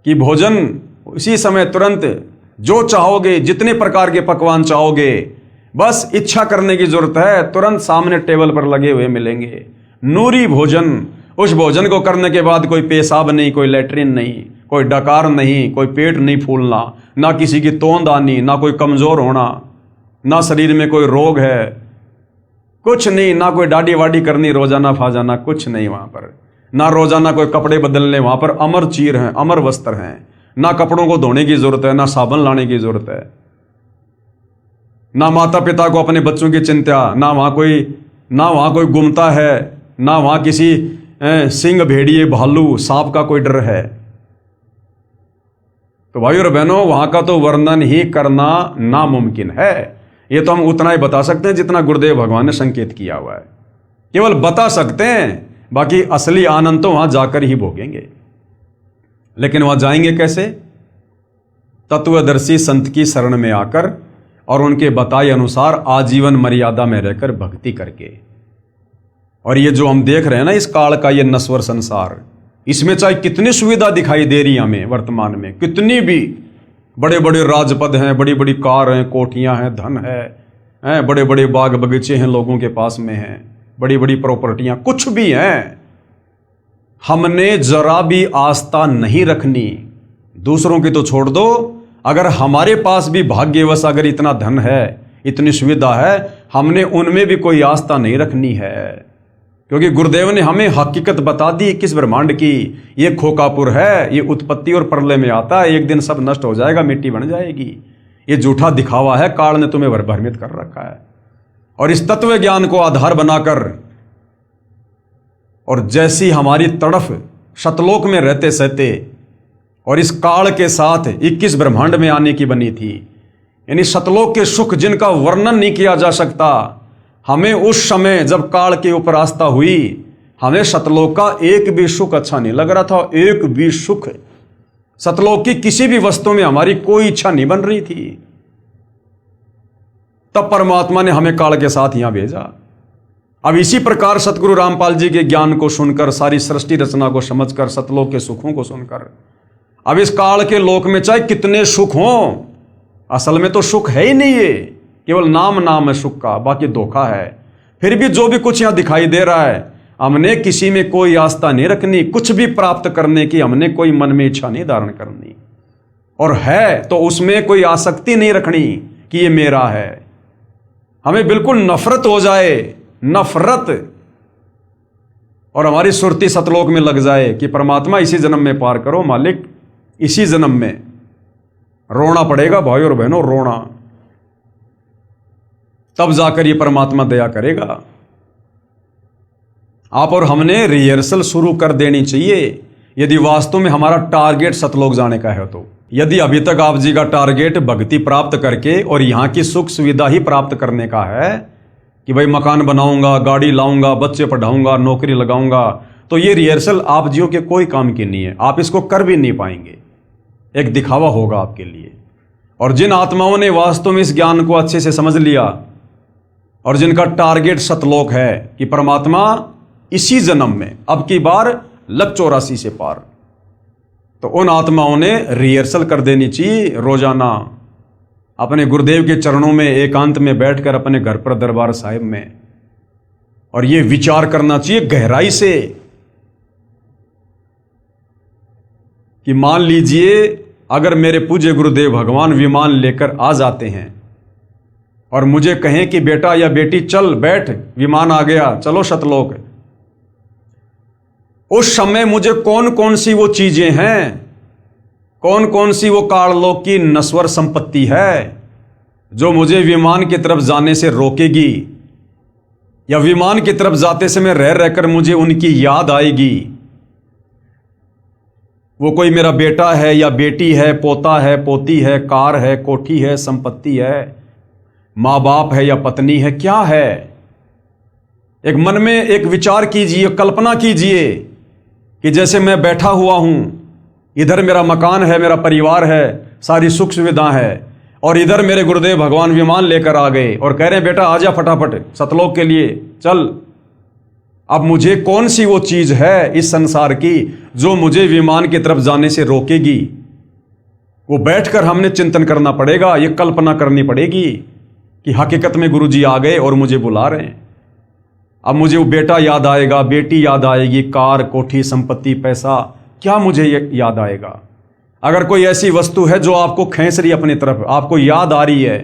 कि भोजन उसी समय तुरंत जो चाहोगे, जितने प्रकार के पकवान चाहोगे, बस इच्छा करने की जरूरत है, तुरंत सामने टेबल पर लगे हुए मिलेंगे। नूरी भोजन, उस भोजन को करने के बाद कोई पेशाब नहीं, कोई लेटरिन नहीं, कोई डकार नहीं, कोई पेट नहीं फूलना, ना किसी की तोंद आनी, ना कोई कमजोर होना, ना शरीर में कोई रोग है, कुछ नहीं, ना कोई दाढ़ी वाड़ी करनी रोजाना फाजाना, कुछ नहीं वहां पर, ना रोजाना कोई कपड़े बदलने, वहां पर अमर चीर हैं, अमर वस्त्र हैं, ना कपड़ों को धोने की जरूरत है, ना साबुन लाने की जरूरत है, ना माता पिता को अपने बच्चों की चिंता, ना वहां कोई गुमता है, ना वहां किसी सिंह भेड़िए भालू सांप का कोई डर है। तो भाई और बहनों, वहां का तो वर्णन ही करना नामुमकिन है। ये तो हम उतना ही बता सकते हैं जितना गुरुदेव भगवान ने संकेत किया हुआ है, केवल बता सकते हैं, बाकी असली आनंद तो वहां जाकर ही भोगेंगे। लेकिन वहां जाएंगे कैसे? तत्वदर्शी संत की शरण में आकर और उनके बताए अनुसार आजीवन मर्यादा में रहकर भक्ति करके। और ये जो हम देख रहे हैं ना, इस काल का ये नश्वर संसार, इसमें चाहे कितनी सुविधा दिखाई दे रही है हमें वर्तमान में, कितनी भी बड़े बड़े राजपद हैं, बड़ी बड़ी कार हैं, कोठियां हैं, धन है, बड़े बड़े बाग बगीचे हैं, लोगों के पास में हैं, बड़ी बड़ी प्रॉपर्टियां, कुछ भी हैं, हमने जरा भी आस्था नहीं रखनी। दूसरों की तो छोड़ दो, अगर हमारे पास भी भाग्यवश अगर इतना धन है, इतनी सुविधा है, हमने उनमें भी कोई आस्था नहीं रखनी है, क्योंकि गुरुदेव ने हमें हकीकत बता दी किस ब्रह्मांड की। ये खोकापुर है, ये उत्पत्ति और प्रलय में आता है, एक दिन सब नष्ट हो जाएगा, मिट्टी बन जाएगी। ये झूठा दिखावा है, काल ने तुम्हें भ्रमित कर रखा है। और इस तत्व ज्ञान को आधार बनाकर, और जैसी हमारी तड़फ सतलोक में रहते सहते और इस काल के साथ 21 ब्रह्मांड में आने की बनी थी, यानी सतलोक के सुख जिनका वर्णन नहीं किया जा सकता, हमें उस समय जब काल के ऊपर आस्था हुई, हमें सतलोक का एक भी सुख अच्छा नहीं लग रहा था। एक भी सुख, सतलोक की किसी भी वस्तु में हमारी कोई इच्छा नहीं बन रही थी। तब परमात्मा ने हमें काल के साथ यहां भेजा। अब इसी प्रकार सतगुरु रामपाल जी के ज्ञान को सुनकर, सारी सृष्टि रचना को समझकर, सतलोक के सुखों को सुनकर, अब इस काल के लोक में चाहे कितने सुख हों, असल में तो सुख है ही नहीं, ये केवल नाम है सुख का, बाकी धोखा है। फिर भी जो भी कुछ यहां दिखाई दे रहा है, हमने किसी में कोई आस्था नहीं रखनी, कुछ भी प्राप्त करने की हमने कोई मन में इच्छा नहीं धारण करनी, और है तो उसमें कोई आसक्ति नहीं रखनी कि ये मेरा है। हमें बिल्कुल नफरत हो जाए, नफरत, और हमारी सुरती सतलोक में लग जाए कि परमात्मा इसी जन्म में पार करो, मालिक इसी जन्म में। रोना पड़ेगा भाई और बहनों, रोना, तब जाकर ये परमात्मा दया करेगा। आप और हमने रिहर्सल शुरू कर देनी चाहिए, यदि वास्तव में हमारा टारगेट सतलोक जाने का है तो। यदि अभी तक आप जी का टारगेट भक्ति प्राप्त करके और यहां की सुख सुविधा ही प्राप्त करने का है कि भाई मकान बनाऊंगा, गाड़ी लाऊंगा, बच्चे पढ़ाऊंगा, नौकरी लगाऊंगा, तो ये रिहर्सल आप जियो के कोई काम की नहीं है, आप इसको कर भी नहीं पाएंगे, एक दिखावा होगा आपके लिए। और जिन आत्माओं ने वास्तव में इस ज्ञान को अच्छे से समझ लिया और जिनका टारगेट सतलोक है कि परमात्मा इसी जन्म में, अब की बार लग 84 से पार, तो उन आत्माओं ने रिहर्सल कर देनी चाहिए रोजाना अपने गुरुदेव के चरणों में एकांत में बैठकर अपने घर पर दरबार साहिब में, और ये विचार करना चाहिए गहराई से कि मान लीजिए अगर मेरे पूज्य गुरुदेव भगवान विमान लेकर आ जाते हैं और मुझे कहें कि बेटा या बेटी चल बैठ, विमान आ गया, चलो सतलोक, उस समय मुझे कौन कौन सी वो चीजें हैं, कौन कौन सी वो काललोक की नश्वर संपत्ति है जो मुझे विमान की तरफ जाने से रोकेगी, या विमान की तरफ जाते समय रह रहकर मुझे उनकी याद आएगी। वो कोई मेरा बेटा है या बेटी है, पोता है, पोती है, कार है, कोठी है, संपत्ति है, माँ बाप है या पत्नी है, क्या है? एक मन में एक विचार कीजिए, कल्पना कीजिए कि जैसे मैं बैठा हुआ हूं, इधर मेरा मकान है, मेरा परिवार है, सारी सुख सुविधा है, और इधर मेरे गुरुदेव भगवान विमान लेकर आ गए और कह रहे हैं बेटा आजा फटाफट सतलोक के लिए चल। अब मुझे कौन सी वो चीज है इस संसार की जो मुझे विमान की तरफ जाने से रोकेगी? वो बैठकर हमने चिंतन करना पड़ेगा, ये कल्पना करनी पड़ेगी कि हकीकत में गुरुजी आ गए और मुझे बुला रहे हैं। अब मुझे वो बेटा याद आएगा, बेटी याद आएगी, कार, कोठी, संपत्ति, पैसा, क्या मुझे याद आएगा? अगर कोई ऐसी वस्तु है जो आपको खींच रही है अपनी तरफ, आपको याद आ रही है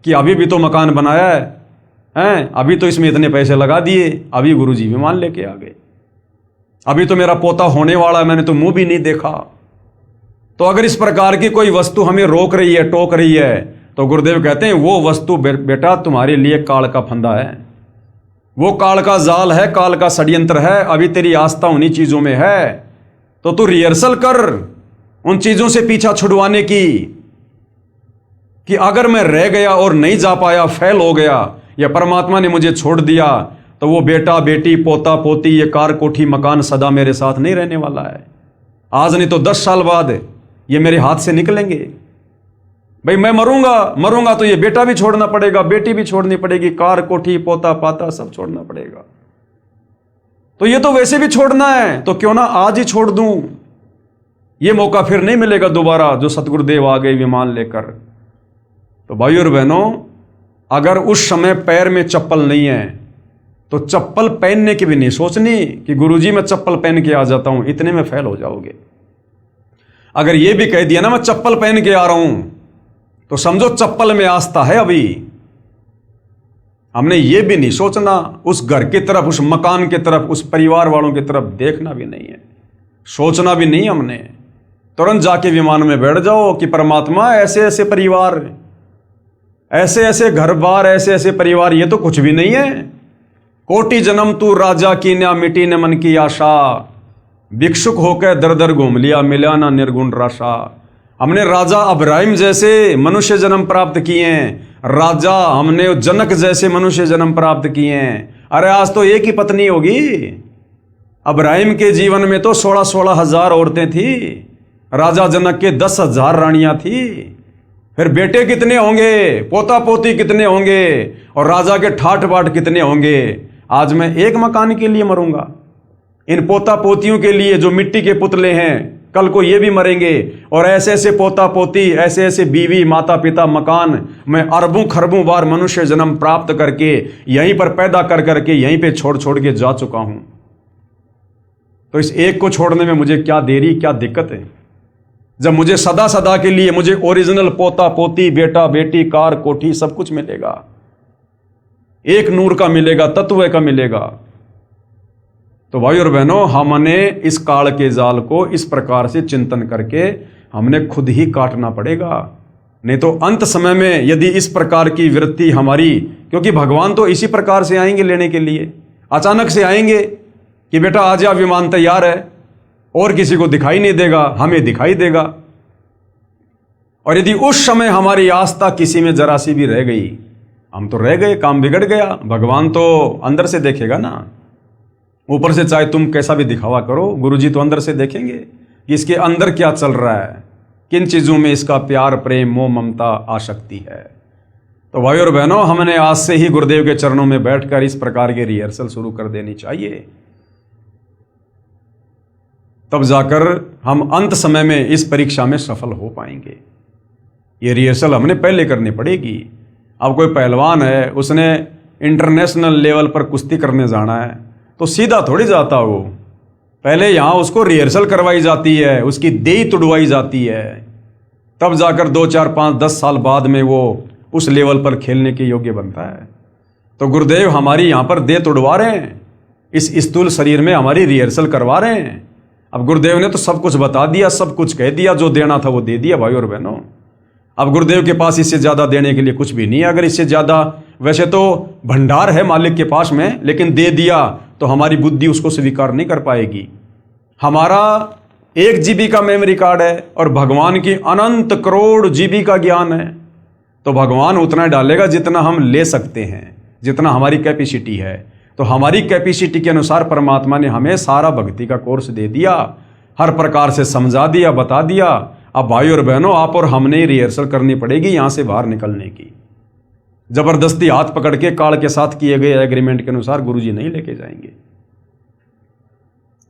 कि अभी भी तो मकान बनाया है, अभी तो इसमें इतने पैसे लगा दिए, अभी गुरुजी विमान लेके आ गए, अभी तो मेरा पोता होने वाला है, मैंने तो मुंह भी नहीं देखा। तो अगर इस प्रकार की कोई वस्तु हमें रोक रही है, टोक रही है, तो गुरुदेव कहते हैं वो वस्तु बेटा तुम्हारे लिए काल का फंदा है, वो काल का जाल है, काल का षड्यंत्र है। अभी तेरी आस्था उन्हीं चीजों में है, तो तू रिहर्सल कर उन चीजों से पीछा छुड़वाने की, कि अगर मैं रह गया और नहीं जा पाया, फेल हो गया, या परमात्मा ने मुझे छोड़ दिया, तो वो बेटा बेटी, पोता पोती, ये कार कोठी मकान सदा मेरे साथ नहीं रहने वाला है। आज नहीं तो 10 साल बाद ये मेरे हाथ से निकलेंगे। भाई मैं मरूंगा तो ये बेटा भी छोड़ना पड़ेगा, बेटी भी छोड़नी पड़ेगी, कार कोठी पोता पाता सब छोड़ना पड़ेगा। तो ये तो वैसे भी छोड़ना है, तो क्यों ना आज ही छोड़ दूं। ये मौका फिर नहीं मिलेगा दोबारा जो सतगुरुदेव आ गए विमान लेकर। तो भाइयों और बहनों, अगर उस समय पैर में चप्पल नहीं है तो चप्पल पहनने की भी नहीं सोचनी कि गुरुजी मैं चप्पल पहन के आ जाता हूं, इतने में फेल हो जाओगे। अगर ये भी कह दिया ना मैं चप्पल पहन के आ रहा हूं, तो समझो चप्पल में आस्था है। अभी हमने ये भी नहीं सोचना, उस घर की तरफ, उस मकान की तरफ, उस परिवार वालों की तरफ देखना भी नहीं है, सोचना भी नहीं। हमने तुरंत जाके विमान में बैठ जाओ कि परमात्मा ऐसे ऐसे परिवार, ऐसे ऐसे घर बार, ऐसे ऐसे परिवार, ये तो कुछ भी नहीं है। कोटि जन्म तू राजा की न मिटी न मन की आशा, भिक्षुक होकर दर दर घूम लिया मिला ना निर्गुण राशा। हमने राजा अब्राहिम जैसे मनुष्य जन्म प्राप्त किए हैं, राजा हमने जनक जैसे मनुष्य जन्म प्राप्त किए हैं। अरे आज तो एक ही पत्नी होगी, अब्राहिम के जीवन में तो 16-16 हजार औरतें थी, राजा जनक के 10,000 रानियां थी। फिर बेटे कितने होंगे, पोता पोती कितने होंगे, और राजा के ठाट बाट कितने होंगे। आज मैं एक मकान के लिए मरूंगा, इन पोता पोतियों के लिए जो मिट्टी के पुतले हैं, कल को ये भी मरेंगे, और ऐसे ऐसे पोता पोती, ऐसे ऐसे बीवी, माता पिता, मकान, मैं अरबों खरबों बार मनुष्य जन्म प्राप्त करके यहीं पर पैदा कर करके यहीं पे छोड़ छोड़ के जा चुका हूं। तो इस एक को छोड़ने में मुझे क्या देरी, क्या दिक्कत है, जब मुझे सदा सदा के लिए मुझे ओरिजिनल पोता पोती, बेटा बेटी, कार कोठी सब कुछ मिलेगा, एक नूर का मिलेगा, तत्व का मिलेगा। तो भाई और बहनों, हमने इस काल के जाल को इस प्रकार से चिंतन करके हमने खुद ही काटना पड़ेगा। नहीं तो अंत समय में यदि इस प्रकार की वृत्ति हमारी, क्योंकि भगवान तो इसी प्रकार से आएंगे लेने के लिए, अचानक से आएंगे कि बेटा आज या विमान तैयार है, और किसी को दिखाई नहीं देगा, हमें दिखाई देगा। और यदि उस समय हमारी आस्था किसी में जरा सी भी रह गई, हम तो रह गए, काम बिगड़ गया। भगवान तो अंदर से देखेगा ना, ऊपर से चाहे तुम कैसा भी दिखावा करो, गुरुजी तो अंदर से देखेंगे कि इसके अंदर क्या चल रहा है, किन चीजों में इसका प्यार, प्रेम, मोह, ममता, आसक्ति है। तो भाई और बहनों, हमने आज से ही गुरुदेव के चरणों में बैठकर इस प्रकार की रिहर्सल शुरू कर देनी चाहिए, तब जाकर हम अंत समय में इस परीक्षा में सफल हो पाएंगे। ये रिहर्सल हमने पहले करनी पड़ेगी। अब कोई पहलवान है, उसने इंटरनेशनल लेवल पर कुश्ती करने जाना है, तो सीधा थोड़ी जाता वो, पहले यहाँ उसको रिहर्सल करवाई जाती है, उसकी देह तुड़वाई जाती है, तब जाकर 2, 4, 5, 10 साल बाद में वो उस लेवल पर खेलने के योग्य बनता है। तो गुरुदेव हमारी यहाँ पर देह तुड़वा रहे हैं, इस स्थूल शरीर में हमारी रिहर्सल करवा रहे हैं। अब गुरुदेव ने तो सब कुछ बता दिया, सब कुछ कह दिया, जो देना था वो दे दिया भाई और बहनों। अब गुरुदेव के पास इससे ज्यादा देने के लिए कुछ भी नहीं है। अगर इससे ज्यादा, वैसे तो भंडार है मालिक के पास में, लेकिन दे दिया तो हमारी बुद्धि उसको स्वीकार नहीं कर पाएगी। हमारा 1 GB का मेमोरी कार्ड है और भगवान की अनंत करोड़ GB का ज्ञान है, तो भगवान उतना डालेगा जितना हम ले सकते हैं, जितना हमारी कैपेसिटी है। तो हमारी कैपेसिटी के अनुसार परमात्मा ने हमें सारा भक्ति का कोर्स दे दिया, हर प्रकार से समझा दिया, बता दिया। अब भाई और बहनों, आप और हमने रिहर्सल करनी पड़ेगी यहां से बाहर निकलने की। जबरदस्ती हाथ पकड़ के काल के साथ किए गए एग्रीमेंट के अनुसार गुरुजी नहीं लेके जाएंगे।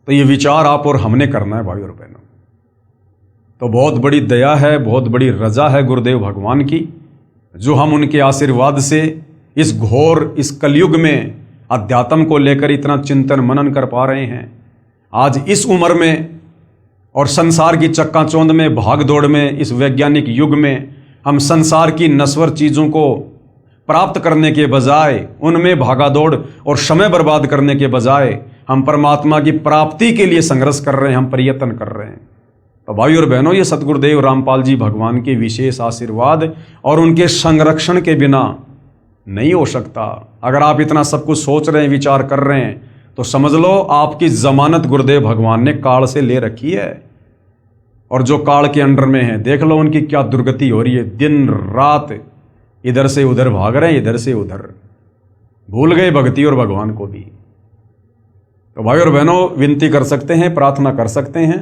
तो ये विचार आप और हमने करना है भाई और बहनों। तो बहुत बड़ी दया है, बहुत बड़ी रजा है गुरुदेव भगवान की, जो हम उनके आशीर्वाद से इस घोर, इस कलयुग में अध्यात्म को लेकर इतना चिंतन मनन कर पा रहे हैं। आज इस उम्र में और संसार की चक्काचौंध में, भाग दौड़ में, इस वैज्ञानिक युग में हम संसार की नश्वर चीजों को प्राप्त करने के बजाय, उनमें भागा दौड़ और समय बर्बाद करने के बजाय हम परमात्मा की प्राप्ति के लिए संघर्ष कर रहे हैं, हम प्रयत्न कर रहे हैं। तो भाई और बहनों, ये सतगुरुदेव रामपाल जी भगवान के विशेष आशीर्वाद और उनके संरक्षण के बिना नहीं हो सकता। अगर आप इतना सब कुछ सोच रहे हैं, विचार कर रहे हैं, तो समझ लो आपकी जमानत गुरुदेव भगवान ने काल से ले रखी है। और जो काल के अंडर में है, देख लो उनकी क्या दुर्गति हो रही है। दिन रात इधर से उधर भाग रहे हैं, इधर से उधर, भूल गए भक्ति और भगवान को भी। तो भाई और बहनों, विनती कर सकते हैं, प्रार्थना कर सकते हैं।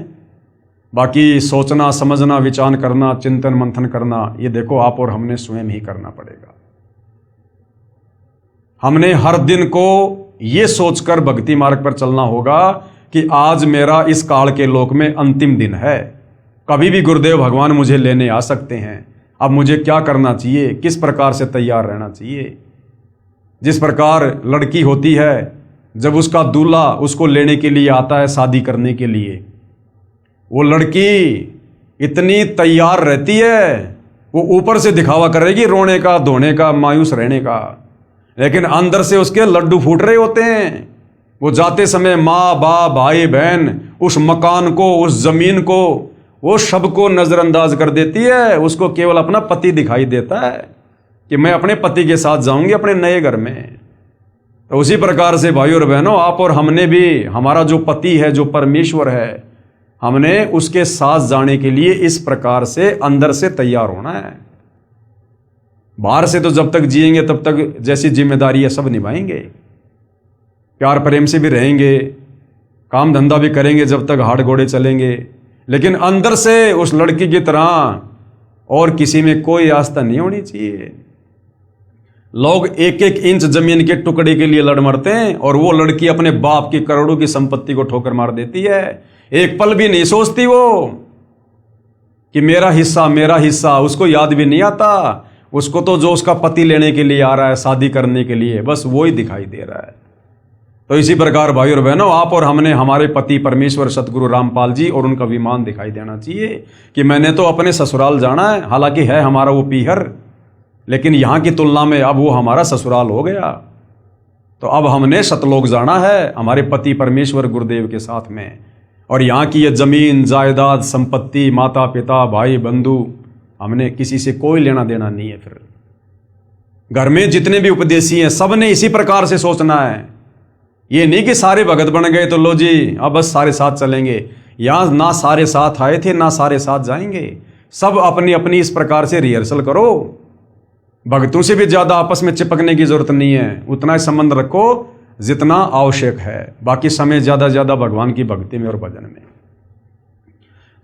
बाकी सोचना, समझना, विचार करना, चिंतन मंथन करना, ये देखो आप और हमने स्वयं ही करना पड़ेगा। हमने हर दिन को ये सोचकर भक्ति मार्ग पर चलना होगा कि आज मेरा इस काल के लोक में अंतिम दिन है, कभी भी गुरुदेव भगवान मुझे लेने आ सकते हैं। अब मुझे क्या करना चाहिए, किस प्रकार से तैयार रहना चाहिए। जिस प्रकार लड़की होती है, जब उसका दूल्हा उसको लेने के लिए आता है शादी करने के लिए, वो लड़की इतनी तैयार रहती है, वो ऊपर से दिखावा करेगी रोने का, धोने का, मायूस रहने का, लेकिन अंदर से उसके लड्डू फूट रहे होते हैं। वो जाते समय माँ बाप, भाई बहन, उस मकान को, उस जमीन को, वो सबको नजरअंदाज कर देती है। उसको केवल अपना पति दिखाई देता है कि मैं अपने पति के साथ जाऊंगी अपने नए घर में। तो उसी प्रकार से भाई और बहनों, आप और हमने भी, हमारा जो पति है, जो परमेश्वर है, हमने उसके साथ जाने के लिए इस प्रकार से अंदर से तैयार होना है। बाहर से तो जब तक जिएंगे तब तक जैसी जिम्मेदारी है सब निभाएंगे, प्यार प्रेम से भी रहेंगे, काम धंधा भी करेंगे जब तक हाथ घोड़े चलेंगे, लेकिन अंदर से उस लड़की की तरह और किसी में कोई आस्था नहीं होनी चाहिए। लोग 1-1 इंच जमीन के टुकड़े के लिए लड़ मरते हैं, और वो लड़की अपने बाप की करोड़ों की संपत्ति को ठोकर मार देती है। एक पल भी नहीं सोचती वो कि मेरा हिस्सा, उसको याद भी नहीं आता। उसको तो जो उसका पति लेने के लिए आ रहा है, शादी करने के लिए, बस वो ही दिखाई दे रहा है। तो इसी प्रकार भाई और बहनों, आप और हमने हमारे पति परमेश्वर सतगुरु रामपाल जी और उनका विमान दिखाई देना चाहिए कि मैंने तो अपने ससुराल जाना है, हालांकि है हमारा वो पीहर, लेकिन यहाँ की तुलना में अब वो हमारा ससुराल हो गया। तो अब हमने सतलोक जाना है हमारे पति परमेश्वर गुरुदेव के साथ में। और यहाँ की ये जमीन जायदाद संपत्ति, माता पिता भाई बंधु, हमने किसी से कोई लेना देना नहीं है। फिर घर में जितने भी उपदेशी हैं, सब ने इसी प्रकार से सोचना है। ये नहीं कि सारे भगत बन गए तो लो जी अब बस सारे साथ चलेंगे। यहाँ ना सारे साथ आए थे, ना सारे साथ जाएंगे। सब अपनी अपनी इस प्रकार से रिहर्सल करो। भक्तों से भी ज्यादा आपस में चिपकने की जरूरत नहीं है, उतना ही संबंध रखो जितना आवश्यक है। बाकी समय ज्यादा ज्यादा भगवान की भक्ति में और भजन में।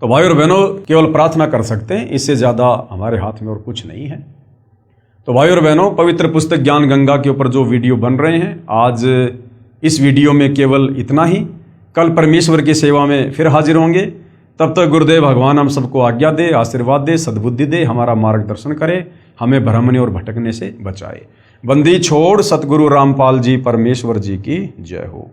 तो भाई और बहनों, केवल प्रार्थना कर सकते हैं, इससे ज्यादा हमारे हाथ में और कुछ नहीं है। तो भाई और बहनों, पवित्र पुस्तक ज्ञान गंगा के ऊपर जो वीडियो बन रहे हैं, आज इस वीडियो में केवल इतना ही। कल परमेश्वर की सेवा में फिर हाजिर होंगे। तब तक गुरुदेव भगवान हम सबको आज्ञा दे, आशीर्वाद दे, सद्बुद्धि दे, हमारा मार्गदर्शन करे, हमें भ्रमने और भटकने से बचाए। बंदी छोड़ सतगुरु रामपाल जी परमेश्वर जी की जय हो।